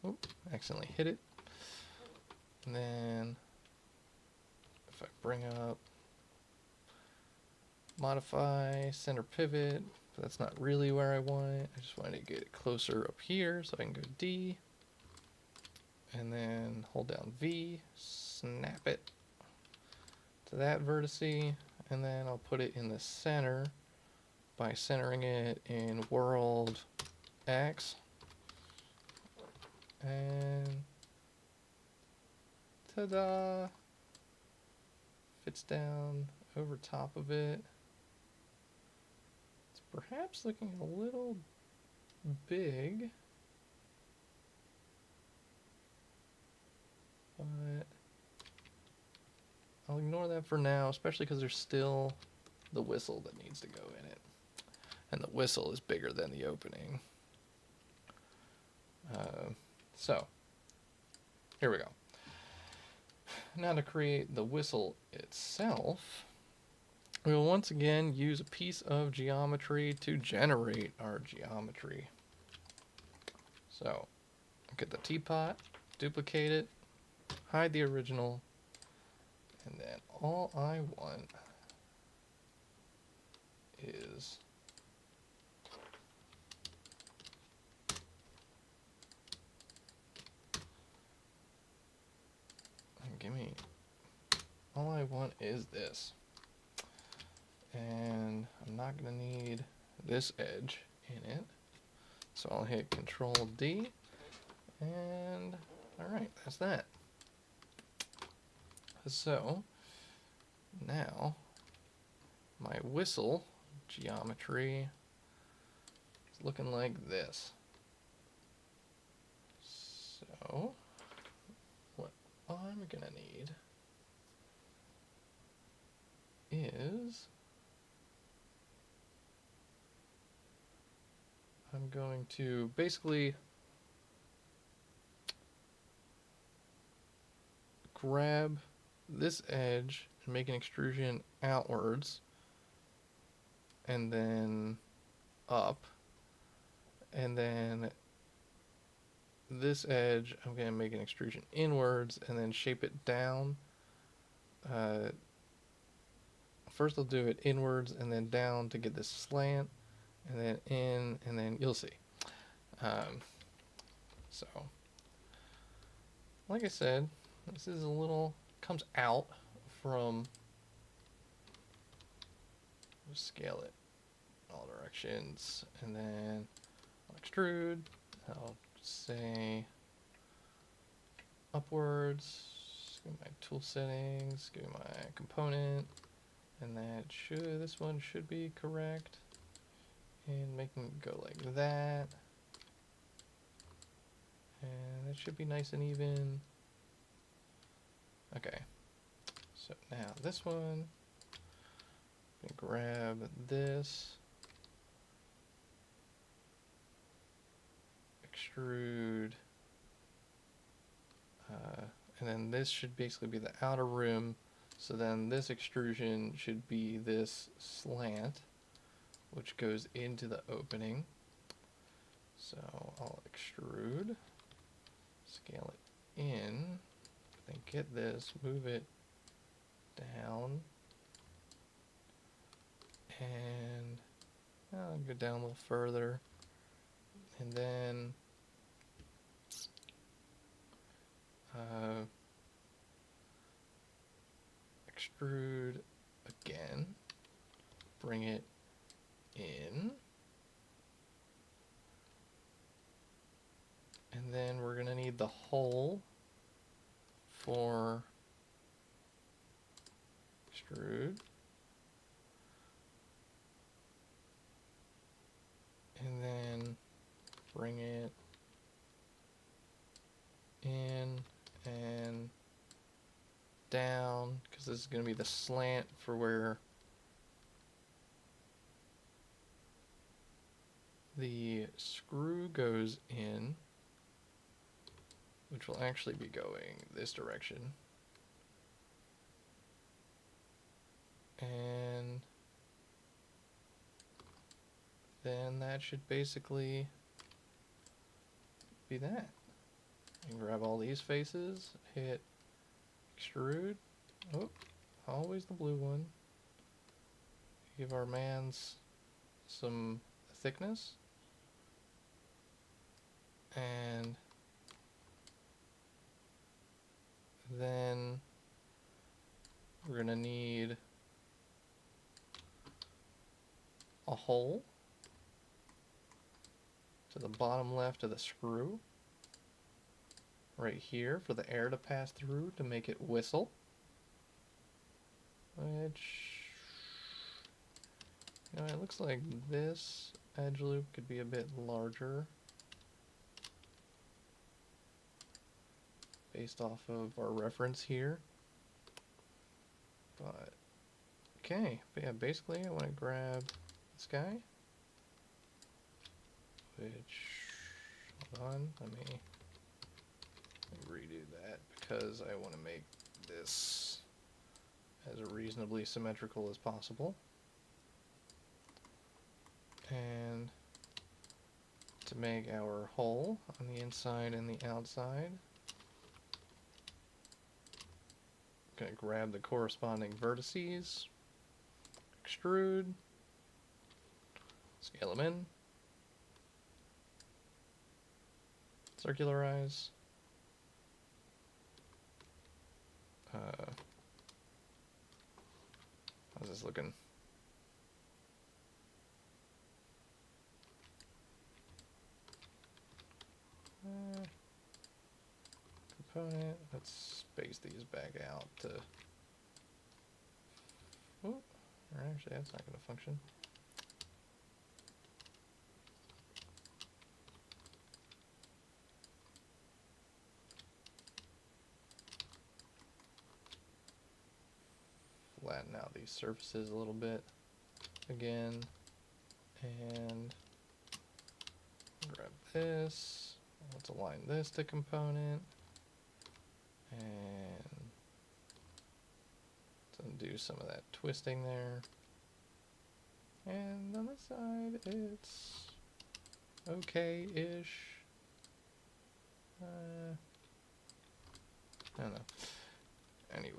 Oop, accidentally hit it. And then if I bring up modify center pivot, but that's not really where I want it. I just wanted to get it closer up here, so I can go D, and then hold down V, snap it to that vertice, and then I'll put it in the center by centering it in world X, and ta-da! Fits down over top of it. It's perhaps looking a little big, but I'll ignore that for now, especially because there's still the whistle that needs to go in it. And the whistle is bigger than the opening. So, here we go. Now to create the whistle itself, we will once again use a piece of geometry to generate our geometry. So, get the teapot, duplicate it, hide the original, and then all I want is all I want is this. And I'm not going to need this edge in it. So I'll hit Control D. And alright, that's that. So now my whistle geometry is looking like this. So what I'm going to need is I'm going to basically grab this edge and make an extrusion outwards and then up, and then this edge I'm going to make an extrusion inwards and then shape it down. First I'll do it inwards and then down to get this slant, and then in, and then you'll see. So, like I said, this is a little, comes out from, just scale it all directions, and then I'll extrude, I'll say upwards, go to my tool settings, go to my component, and this one should be correct, and making it go like that, and that should be nice and even. Okay, so now this one, I'm gonna grab this, extrude And then this should basically be the outer rim. So then this extrusion should be this slant, which goes into the opening. So I'll extrude, scale it in, then get this, move it down, and I'll go down a little further, and then extrude again, bring it in, and then we're going to need the hole for extrude, and then bring it in and down, because this is going to be the slant for where the screw goes in, which will actually be going this direction. And then that should basically be that. You can grab all these faces, hit extrude, oh, always the blue one. Give our mans some thickness. And then we're gonna need a hole to the bottom left of the screw, right here, for the air to pass through to make it whistle, which, you know, it looks like this edge loop could be a bit larger based off of our reference here. But okay, but yeah, basically I want to grab this guy, which, hold on, let me redo that because I want to make this as reasonably symmetrical as possible. And to make our hole on the inside and the outside, I'm going to grab the corresponding vertices, extrude, scale them in, circularize, how's this looking? Component, let's space these back out to, oh, or actually that's not going to function. Flatten out these surfaces a little bit again, and grab this. Let's align this to component, and let's undo some of that twisting there. And on this side, it's okay-ish. I don't know. Anyway,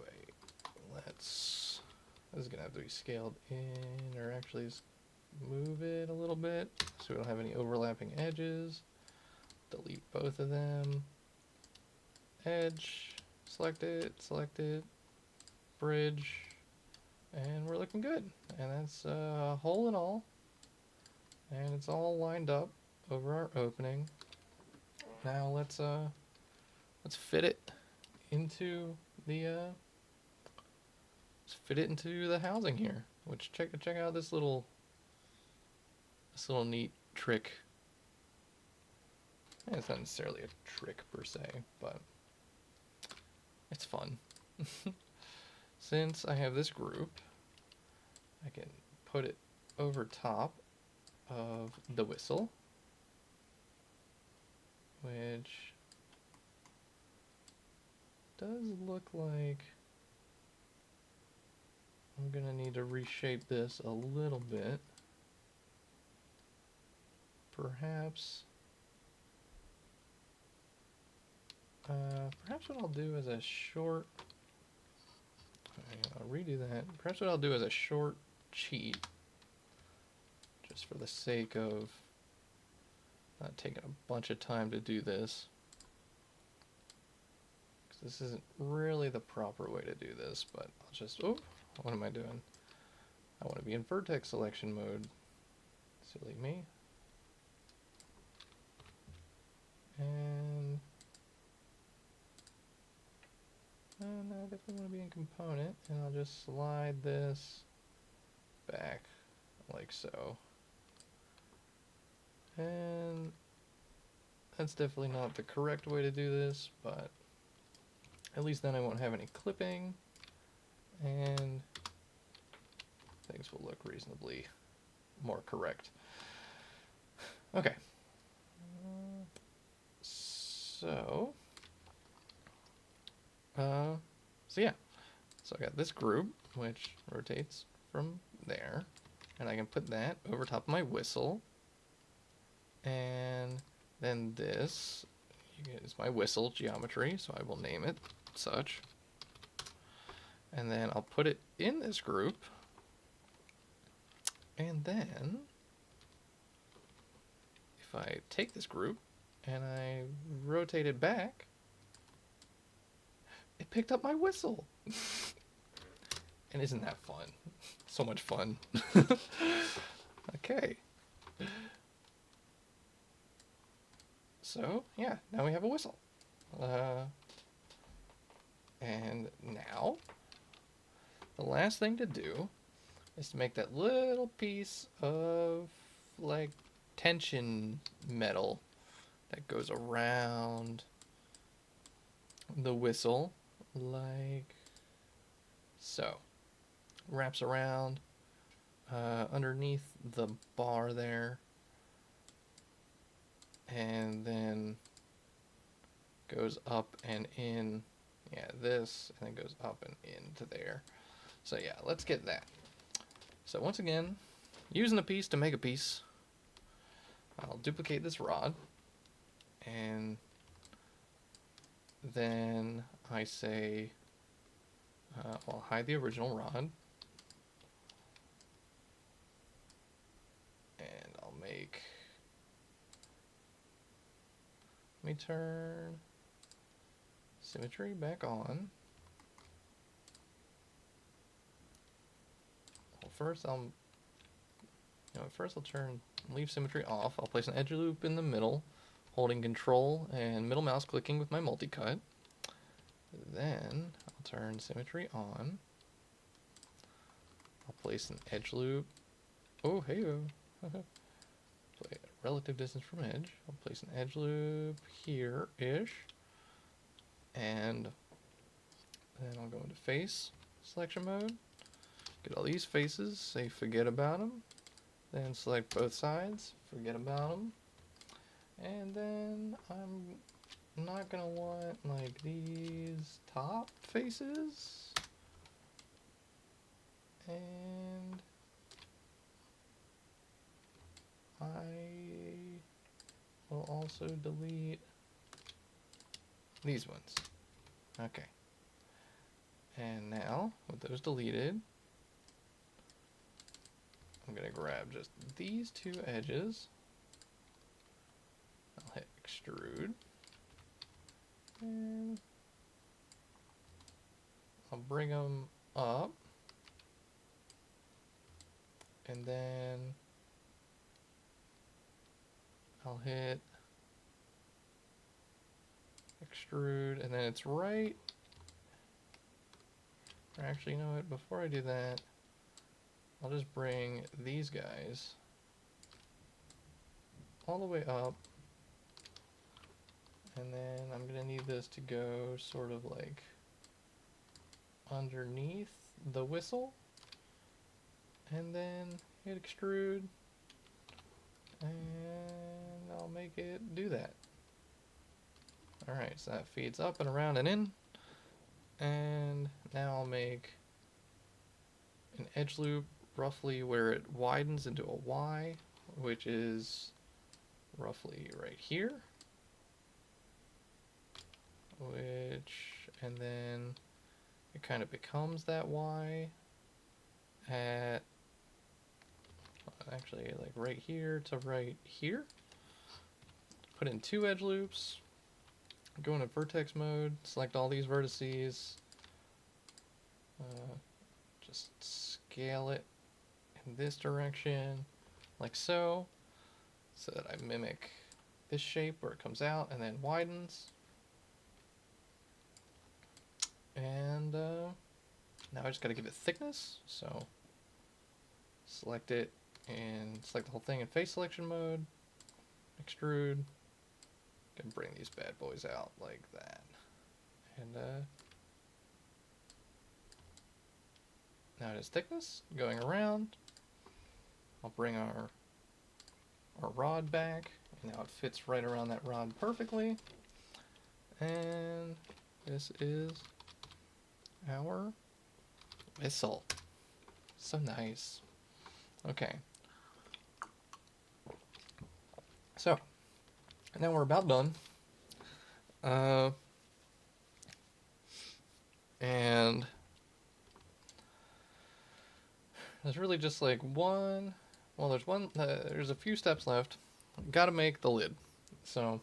this is gonna have to be scaled in, or actually just move it a little bit so we don't have any overlapping edges. Delete both of them. Edge, select it, bridge, and we're looking good. And that's hole and all, and it's all lined up over our opening. Now let's fit it into the housing here. Which check out this little neat trick. It's not necessarily a trick per se, but it's fun. Since I have this group, I can put it over top of the whistle, which does look like I'm gonna need to reshape this a little bit. Perhaps what I'll do is a short, I'll redo that. Perhaps what I'll do is a short cheat, just for the sake of not taking a bunch of time to do this. Because this isn't really the proper way to do this, but I'll just, oh, what am I doing? I want to be in vertex selection mode. Silly me. And no, I definitely want to be in component, and I'll just slide this back like so. And that's definitely not the correct way to do this, but at least then I won't have any clipping, and things will look reasonably more correct. Okay. So yeah. So I got this group, which rotates from there, and I can put that over top of my whistle. And then this is my whistle geometry, so I will name it such. And then I'll put it in this group. And then, if I take this group and I rotate it back, it picked up my whistle. And isn't that fun? So much fun. Okay. So, yeah, now we have a whistle. And now, the last thing to do is to make that little piece of, like, tension metal that goes around the whistle, like so. Wraps around underneath the bar there, and then goes up and in, yeah, this, and then goes up and into there. So yeah, let's get that. So once again, using a piece to make a piece, I'll duplicate this rod, and then I say, I'll hide the original rod, and I'll make, let me turn symmetry back on. Well, first I'll leave symmetry off. I'll place an edge loop in the middle, holding control and middle mouse clicking with my multi-cut. Then I'll turn symmetry on. I'll place an edge loop. Oh, hey-oh. Play relative distance from edge. I'll place an edge loop here-ish. And then I'll go into face selection mode. Get all these faces, say forget about them. Then select both sides, forget about them. And then I'm not gonna want like these top faces. And I will also delete these ones. Okay. And now, with those deleted, I'm going to grab just these two edges. I'll hit extrude. And I'll bring them up. And then I'll hit extrude, and then it's right. Or actually, you know what? Before I do that, I'll just bring these guys all the way up, and then I'm gonna need this to go sort of like underneath the whistle, and then hit extrude, and I'll make it do that. Alright, so that feeds up and around and in. And now I'll make an edge loop roughly where it widens into a Y, which is roughly right here. And then it kind of becomes that Y at, actually like right here to right here. Put in 2 edge loops, go into vertex mode, select all these vertices, just scale it in this direction, like so that I mimic this shape where it comes out and then widens. And now I just got to give it thickness, so select it and select the whole thing in face selection mode, extrude, can bring these bad boys out like that. And now it has thickness going around. I'll bring our rod back, and now it fits right around that rod perfectly. And this is our whistle. So nice. Okay. So, now we're about done. And there's really just like one, well, there's a few steps left. Gotta make the lid. So,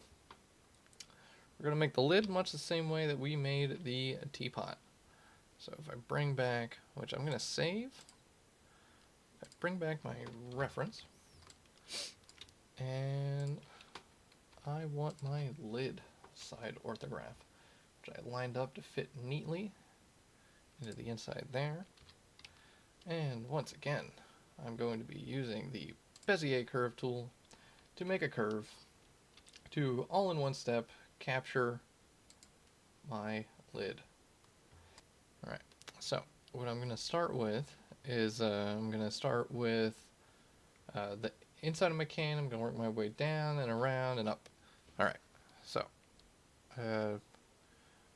we're gonna make the lid much the same way that we made the teapot. So if I bring back, which I'm gonna save, if I bring back my reference, and I want my lid side orthograph, which I lined up to fit neatly into the inside there. And once again, I'm going to be using the Bezier curve tool to make a curve to all in one step capture my lid. Alright, so what I'm going to start with is I'm going to start with the inside of my can. I'm going to work my way down and around and up. Alright, so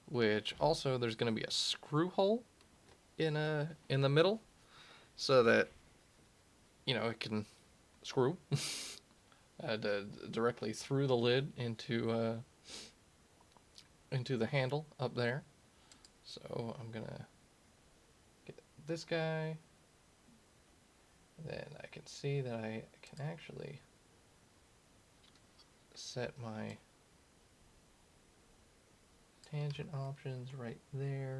which also there's going to be a screw hole in the middle so that, you know, it can screw directly through the lid into the handle up there. So I'm gonna get this guy, then I can see that I can actually set my tangent options right there.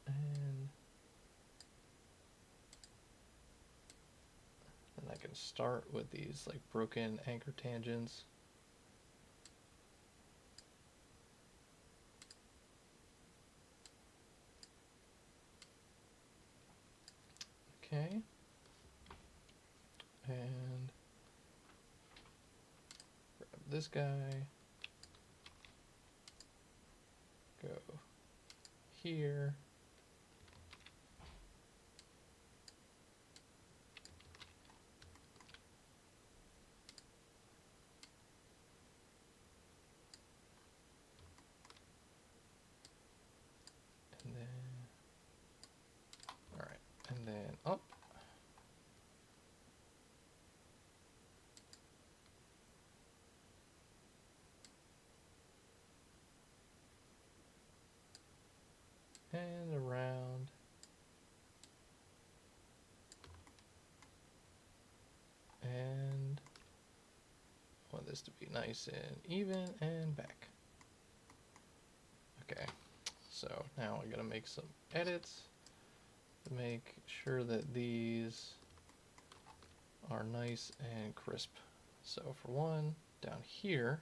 And then I can start with these like broken anchor tangents. Okay. And grab this guy. Go here. And then, all right, and then up. And around. And I want this to be nice and even and back. Okay, so now I'm gonna make some edits to make sure that these are nice and crisp. So for one, down here,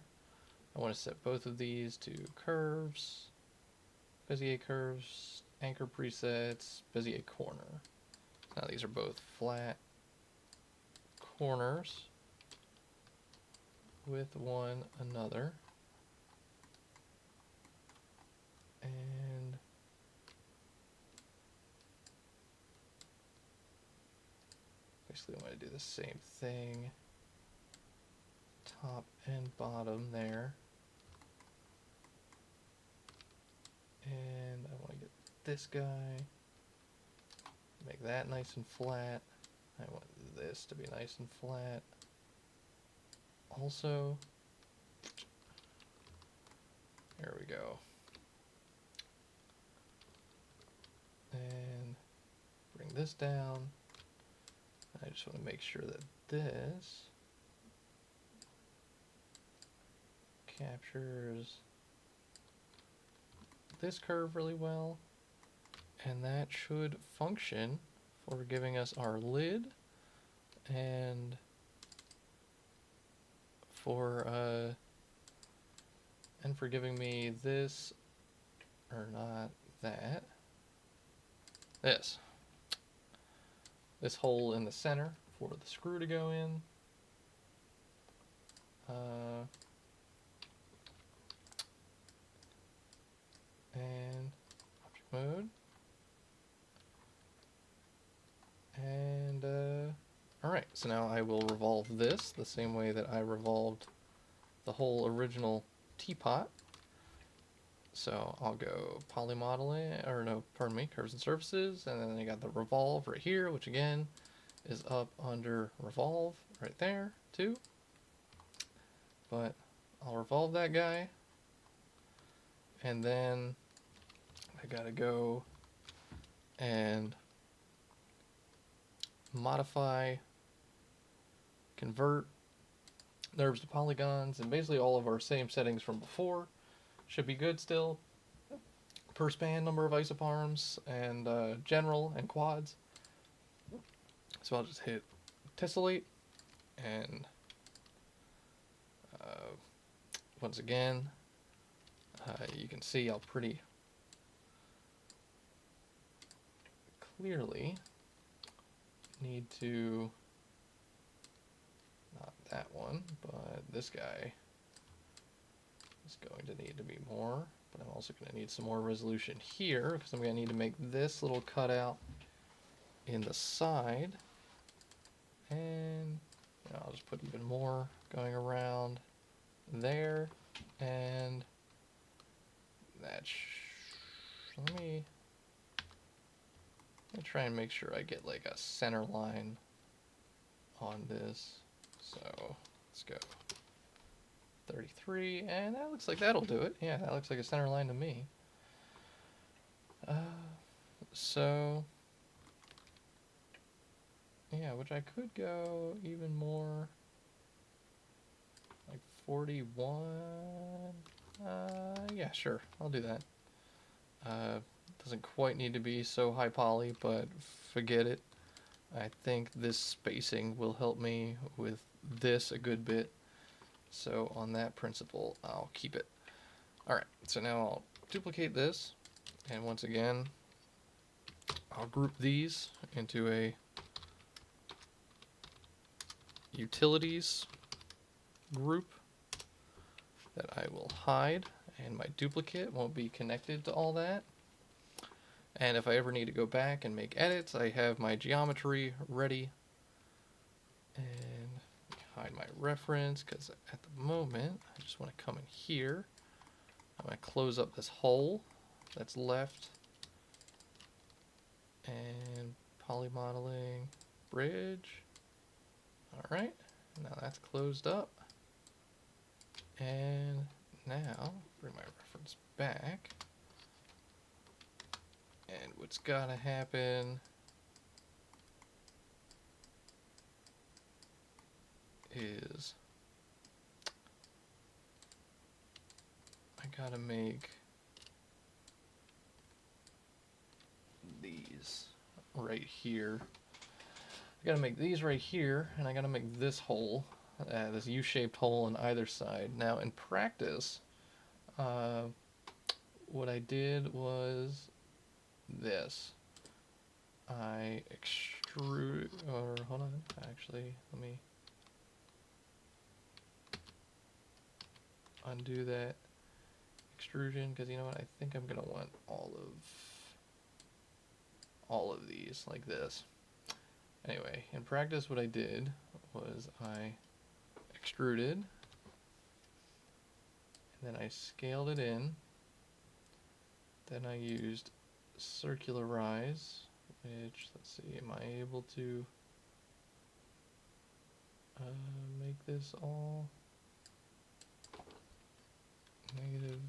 I want to set both of these to curves, Bezier curves, anchor presets, Bezier corner. Now these are both flat corners with one another. And basically I'm going to do the same thing, top and bottom there. And I want to get this guy, make that nice and flat. I want this to be nice and flat. Also, there we go. And bring this down. I just want to make sure that this captures this curve really well, and that should function for giving us our lid and for giving me this, or not that, this hole in the center for the screw to go in. And object mode. And alright, so now I will revolve this the same way that I revolved the whole original teapot. So I'll go polymodeling, or no, pardon me, curves and surfaces, and then I got the revolve right here, which again is up under revolve right there too. But I'll revolve that guy, and then I gotta go and modify, convert Nurbs to polygons, and basically all of our same settings from before should be good still. Per span, number of isoparms, and general and quads. So I'll just hit tessellate, and once again, you can see I'll pretty clearly need to, not that one, but this guy is going to need to be more, but I'm also going to need some more resolution here, because I'm going to need to make this little cutout in the side, and I'll just put even more going around there, and that let me try and make sure I get like a center line on this. So let's go 33, and that looks like that'll do it. Yeah, that looks like a center line to me. So yeah, which I could go even more, like 41. Yeah, sure, I'll do that. Doesn't quite need to be so high poly, but forget it. I think this spacing will help me with this a good bit. So on that principle, I'll keep it. Alright, so now I'll duplicate this, and once again, I'll group these into a utilities group that I will hide, and my duplicate won't be connected to all that. And if I ever need to go back and make edits, I have my geometry ready. And hide my reference, because at the moment, I just want to come in here. I'm going to close up this hole that's left. And polymodeling bridge. Alright, now that's closed up. And now, bring my reference back. And what's gotta happen is I gotta make these right here. I gotta make these right here, and I gotta make this hole, this U-shaped hole on either side. Now in practice, what I did was this. I extrude, or hold on, actually, let me undo that extrusion, because you know what, I think I'm gonna want all of these like this. Anyway, in practice what I did was I extruded, and then I scaled it in. Then I used circularize, which, let's see, am I able to make this all -11?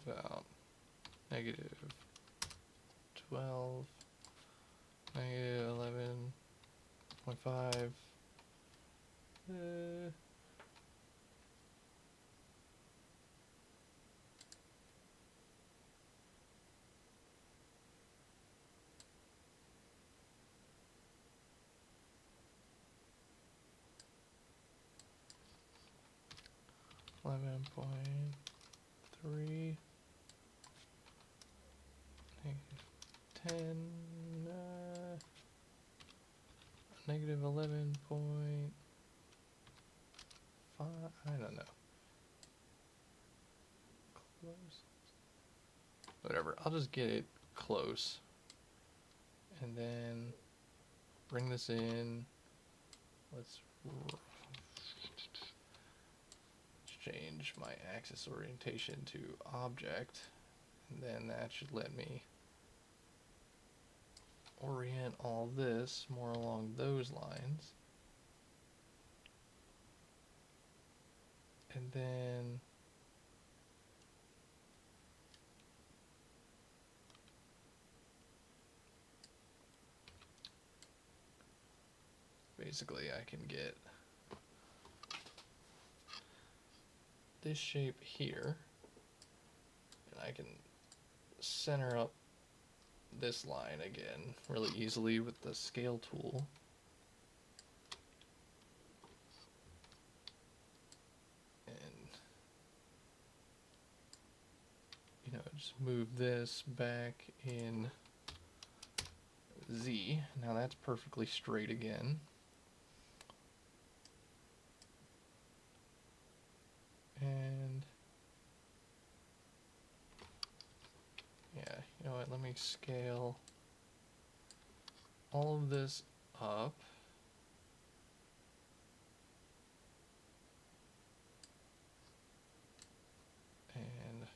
About -12, -11.5. 11.3, -10, -11.5, I don't know. Close. Whatever, I'll just get it close. And then bring this in. Let's change my axis orientation to object, and then that should let me orient all this more along those lines. And then basically I can get this shape here, and I can center up this line again really easily with the scale tool. And, you know, just move this back in Z. Now that's perfectly straight again. And yeah, you know what, let me scale all of this up. And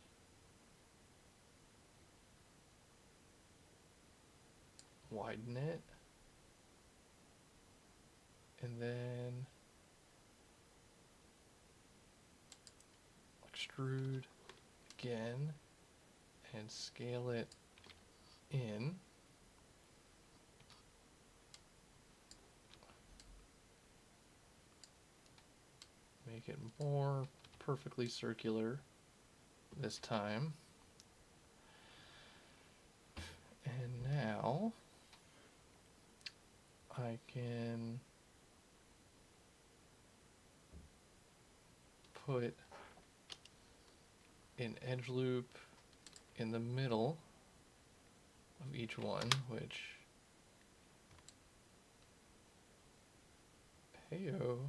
widen it. And then extrude again and scale it in. Make it more perfectly circular this time. And now I can put an edge loop in the middle of each one, which, heyo.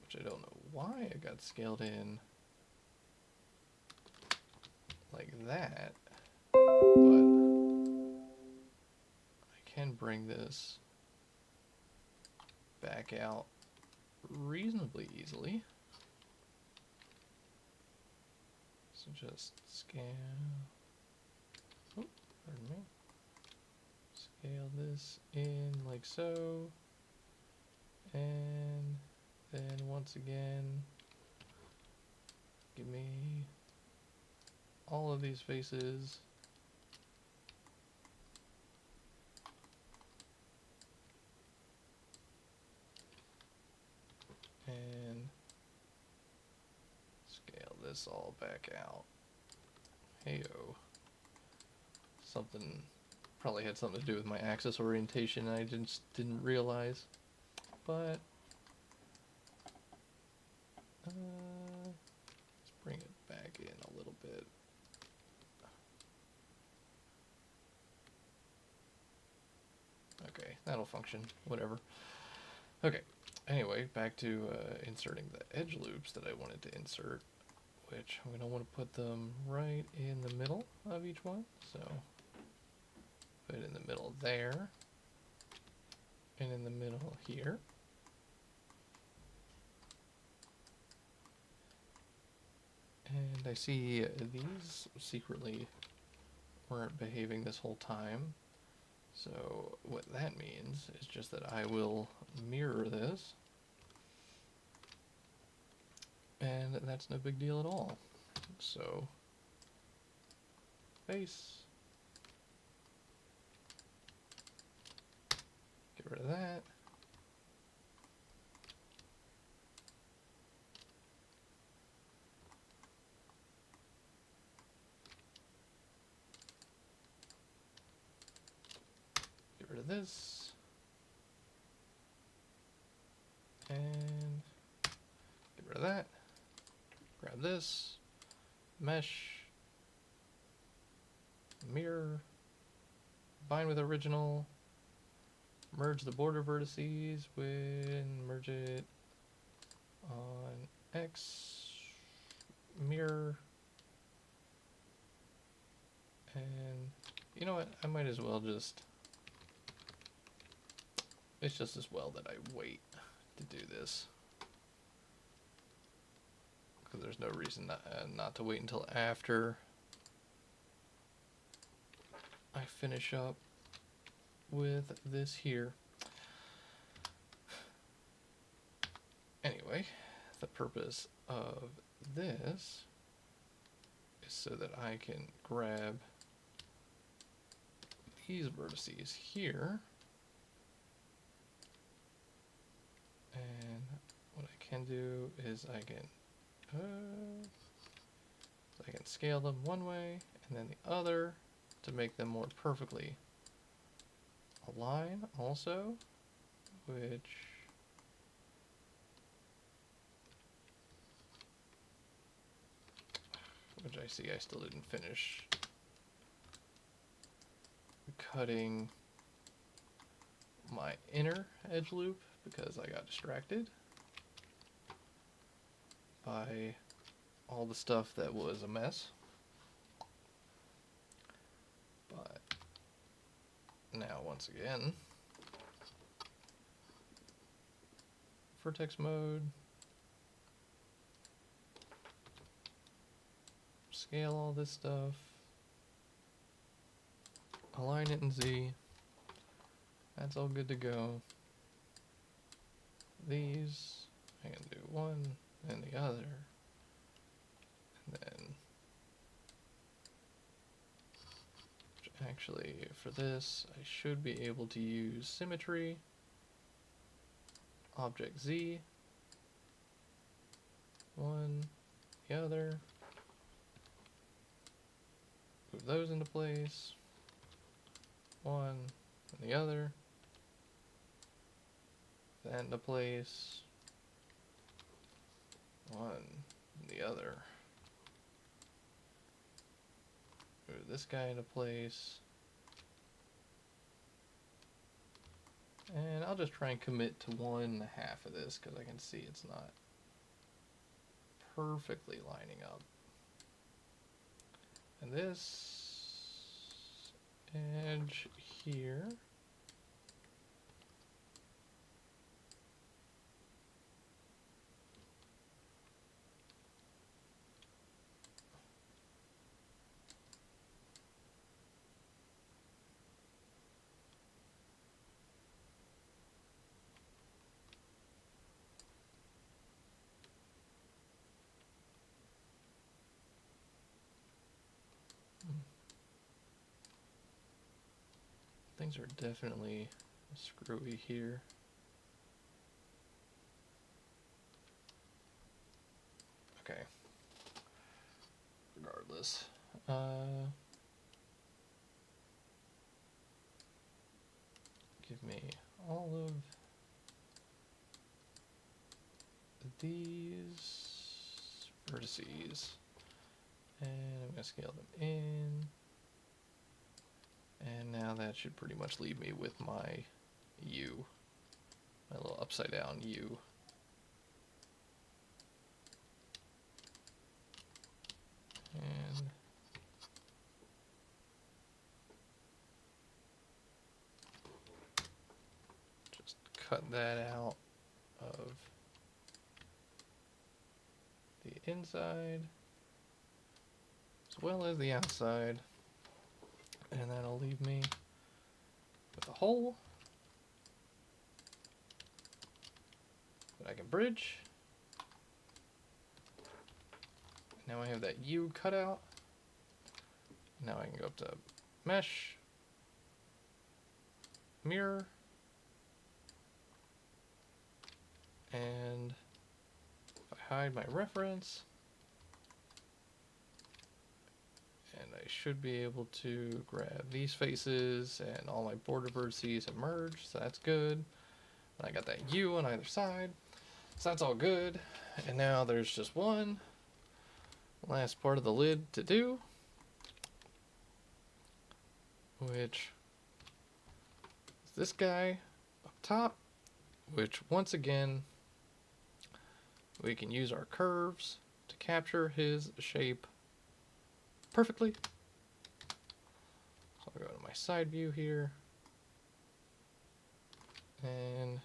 Which I don't know why it got scaled in like that, but I can bring this back out reasonably easily. So just scale, oh, pardon me, scale this in like so, and then once again, give me all of these faces. And scale this all back out. Heyo. Something probably had something to do with my axis orientation I just didn't realize. But let's bring it back in a little bit. Okay, that'll function, whatever. Okay, Anyway, back to inserting the edge loops that I wanted to insert, which I'm going to want to put them right in the middle of each one. So put it in the middle there, and in the middle here. And I see these secretly weren't behaving this whole time. So what that means is just that I will mirror this, and that's no big deal at all. So face, get rid of that. Get rid of this. And get rid of that. Grab this. Mesh. Mirror. Bind with original. Merge the border vertices with merge it on X. Mirror. And you know what? I might as well just... It's just as well that I wait to do this, because there's no reason not to wait until after I finish up with this here. Anyway, the purpose of this is so that I can grab these vertices here, and what I can do is I can scale them one way and then the other to make them more perfectly align also, which I see I still didn't finish cutting my inner edge loop because I got distracted by all the stuff that was a mess. But now once again, vertex mode, scale all this stuff, align it in Z, that's all good to go. These, I can do one and the other, and then actually for this I should be able to use Symmetry, Object Z, one, the other, move those into place, one and the other, that into place, one and the other, move this guy into place, and I'll just try and commit to 1/2 of this because I can see it's not perfectly lining up. And this edge here, things are definitely screwy here. Okay. Regardless. Give me all of these vertices, and I'm going to scale them in. And now that should pretty much leave me with my U. My little upside down U. And just cut that out of the inside as well as the outside. And that'll leave me with a hole that I can bridge. Now I have that U cut out. Now I can go up to mesh, mirror, and if I hide my reference, and I should be able to grab these faces and all my border vertices and merge, so that's good. And I got that U on either side, so that's all good. And now there's just one last part of the lid to do, which is this guy up top, which once again we can use our curves to capture his shape perfectly. So I'll go to my side view here, and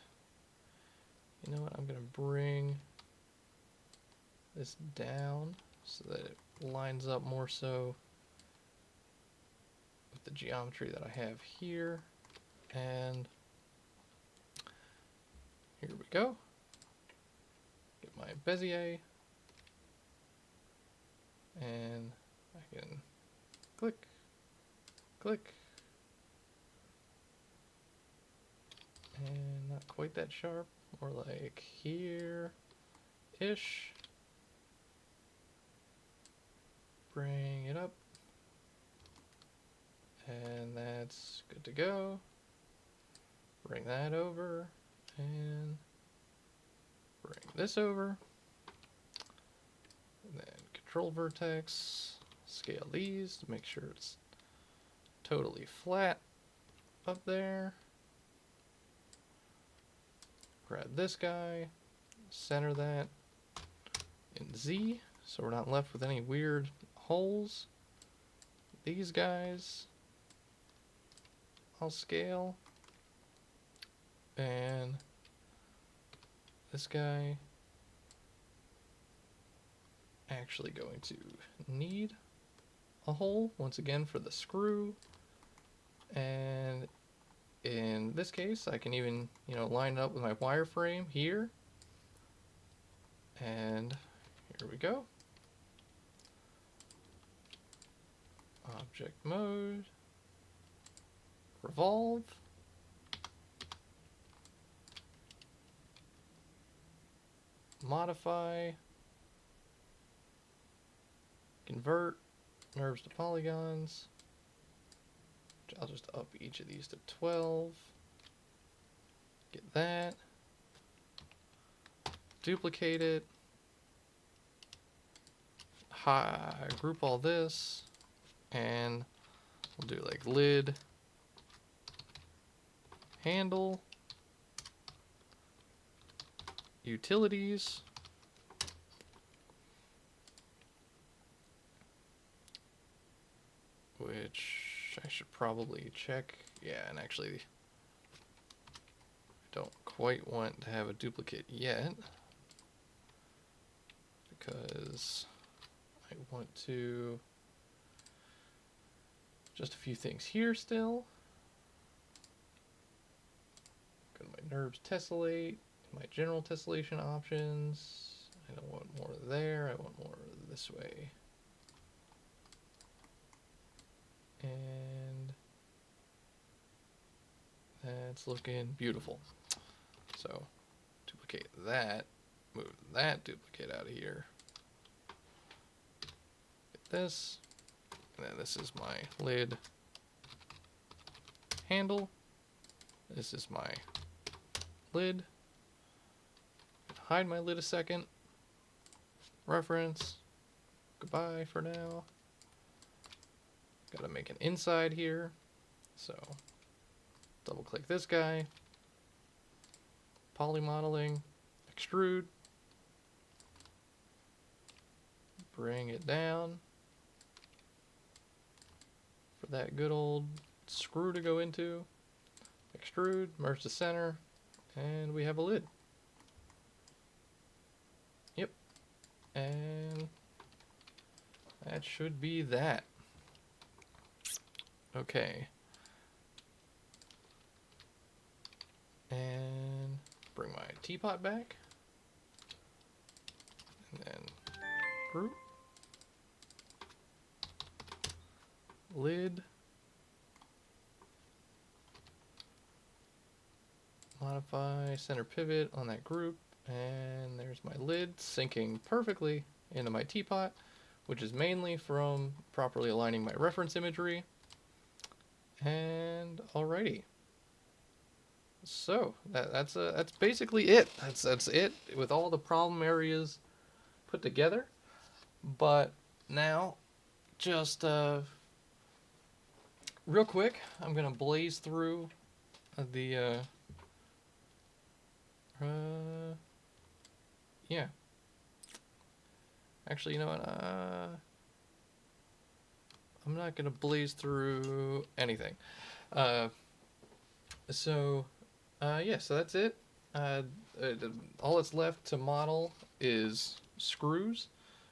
you know what, I'm gonna bring this down so that it lines up more so with the geometry that I have here. And here we go. Get my Bezier, and I can click, click, and not quite that sharp, more like here-ish. Bring it up, and that's good to go. Bring that over, and bring this over, and then control vertex, scale these to make sure it's totally flat up there. Grab this guy, center that in Z, so we're not left with any weird holes. These guys I'll scale, and this guy actually going to need a hole once again for the screw. And in this case I can even, you know, line it up with my wireframe here, and here we go. Object mode, revolve, modify, convert Nurbs to polygons. I'll just up each of these to 12. Get that. Duplicate it. Group all this. And we'll do like lid, handle, utilities, which I should probably check. Yeah, and actually I don't quite want to have a duplicate yet, because I want to just a few things here still. Go to my Nurbs tessellate, my general tessellation options. I don't want more there, I want more this way. And that's looking beautiful. So duplicate that, move that duplicate out of here. Get this, and then this is my lid, handle. This is my lid. Hide my lid a second. Reference. Goodbye for now. Gotta make an inside here. So double click this guy. poly modeling, extrude, bring it down for that good old screw to go into, extrude, merge to center, and we have a lid. Yep, and that should be that. Okay. And bring my teapot back. And then group. Lid. Modify center pivot on that group. And there's my lid syncing perfectly into my teapot, which is mainly from properly aligning my reference imagery. And alrighty. So that's basically it. That's it with all the problem areas put together. But now, just real quick, I'm gonna blaze through the yeah. Actually, you know what? I'm not gonna blaze through anything. So that's it. All that's left to model is screws,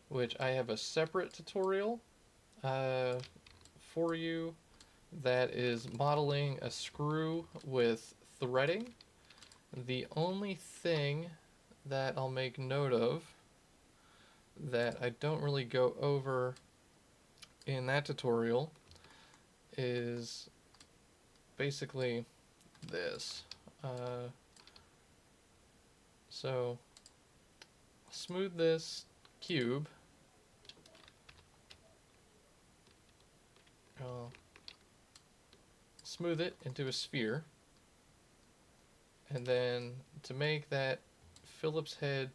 which I have a separate tutorial for you that is modeling a screw with threading. The only thing that I'll make note of that I don't really go over in that tutorial is basically this. So I'll smooth this cube. I'll smooth it into a sphere. And then to make that Phillips head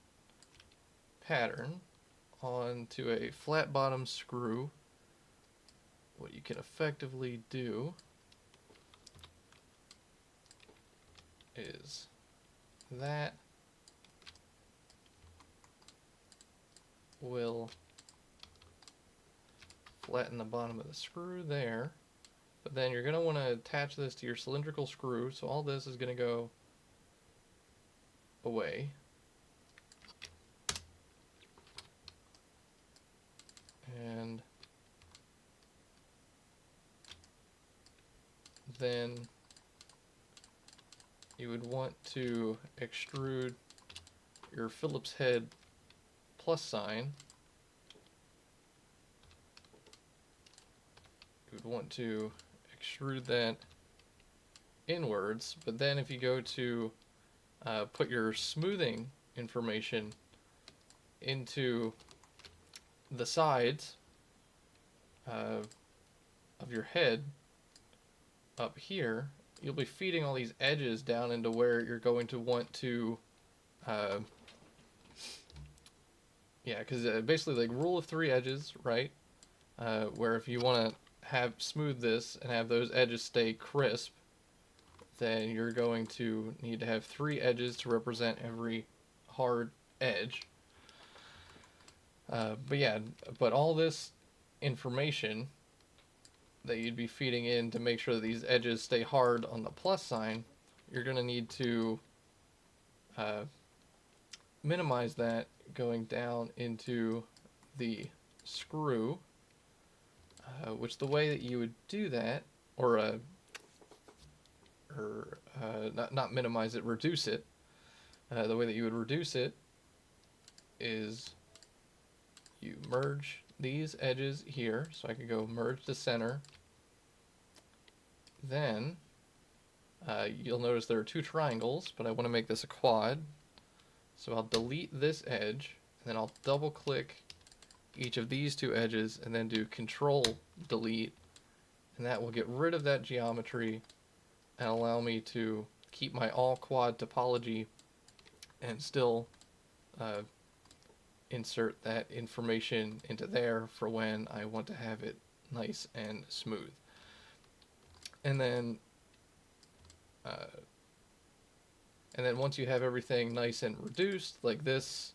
pattern onto a flat bottom screw, what you can effectively do is that will flatten the bottom of the screw there, but then you're going to want to attach this to your cylindrical screw, so all this is going to go away. And then you would want to extrude your Phillips head plus sign. You would want to extrude that inwards, but then if you go to put your smoothing information into the sides of your head up here, you'll be feeding all these edges down into where you're going to want to because basically like rule of 3 edges, right? Where if you want to have smooth this and have those edges stay crisp, then you're going to need to have 3 edges to represent every hard edge. But all this information that you'd be feeding in to make sure that these edges stay hard on the plus sign, you're going to need to minimize that going down into the screw, which the way that you would do that, not minimize it, reduce it. The way that you would reduce it is you merge these edges here, so I could go merge to center. Then you'll notice there are 2 triangles, but I want to make this a quad. So I'll delete this edge, and then I'll double click each of these 2 edges, and then do Control Delete, and that will get rid of that geometry and allow me to keep my all quad topology and still insert that information into there for when I want to have it nice and smooth. And then And then once you have everything nice and reduced, like this,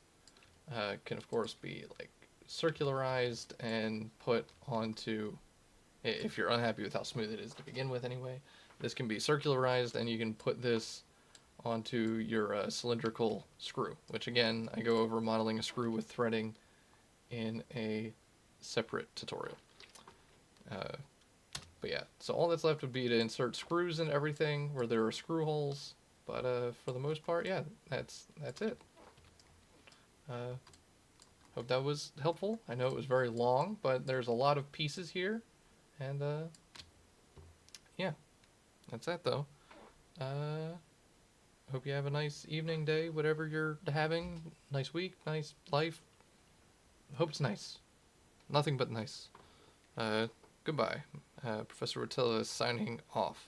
can of course be like circularized and put onto, if you're unhappy with how smooth it is to begin with anyway, this can be circularized and you can put this onto your cylindrical screw, which again, I go over modeling a screw with threading in a separate tutorial. But yeah, so all that's left would be to insert screws in everything where there are screw holes, but for the most part, yeah, that's it. Hope that was helpful. I know it was very long, but there's a lot of pieces here, and yeah, that's that though. Hope you have a nice evening, day, whatever you're having. Nice week, nice life. Hope it's nice. Nothing but nice. Goodbye. Professor Rotella is signing off.